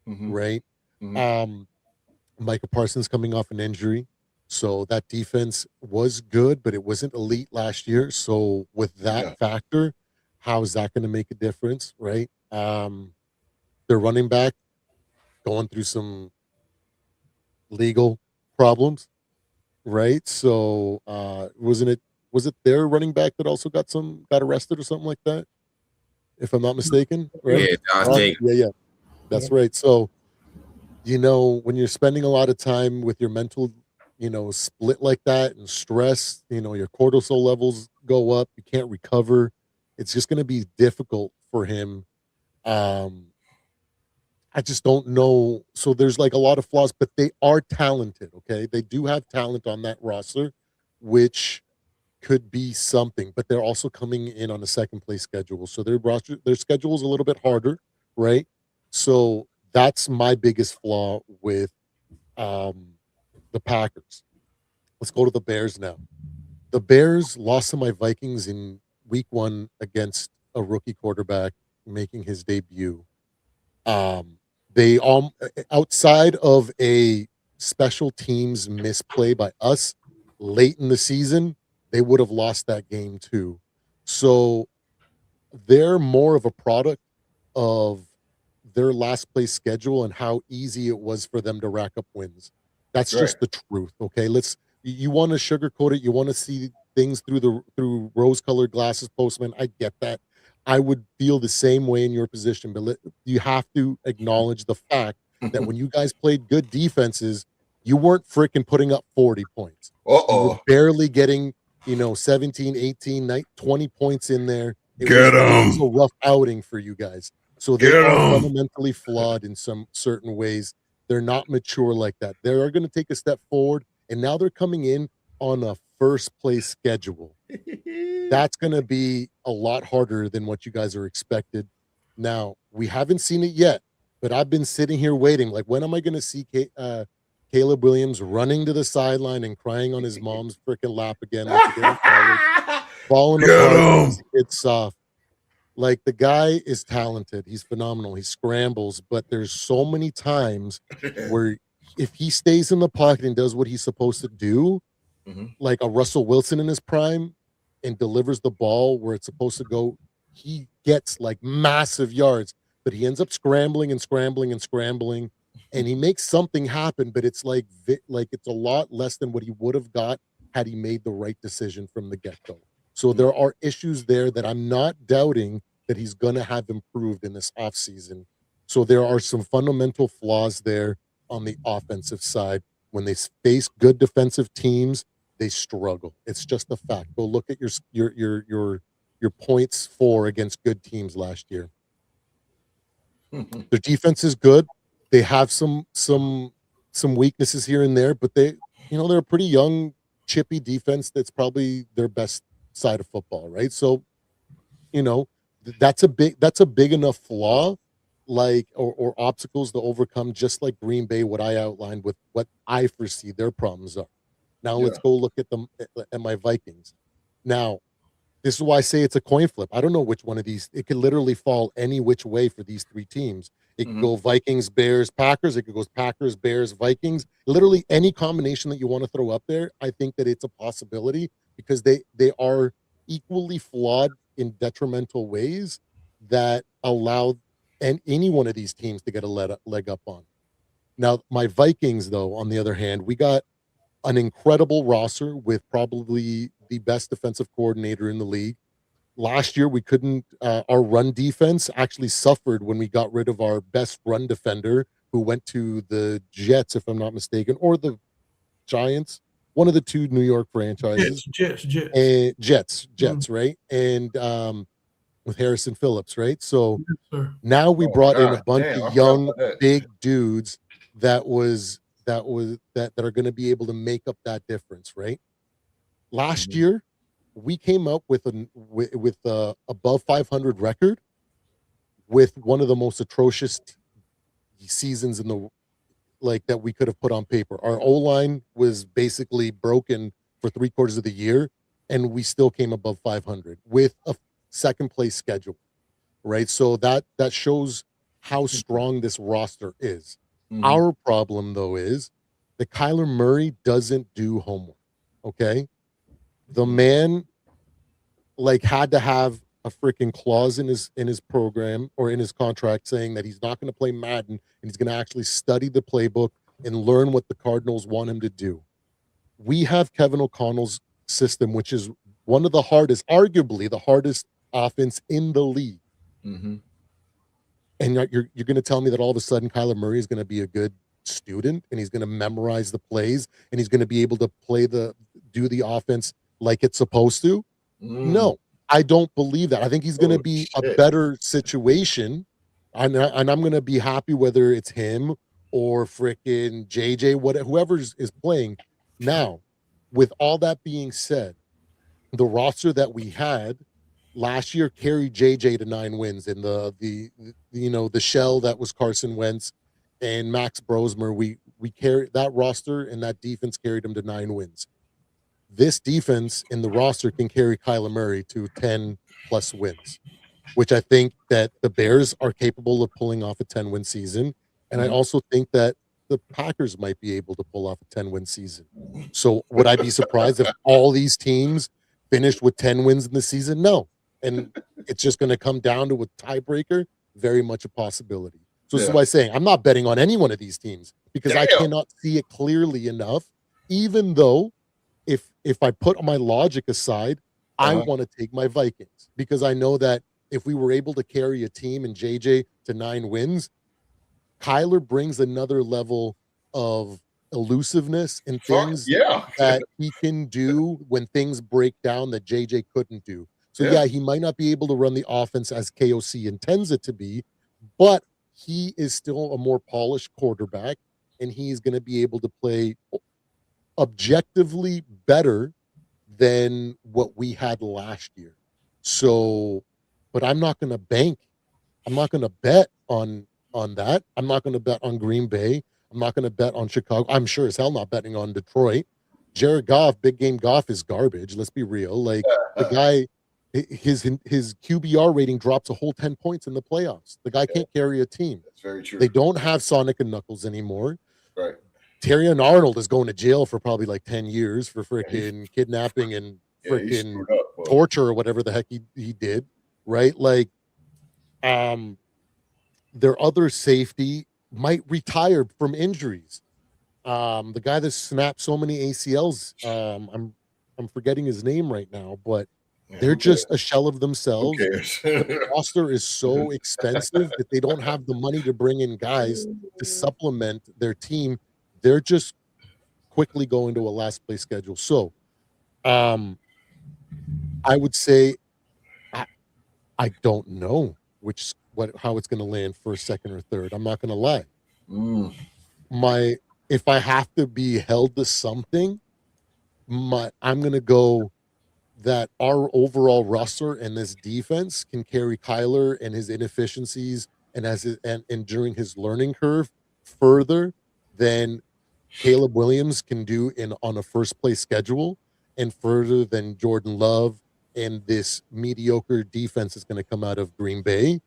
Right? Micah Parsons coming off an injury. So that defense was good, but it wasn't elite last year. So with that factor, how is that going to make a difference? Right? Their running back going through some legal problems, right? So was it their running back that also got arrested or something like that? If I'm not mistaken, right? Yeah. That's right. So, when you're spending a lot of time with your mental, split like that and stress, your cortisol levels go up, you can't recover. It's just going to be difficult for him. I just don't know. So there's like a lot of flaws, but they are talented. Okay. They do have talent on that roster, which could be something, but they're also coming in on a second place schedule. So their schedule is a little bit harder. Right. So that's my biggest flaw with the Packers. Let's go to the Bears now. The Bears lost to my Vikings in week 1 against a rookie quarterback making his debut. They outside of a special teams misplay by us late in the season, they would have lost that game too. So they're more of a product of their last place schedule and how easy it was for them to rack up wins. That's just the truth. Okay. You want to sugarcoat it. You want to see things through rose-colored glasses, Postman. I get that. I would feel the same way in your position, but you have to acknowledge the fact that when you guys played good defenses, you weren't freaking putting up 40 points. You were barely getting, 17, 18, 20 points in there. It was a rough outing for you guys. So they are fundamentally flawed in some certain ways. They're not mature like that. They are going to take a step forward, and now they're coming in on a first place schedule. That's going to be a lot harder than what you guys are expected. Now, we haven't seen it yet, but I've been sitting here waiting. Like, when am I going to see Caleb Williams running to the sideline and crying on his mom's freaking lap again like he did in college, falling apart because it's soft? Like, the guy is talented. He's phenomenal. He scrambles, but there's so many times where if he stays in the pocket and does what he's supposed to do, like a Russell Wilson in his prime, and delivers the ball where it's supposed to go, he gets like massive yards, but he ends up scrambling, and he makes something happen, but it's like it's a lot less than what he would have got had he made the right decision from the get-go. So there are issues there that I'm not doubting that he's going to have improved in this offseason. So there are some fundamental flaws there on the offensive side. When they face good defensive teams, they struggle. It's just a fact. Go look at your points for against good teams last year. Their defense is good. They have some weaknesses here and there, but they're a pretty young, chippy defense that's probably their best side of football, right? So, that's a big enough flaw, like or obstacles to overcome, just like Green Bay, what I outlined with what I foresee their problems are. Now let's go look at them at my Vikings. Now, this is why I say it's a coin flip. I don't know which one of these. It could literally fall any which way for these three teams. It could go Vikings, Bears, Packers. It could go Packers, Bears, Vikings. Literally any combination that you want to throw up there, I think that it's a possibility because they are equally flawed in detrimental ways that allow any one of these teams to get a leg up on. Now, my Vikings, though, on the other hand, we got an incredible roster with probably the best defensive coordinator in the league. Last year, we couldn't, our run defense actually suffered when we got rid of our best run defender, who went to the Jets, if I'm not mistaken, or the Giants, one of the two New York franchises. Jets, right? And with Harrison Phillips, right? So now we brought in a bunch of young, big dudes that are going to be able to make up that difference, right? Last year, we came up with a above 500 record with one of the most atrocious seasons in the that we could have put on paper. Our O-line was basically broken for 3/4 of the year, and we still came above 500 with a second place schedule, right? So that shows how strong this roster is. Our problem, though, is that Kyler Murray doesn't do homework. Okay, the man had to have a freaking clause in his program or in his contract saying that he's not going to play Madden and he's going to actually study the playbook and learn what the Cardinals want him to do. We have Kevin O'Connell's system, which is one of the hardest, arguably the hardest offense in the league. And you're going to tell me that all of a sudden Kyler Murray is going to be a good student and he's going to memorize the plays and he's going to be able to do the offense like it's supposed to? No, I don't believe that. I think he's going to be a better situation, and I'm going to be happy whether it's him or frickin' JJ, whoever is playing. Now, with all that being said, the roster that we had last year carried JJ to 9 wins, and the shell that was Carson Wentz and Max Brosmer. We carried that roster, and that defense carried him to 9 wins. This defense in the roster can carry Kyler Murray to 10 plus wins, which I think that the Bears are capable of pulling off a 10-win season. And I also think that the Packers might be able to pull off a 10-win season. So would I be surprised if all these teams finished with 10 wins in the season? No. And it's just going to come down to a tiebreaker. Very much a possibility. So this is why I'm saying I'm not betting on any one of these teams because I cannot see it clearly enough, even though if I put my logic aside, I want to take my Vikings because I know that if we were able to carry a team and JJ to 9 wins, Kyler brings another level of elusiveness and things that he can do when things break down that JJ couldn't do. So he might not be able to run the offense as KOC intends it to be, but he is still a more polished quarterback and he's going to be able to play objectively better than what we had last year. So, but I'm not going to bank. I'm not going to bet on that. I'm not going to bet on Green Bay. I'm not going to bet on Chicago. I'm sure as hell not betting on Detroit. Jared Goff, big game Goff is garbage. Let's be real. Like the guy, his QBR rating drops a whole 10 points in the playoffs. The guy can't carry a team. That's very true. They don't have Sonic and Knuckles anymore. Right. Terry and Arnold is going to jail for probably like 10 years for freaking kidnapping and freaking torture or whatever the heck he did. Right. Like, their other safety might retire from injuries. The guy that snapped so many ACLs, I'm forgetting his name right now, but they're just a shell of themselves. The roster is so expensive that they don't have the money to bring in guys to supplement their team. They're just quickly going to a last place schedule. So I would say I don't know how it's going to land first, second, or third. I'm not going to lie. If I have to be held to something, I'm going to go that our overall roster and this defense can carry Kyler and his inefficiencies and during his learning curve further than Caleb Williams can do on a first place schedule, and further than Jordan Love and this mediocre defense is going to come out of Green Bay.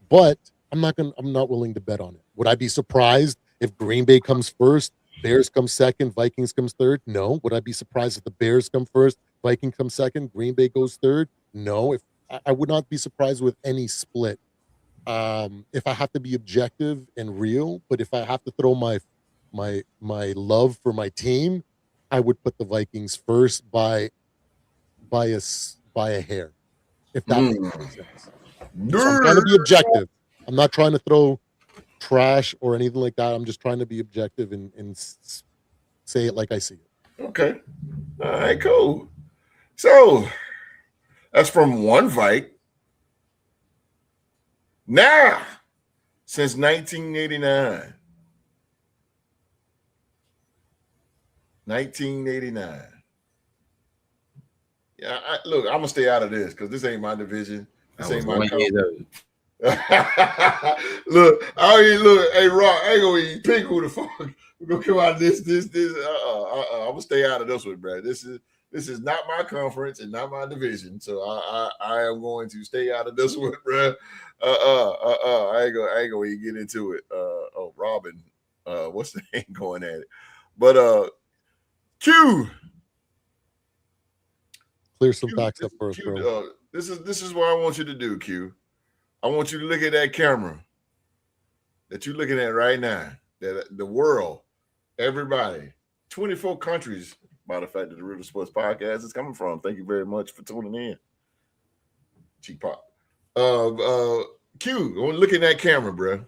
But I'm not willing to bet on it. Would I be surprised if Green Bay comes first, Bears come second, Vikings comes third? No. Would I be surprised if the Bears come first, Vikings come second, Green Bay goes third? No. I would not be surprised with any split. If I have to be objective and real, but if I have to throw my love for my team, I would put the Vikings first by a hair. If that makes any sense. So I'm trying to be objective. I'm not trying to throw trash or anything like that. I'm just trying to be objective and say it like I see it. Okay. All right, cool. So that's from one Vike. Now, since 1989. 1989. Yeah, look, I'm gonna stay out of this because this ain't my division. This ain't my conference. Look, hey Rock, I ain't gonna even pick who the fuck we're gonna come out of this. I'm gonna stay out of this one, bro. This is not my conference and not my division, so I am going to stay out of this one, bro. I ain't gonna even get into it. Robin, what's the name going at it? But Q, clear some facts up first, bro. This is what I want you to do, Q. I want you to look at that camera that you're looking at right now. That the world, everybody, 24 countries, by the fact that the Real Sports Podcast is coming from. Thank you very much for tuning in. Cheap pop. Q, look at that camera, bro.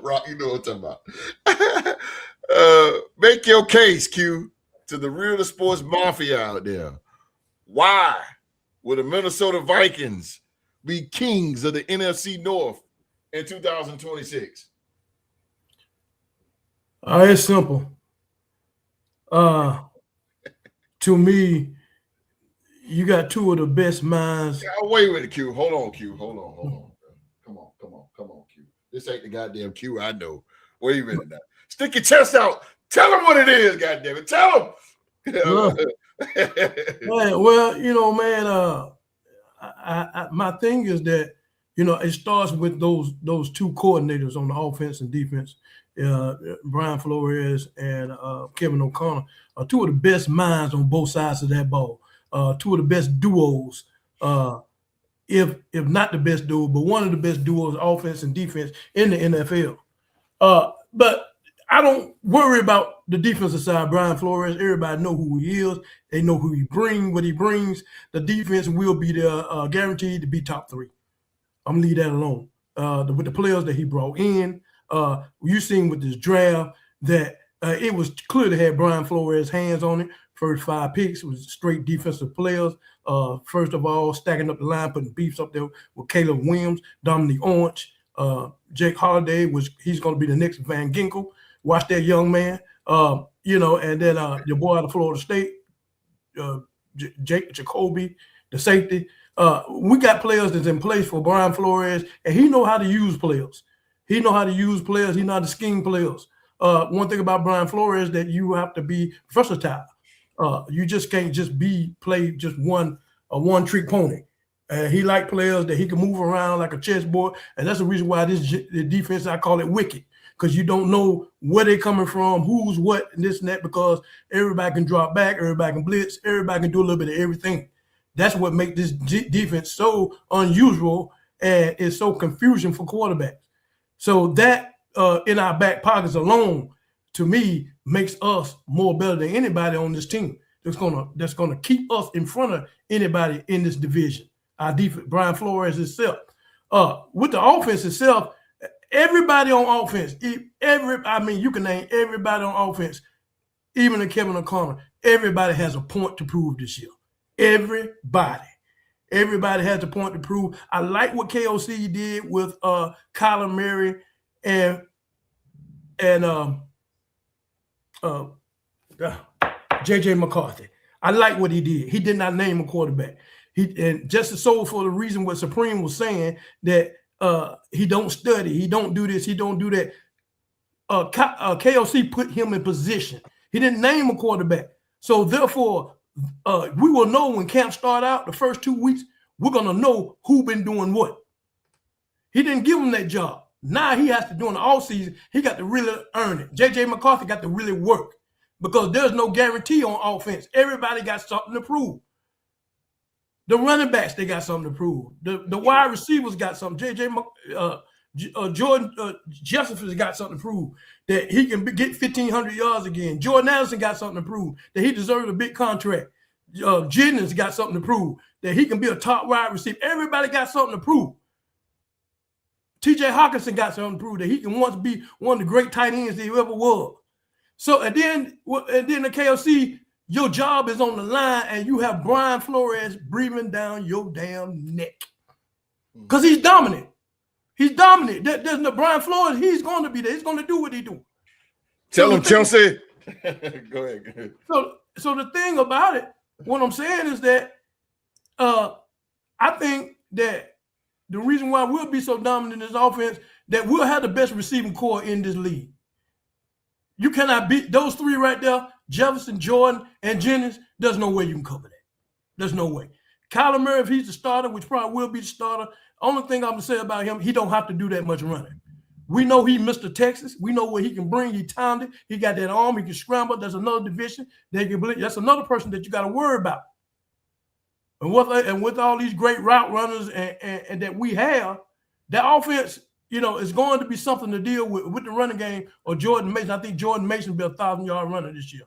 Rock, you know what I'm talking about. Make your case, Q, to the Real Sports Mafia out there. Why would the Minnesota Vikings be kings of the NFC North in 2026? It's simple. To me, you got two of the best minds. Yeah, wait a minute, Q. Hold on, Q. Hold on. Come on, Q. This ain't the goddamn Q I know. Wait a minute now. Stick your chest out. Tell them what it is, goddamn it. Tell them. Well, you know, man, my thing is that, you know, it starts with those two coordinators on the offense and defense, Brian Flores and Kevin O'Connor, are two of the best minds on both sides of that ball. Two of the best duos, if not the best duo, but one of the best duos, offense and defense in the NFL. But I don't worry about the defensive side. Brian Flores, everybody know who he is. They know who he brings, what he brings. The defense will be there, guaranteed to be top three. I'm gonna leave that alone. With the players that he brought in, you seen with this draft that it was clear to have Brian Flores' hands on it. First 5 picks was straight defensive players. First of all, stacking up the line, putting beefs up there with Caleb Williams, Dominique Orange, Jake Holiday, he's going to be the next Van Ginkel. Watch that young man. and then your boy out of Florida State, Jacoby, the safety. We got players that's in place for Brian Flores, and he know how to use players. He know how to use players. He know how to scheme players. One thing about Brian Flores that you have to be versatile. You just can't just play just a one-trick pony. He like players that he can move around like a chessboard, and that's the reason why the defense, I call it wicked, because you don't know where they're coming from, who's what, and this and that, because everybody can drop back, everybody can blitz, everybody can do a little bit of everything. That's what makes this defense so unusual, and it's so confusing for quarterbacks. So that in our back pockets alone, to me, makes us more better than anybody on this team. That's gonna keep us in front of anybody in this division. Our defense, Brian Flores itself. With the offense itself, everybody on offense, you can name everybody on offense, even the Kevin O'Connor. Everybody has a point to prove this year. Everybody has a point to prove. I like what KOC did with Kyler Murray and JJ McCarthy. I like what he did. He did not name a quarterback. And just so for the reason what Supreme was saying, that he don't study, he don't do this, he don't do that. KOC put him in position. He didn't name a quarterback. So therefore, we will know when camp start out, the first 2 weeks, we're going to know who been doing what. He didn't give him that job. Now he has to do in the offseason, he got to really earn it. JJ McCarthy got to really work, because there's no guarantee on offense. Everybody got something to prove. The running backs, they got something to prove. The wide receivers got something. Jordan Jefferson's got something to prove, that he can get 1,500 yards again. Jordan Addison got something to prove, that he deserves a big contract. Jennings got something to prove, that he can be a top wide receiver. Everybody got something to prove. TJ Hawkinson got something to prove, that he can once be one of the great tight ends that he ever was. So, and then the KOC, your job is on the line, and you have Brian Flores breathing down your damn neck, because he's dominant. He's dominant. There's no Brian Flores. He's going to be there. He's going to do what he do. Tell him, Chelsea. Go ahead. So the thing about it, what I'm saying is that I think that the reason why we'll be so dominant in this offense, that we'll have the best receiving core in this league. You cannot beat those three right there, Jefferson, Jordan, and Jennings. There's no way you can cover that. There's no way. Kyler Murray, if he's the starter, which probably will be the starter, only thing I'm going to say about him, he don't have to do that much running. We know he Mr. Texas. We know what he can bring. He talented. He got that arm. He can scramble. There's another division. That's another person that you got to worry about. And with all these great route runners and that we have, that offense, is going to be something to deal with the running game or Jordan Mason. I think Jordan Mason will be a 1,000-yard runner this year.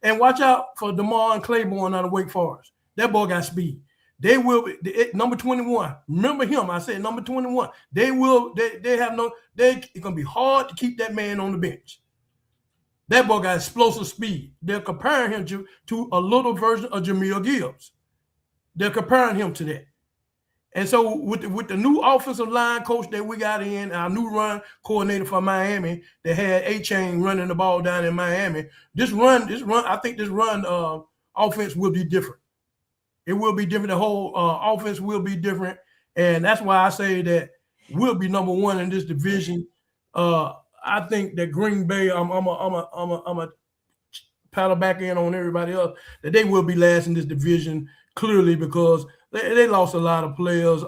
And watch out for DeMar and Claiborne out of Wake Forest. That boy got speed. They will be number 21. Remember him? I said number 21. It's gonna be hard to keep that man on the bench. That boy got explosive speed. They're comparing him to a little version of Jamil Gibbs. They're comparing him to that. And so with the new offensive line coach that we got in, our new run coordinator for Miami that had A-Chain running the ball down in Miami, this run, I think this run offense will be different. It will be different. The whole offense will be different, and that's why I say that we'll be number one in this division. I think that Green Bay, I'm a paddle back in on everybody else, that they will be last in this division clearly, because they lost a lot of players.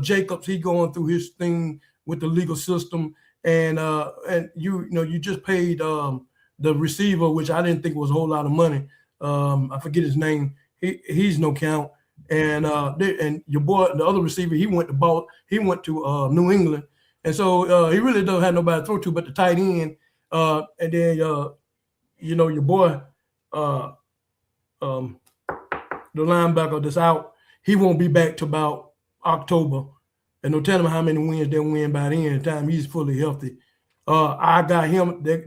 Jacobs, he going through his thing with the legal system, and you just paid the receiver, which I didn't think was a whole lot of money. I forget his name. He's no count, and your boy, the other receiver, he went to New England, and so he really don't have nobody to throw to but the tight end, and then your boy, the linebacker that's out, he won't be back to about October, and no telling how many wins they'll win by the end of the time he's fully healthy. I got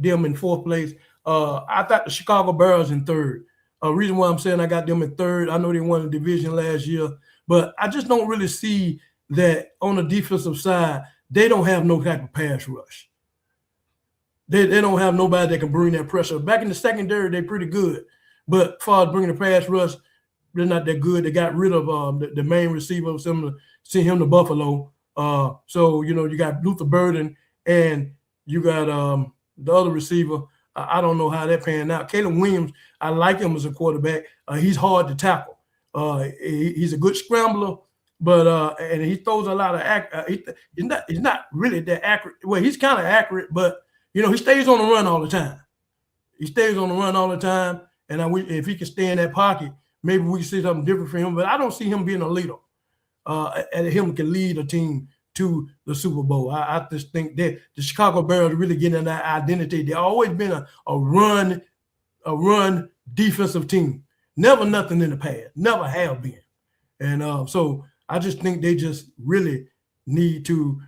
them in fourth place. I thought the Chicago Bears in third. Reason why I'm saying I got them in third, I know they won the division last year, but I just don't really see that on the defensive side, they don't have no type of pass rush. They don't have nobody that can bring that pressure. Back in the secondary, they're pretty good. But as far as bringing the pass rush, they're not that good. They got rid of the main receiver, send him to Buffalo. So, you got Luther Burden and you got the other receiver. I don't know how that panned out. Caleb Williams, I like him as a quarterback. He's hard to tackle. He's a good scrambler, but and he throws a lot of he's not really that accurate. Well, he's kind of accurate, but he stays on the run all the time. And if he can stay in that pocket, maybe we can see something different for him. But I don't see him being a leader. And him can lead a team to the Super Bowl. I just think that the Chicago Bears really getting that identity. They've always been a run defensive team. Never nothing in the past. Never have been. And so I just think they just really need to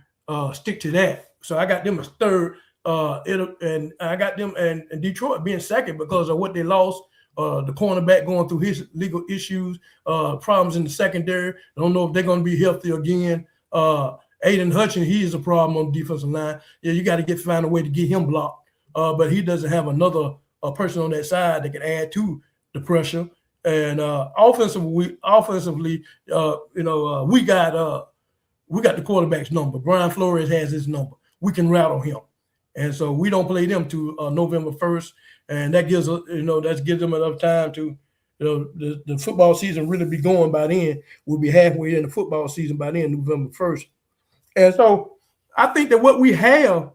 stick to that. So I got them as third. And I got them and Detroit being second because of what they lost. The cornerback going through his legal issues, problems in the secondary. I don't know if they're going to be healthy again. Aiden Hutchins, he is a problem on the defensive line. Yeah, you got to find a way to get him blocked. But he doesn't have another person on that side that can add to the pressure. And offensively, we got the quarterback's number. Brian Flores has his number. We can rattle him. And so we don't play them to November 1st. And that gives them enough time to, the football season really be going by then. We'll be halfway in the football season by then, November 1st. And so I think that what we have,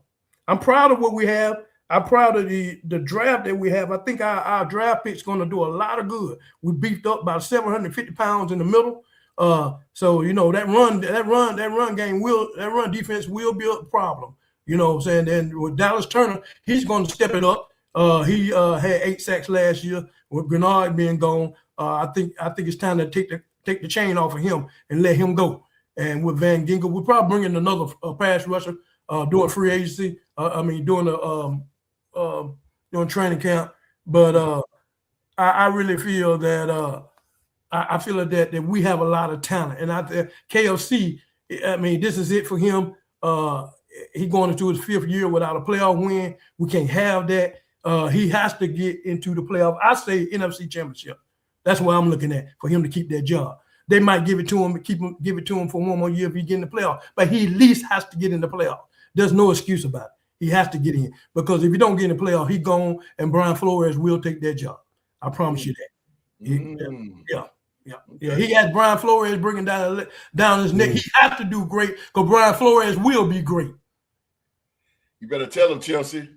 I'm proud of what we have. I'm proud of the draft that we have. I think our draft pick's going to do a lot of good. We beefed up about 750 pounds in the middle. So that run defense will be a problem. You know what I'm saying? And with Dallas Turner, he's going to step it up. He had 8 sacks last year. With Grenard being gone, I think it's time to take the chain off of him and let him go. And with Van Ginkel, we're probably bringing another pass rusher during free agency. During training camp. But I really feel that I feel that we have a lot of talent. And KFC, this is it for him. He going into his 5th year without a playoff win. We can't have that. He has to get into the playoff. I say NFC Championship. That's what I'm looking at for him to keep that job. They might give it to him, give it to him for one more year if he get in the playoff. But he at least has to get in the playoff. There's no excuse about it. He has to get in because if you don't get in the playoff, he gone and Brian Flores will take that job. I promise you that. Yeah. He has Brian Flores bringing down his neck. He has to do great because Brian Flores will be great. You better tell him, Chelsea.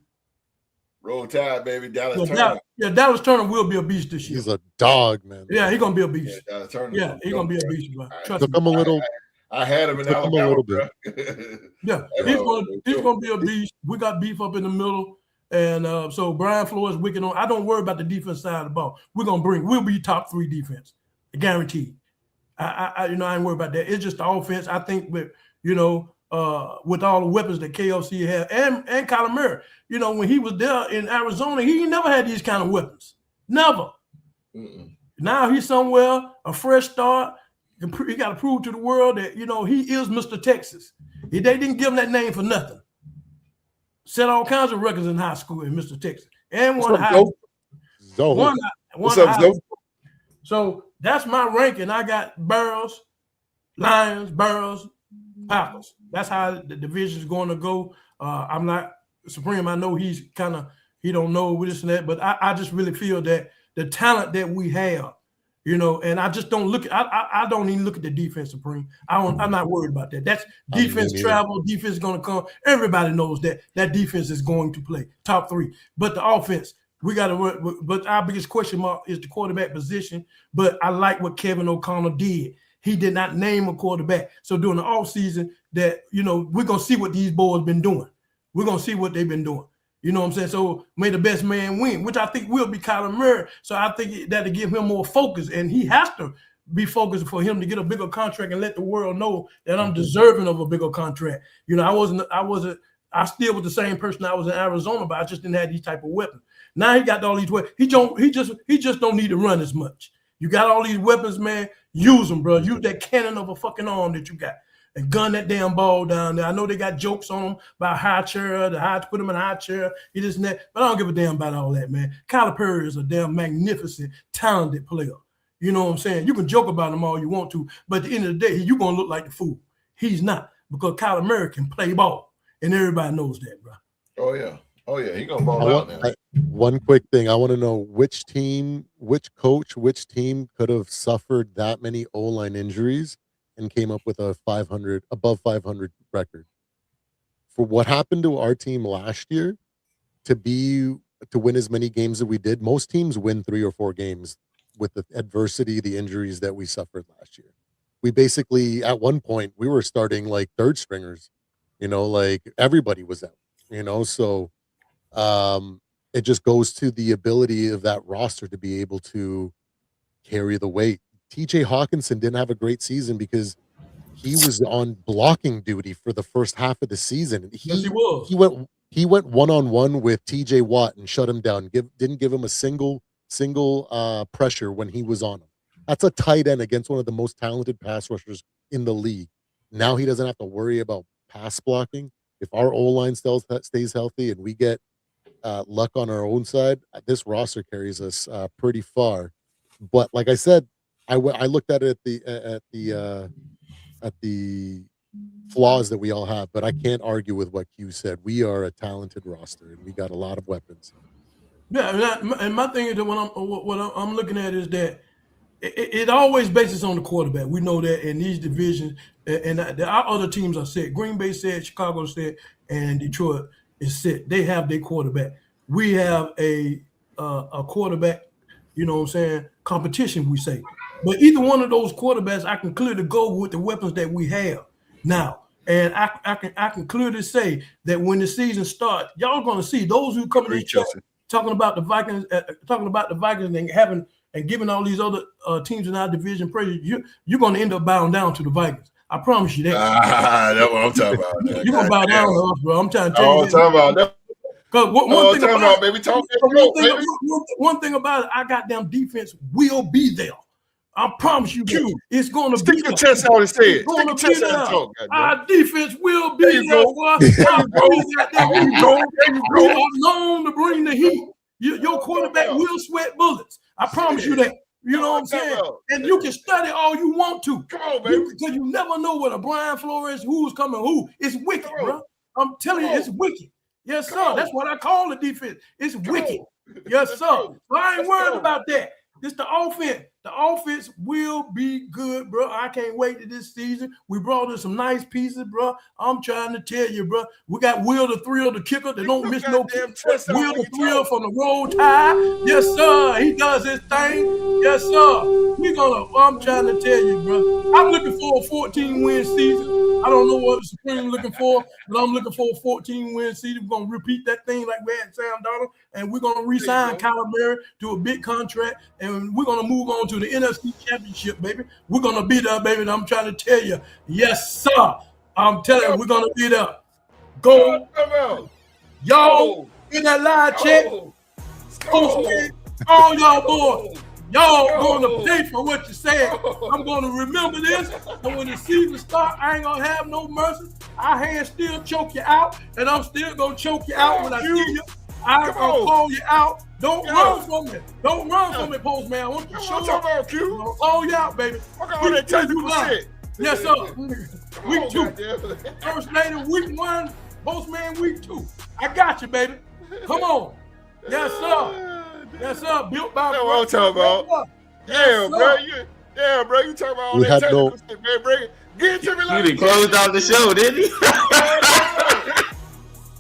Roll Tide, baby. Dallas Turner. Dallas Turner will be a beast this year. He's a dog, man. Yeah, he's gonna be a beast. Yeah, Dallas Turner. Yeah, he's gonna be a beast, bro. Trust me. A little. I had him in Alabama. A little bit. Yeah, he's gonna be a beast. We got beef up in the middle, and so Brian Flores, I don't worry about the defense side of the ball. We'll be top 3 defense, guaranteed. I ain't worried about that. It's just the offense. I think with with all the weapons that KFC have and Kyler Murray, when he was there in Arizona, he never had these kind of weapons. Never. Mm-mm. Now he's somewhere, a fresh start. He got to prove to the world that, he is Mr. Texas. They didn't give him that name for nothing. Set all kinds of records in high school in Mr. Texas. And what's up, Zoe? So that's my ranking. I got Barrels, Lions, Barrels, Packers. That's how the division is going to go. I'm not Supreme. I know he don't know this and that, but I just really feel that the talent that we have, and I just don't look. I don't even look at the defense, Supreme. I'm not worried about that. That's defense travel. Defense is going to come. Everybody knows that defense is going to play top 3. But the offense, we got to work. But our biggest question mark is the quarterback position. But I like what Kevin O'Connell did. He did not name a quarterback. So during the offseason, that we're gonna see what these boys been doing. We're gonna see what they've been doing. You know what I'm saying? So may the best man win, which I think will be Kyler Murray. So I think that'll give him more focus, and he has to be focused for him to get a bigger contract and let the world know that I'm deserving of a bigger contract. I still was the same person I was in Arizona, but I just didn't have these type of weapons. Now he got all these weapons. He just don't need to run as much. You got all these weapons, man. Use them, bro. Use that cannon of a fucking arm that you got. and gun that damn ball down there. I know they got jokes on him about high chair, put him in a high chair, this and that, but I don't give a damn about all that, man. Kyler Perry is a damn magnificent, talented player. You know what I'm saying? You can joke about him all you want to, but at the end of the day, you're going to look like the fool. He's not, because Kyler Murray can play ball, and everybody knows that, bro. Oh, yeah. Oh, yeah. He's going to ball out now. One quick thing. I want to know which team, which coach, which team could have suffered that many O-line injuries and came up with a above 500 record. For what happened to our team last year, to win as many games as we did, most teams win 3 or 4 games with the adversity, the injuries that we suffered last year. We basically, at one point, we were starting like third stringers, like everybody was out, so it just goes to the ability of that roster to be able to carry the weight. TJ Hawkinson didn't have a great season because he was on blocking duty for the first half of the season. Yes, he was. He went one-on-one with TJ Watt and shut him down. Didn't give him a single pressure when he was on him. That's a tight end against one of the most talented pass rushers in the league. Now he doesn't have to worry about pass blocking. If our O-line stays healthy and we get luck on our own side, this roster carries us pretty far. But like I said, I looked at it at the flaws that we all have, but I can't argue with what Q said. We are a talented roster and we got a lot of weapons. Yeah, and my thing is that what I'm looking at is that it always bases on the quarterback. We know that in these divisions, and our other teams are set. Green Bay said, Chicago said, and Detroit is set. They have their quarterback. We have a quarterback, you know what I'm saying, competition, we say. But either one of those quarterbacks, I can clearly go with the weapons that we have now. And I can clearly say that when the season starts, y'all going to see those who come in this chat talking about the Vikings, and giving all these other teams in our division praise, you're going to end up bowing down to the Vikings. I promise you that. That's what I'm talking about. You're going to bow down to us, bro. I'm trying to tell you. I'm talking about that. One thing about it, our goddamn defense will be there. I promise you, it's going to be there. Stick your chest out and say it. Stick your chest out and talk. Our defense will be there. We are known to bring the heat. Your quarterback will sweat bullets. I promise you that. You know what I'm saying? And you can study all you want to. Come on, baby. Because you never know what a Brian Flores, who's coming who. It's wicked, bro. I'm telling you, it's wicked. Yes, sir. That's what I call the defense. It's wicked. Yes, sir. So I ain't worried about that. It's the offense. The offense will be good, bro. I can't wait to this season. We brought in some nice pieces, bro. I'm trying to tell you, bro. We got Will the Thrill, the kicker. They don't miss no kick. Will the Thrill from the Roll Tide. Yes, sir. He does his thing. Yes, sir. I'm trying to tell you, bro. I'm looking for a 14-win season. I don't know what the Supreme looking for, but I'm looking for a 14-win season. We're going to repeat that thing like we had Sam Darnold, and we're going to re-sign Kyler Murray to a big contract, and we're going to move on to the NFC Championship, baby. We're going to be there, baby, and I'm trying to tell you, yes, sir. I'm telling you, we're going to be there. Go. Y'all, get that live check. All y'all boys. Y'all going to pay for what you said. I'm going to remember this. And when the season starts, I ain't going to have no mercy. Our hands still choke you out. And I'm still going to choke you out when I see you. I'm going to call you out. Don't run from me. Don't run from me, Postman. I want you to show up. I'm going to call you out, baby. Yes, sir. Week 2. First lady, week 1. Postman, week 2. I got you, baby. Come on. Yes, sir. Yes, sir. Built by. That's what I'm talking about. Yeah, bro. You talking about all that technical shit, man. Bring it. Get it to me like. You done closed out the show, didn't you?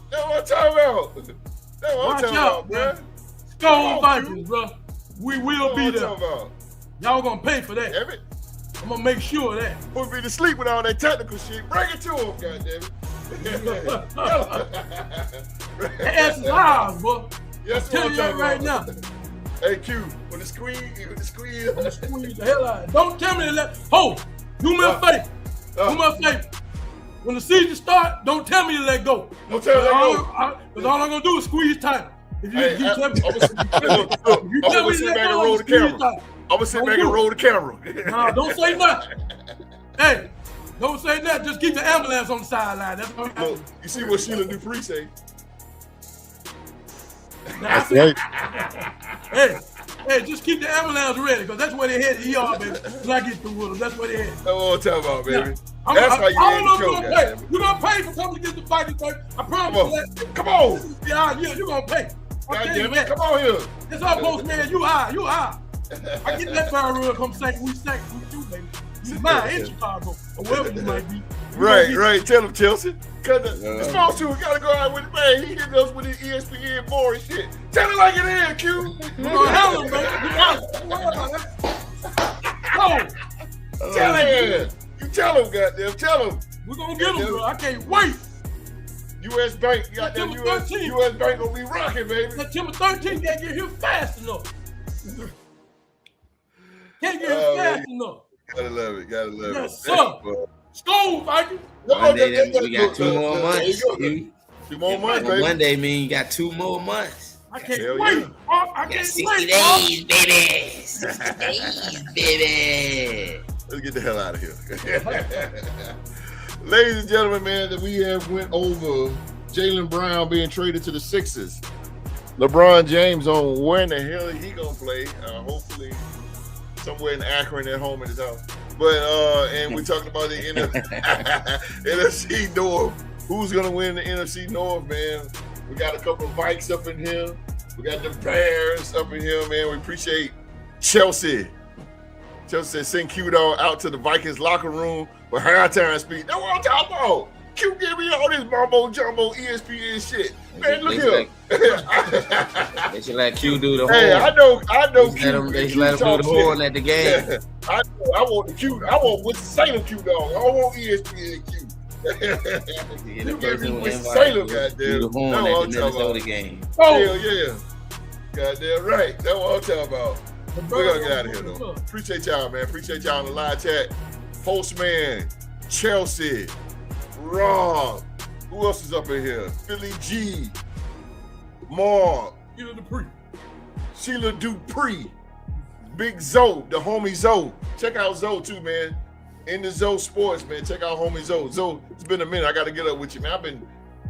That's what I'm talking about. That's what I'm talking about, bro. Skull Vikings, bro. We will be there. Y'all gonna pay for that. I'm gonna make sure of that. Put me to sleep with all that technical shit. Bring it to him, goddammit. That's ours, bro. Yes, I'm telling you that right now. Hey, Q, when the squeeze. I'm gonna squeeze the hell out of it. Don't tell me to let. Do me a favor. Do me a favor. When the season starts, don't tell me to let go. Don't tell me to let go. Because all I'm gonna do is squeeze tight. If you tell me, I'm gonna sit back and roll the camera. I'm gonna sit back and roll the camera. Nah, don't say nothing. Hey, Don't say that. Just keep the ambulance on the sideline. That's what Look, you see what Sheila Dupree say? That's right. Hey, just keep the ambulance ready, because that's where they head the ER, baby. When I get through with them, that's where they head. That's what I'm talking about, baby. Yeah. That's how you end the show, goddamn. You're going to pay for coming to get the fighting thing. I promise you that. Come on. Yeah, you're going to pay. Goddamn it. Come on here. It's our postman. You high. I get that fire run, come sank we too, baby. You mine in Chicago, or wherever you might be. Right. Tell him, Chelsea. Because the small two got to go out with it, man. He hitting us with his ESPN boring shit. Tell it like it is, Q. We're going to handle him, baby. Tell him. You tell him, goddamn. Tell him. We're going to get him, bro. I can't wait. U.S. Bank, goddamn. U.S. Bank going to be rocking, baby. September 13th, can't get here fast enough. Can't get here fast enough. Gotta love it. Yes, sir. School, Vikings. Monday, we got 2 more months. 2 more months, baby. Monday mean you got 2 more months. I can't wait. Yeah. I You got can't 60 wait. days, baby. 60 days, baby. Let's get the hell out of here. Ladies and gentlemen, man, that we have went over Jaylen Brown being traded to the Sixers. LeBron James on where in the hell is he gonna play? Hopefully somewhere in Akron at home in his house. But and we're talking about the NFC North. Who's gonna win the NFC North, man? We got a couple of Vikes up in here. We got the Bears up in here, man. We appreciate Chelsea. Chelsea said send Q-Dog out to the Vikings locker room for halftime speech. That's what I'm talking about. Q give me all this mumbo jumbo ESPN shit. Man, look here. They should let Q do the horn. Hey, I know They should let him do the horn at the game. Yeah. I want the Q. I want Winston Salem Q dog. I don't want ESPN Q. You give me Winston Salem, goddamn. Do the horn at the Minnesota game. Hell yeah. Goddamn right. That's what I'm talking about. We're gonna get out of here though. Appreciate y'all, man. Appreciate y'all in the live chat. Postman, Chelsea, Rob. Who else is up in here? Philly G, Mark, Sheila Dupree, Big Zoe, the homie Zoe. Check out Zoe too, man. In the Zoe Sports, man. Check out homie Zoe. Zoe, it's been a minute. I gotta get up with you, man.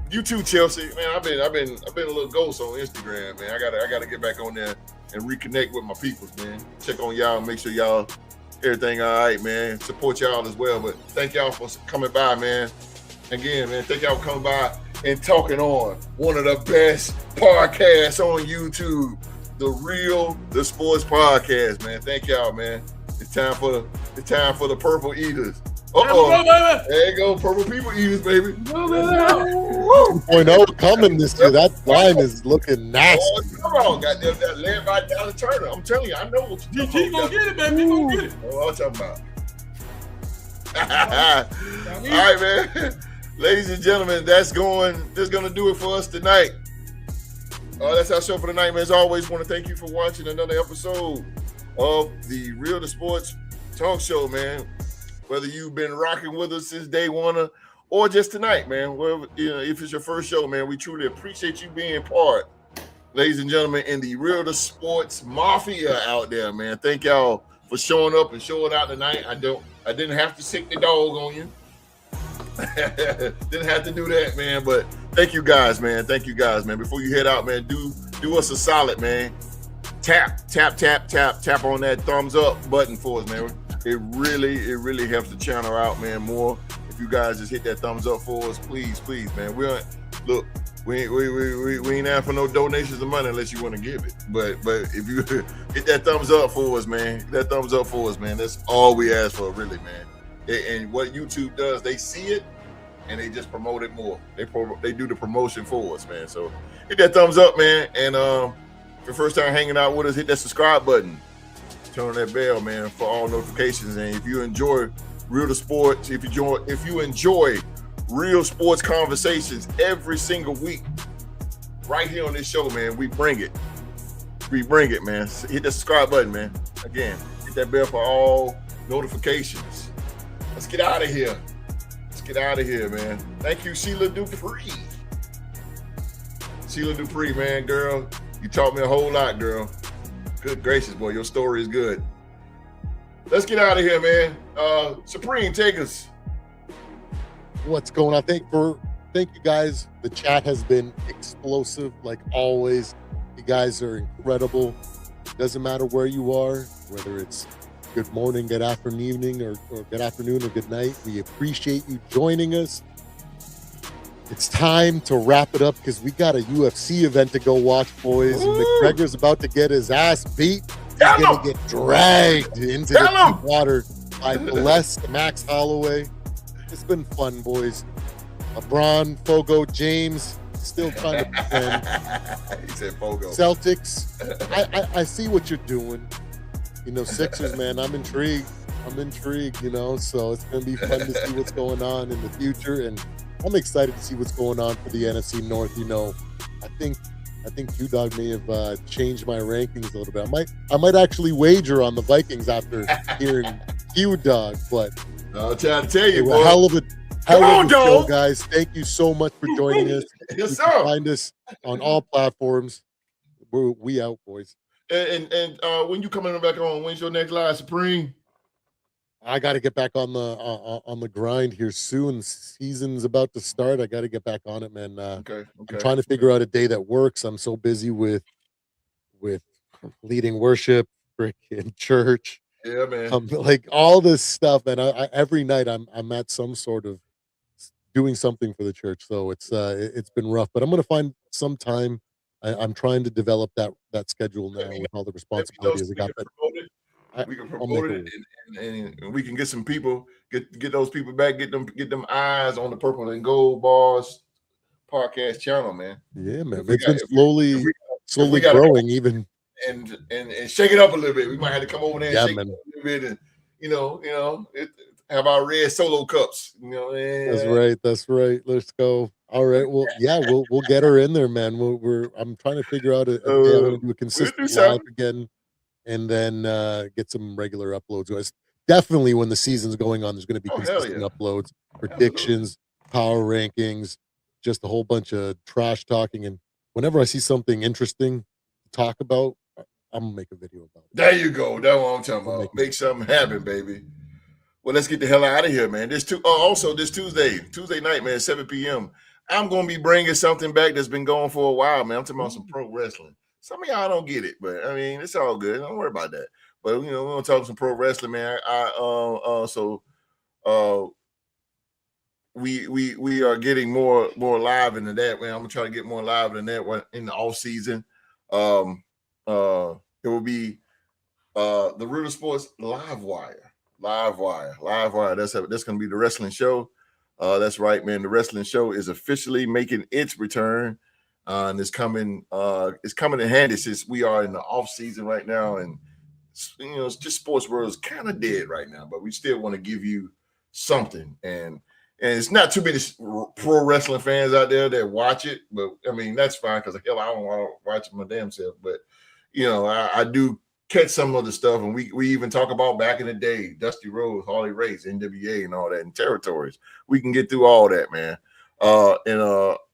You too, Chelsea. Man, I've been a little ghost on Instagram, man. I gotta get back on there and reconnect with my peoples, man. Check on y'all, make sure y'all everything all right, man. Support y'all as well. But thank y'all for coming by, man. Again, man, thank y'all for coming by and talking on one of the best podcasts on YouTube, the Sports Podcast, man. Thank y'all, man. It's time for the Purple Eaters. There you go, Purple People Eaters, baby. 2.0 coming this year. That line is looking nasty. Come on, goddamn, that led by Dallas Turner. I'm telling you, I know what you're He gonna get it, baby. He gonna get it. What I'm talking about. All right, man. Ladies and gentlemen, that's gonna do it for us tonight. That's our show for tonight, man. As always, want to thank you for watching another episode of the Real to Sports Talk Show, man. Whether you've been rocking with us since day one or just tonight, man. Wherever, if it's your first show, man, we truly appreciate you being part, ladies and gentlemen, in the Real to Sports Mafia out there, man. Thank y'all for showing up and showing out tonight. I didn't have to sick the dog on you. Didn't have to do that, man. But thank you guys, man. Before you head out, man, do us a solid, man. Tap on that thumbs up button for us, man. It really helps the channel out, man, more. If you guys just hit that thumbs up for us, please, man. We ain't asking for no donations of money unless you want to give it. But if you hit that thumbs up for us, man, that's all we ask for, really, man. And what YouTube does, they see it and they just promote it more. They do the promotion for us, man. So hit that thumbs up, man. And if your first time hanging out with us, hit that subscribe button. Turn on that bell, man, for all notifications. And if you enjoy Real to Sports, if you enjoy real sports conversations every single week, right here on this show, man, we bring it, man. Hit that subscribe button, man. Again, hit that bell for all notifications. Let's get out of here. Man. Thank you, Sheila Dupree. Man, girl, you taught me a whole lot, girl. Good gracious, boy, your story is good. Let's get out of here, man. Supreme, take us. what's going on. Thank you guys. The chat has been explosive like always. You guys are incredible. Doesn't matter where you are, whether it's good morning, good afternoon, or good afternoon or good night. We appreciate you joining us. It's time to wrap it up because we got a UFC event to go watch, boys. And McGregor's about to get his ass beat. He's going to get dragged into the deep water by Bless Max Holloway. It's been fun, boys. LeBron, Fogo, James, still trying to pretend. He said Fogo. Celtics, I see what you're doing. You know, Sixers, man, I'm intrigued, you know, so it's going to be fun to see what's going on in the future. And I'm excited to see what's going on for the NFC North. You know, I think Q-Dog may have changed my rankings a little bit. I might actually wager on the Vikings after hearing Q-Dog, but I'll try to tell you, boy. Hell of a show, guys. Thank you so much for joining us. Yes, sir. You can find us on all platforms. We out, boys. And when you coming back on? When's your next live, Supreme? I got to get back on the grind here soon. Season's about to start. I got to get back on it, man. Okay. I'm trying to figure out a day that works. I'm so busy with leading worship, freaking church. Yeah, man. Like all this stuff, and I every night I'm at some sort of doing something for the church. So it's been rough, but I'm gonna find some time. I'm trying to develop that schedule now with all the responsibilities I got. We can promote it, and we can get some people, get those people back, get them eyes on the Purple and Gold Bars podcast channel, man. Yeah, man. It's been slowly growing, even and shake it up a little bit. We might have to come over there and shake man. it up a little bit, and you know, have our red solo cups. You know, that's right. Let's go. All right. Well, yeah, we'll get her in there, man. I'm trying to figure out a day I'm gonna do a consistent live again. And then get some regular uploads. Definitely when the season's going on, there's going to be consistent uploads, predictions, power rankings, just a whole bunch of trash talking. And whenever I see something interesting to talk about, I'm going to make a video about it. There you go. That's what I'm talking about. Make something happen, baby. Well, let's get the hell out of here, man. Also, this Tuesday night, man, 7 p.m., I'm going to be bringing something back that's been going for a while, man. I'm talking about some pro wrestling. Some of y'all don't get it, but I mean, it's all good. Don't worry about that. But you know, we're gonna talk some pro wrestling, man. We are getting more live into that, man. I'm gonna try to get more live than that in the off season. It will be the River Sports Live Wire. That's gonna be the wrestling show. That's right, man. The wrestling show is officially making its return. And it's coming in handy since we are in the off season right now, and you know, it's just sports world is kind of dead right now, but we still want to give you something, and it's not too many pro wrestling fans out there that watch it, but I mean that's fine because hell, I don't want to watch my damn self, but you know, I do catch some of the stuff, and we even talk about back in the day, Dusty Rhodes, Harley Race, NWA, and all that, and territories. We can get through all that, man.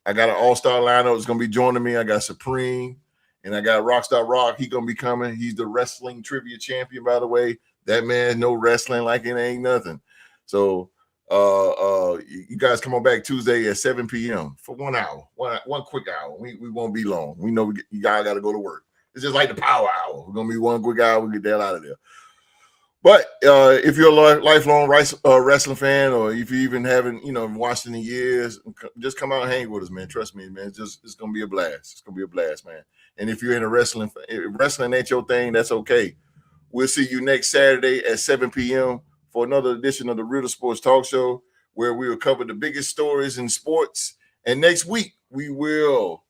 I got an all-star lineup that's going to be joining me. I got Supreme, and I got Rockstar Rock. He's going to be coming. He's the wrestling trivia champion, by the way. That man know wrestling like it ain't nothing. So you guys come on back Tuesday at 7 p.m. for 1 hour, one quick hour. We won't be long. We know you guys got to go to work. It's just like the power hour. We're going to be one quick hour. We'll get the hell out of there. But if you're a lifelong wrestling fan, or if you even haven't, watched in years, just come out and hang with us, man. Trust me, man. It's gonna be a blast. It's gonna be a blast, man. And if you're into wrestling ain't your thing, that's okay. We'll see you next Saturday at 7 p.m. for another edition of the Real Sports Talk Show, where we will cover the biggest stories in sports. And next week we will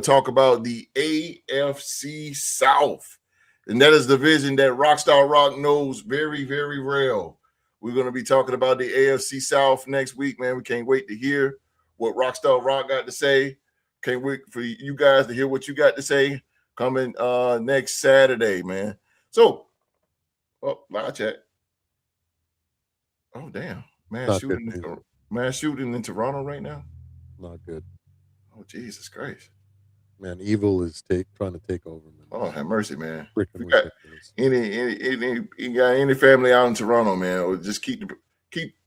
talk about the AFC South. And that is the division that Rockstar Rock knows very, very well. We're going to be talking about the AFC South next week, man. We can't wait to hear what Rockstar Rock got to say. Can't wait for you guys to hear what you got to say coming next Saturday, man. So, live chat. Oh, damn. Mass shooting in Toronto right now? Not good. Oh, Jesus Christ. Man, evil is trying to take over, man. Oh, have mercy, man. You got any family out in Toronto, man, or just keep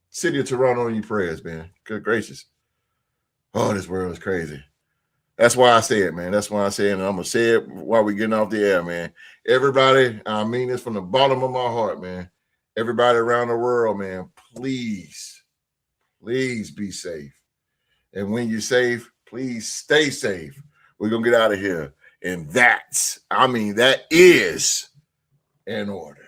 city of Toronto in your prayers, man. Good gracious. Oh, this world is crazy. That's why I say it, man. That's why I say it, and I'm gonna say it while we're getting off the air, man. Everybody, I mean this from the bottom of my heart, man. Everybody around the world, man, please be safe. And when you're safe, please stay safe. We're gonna get out of here. And that is in order.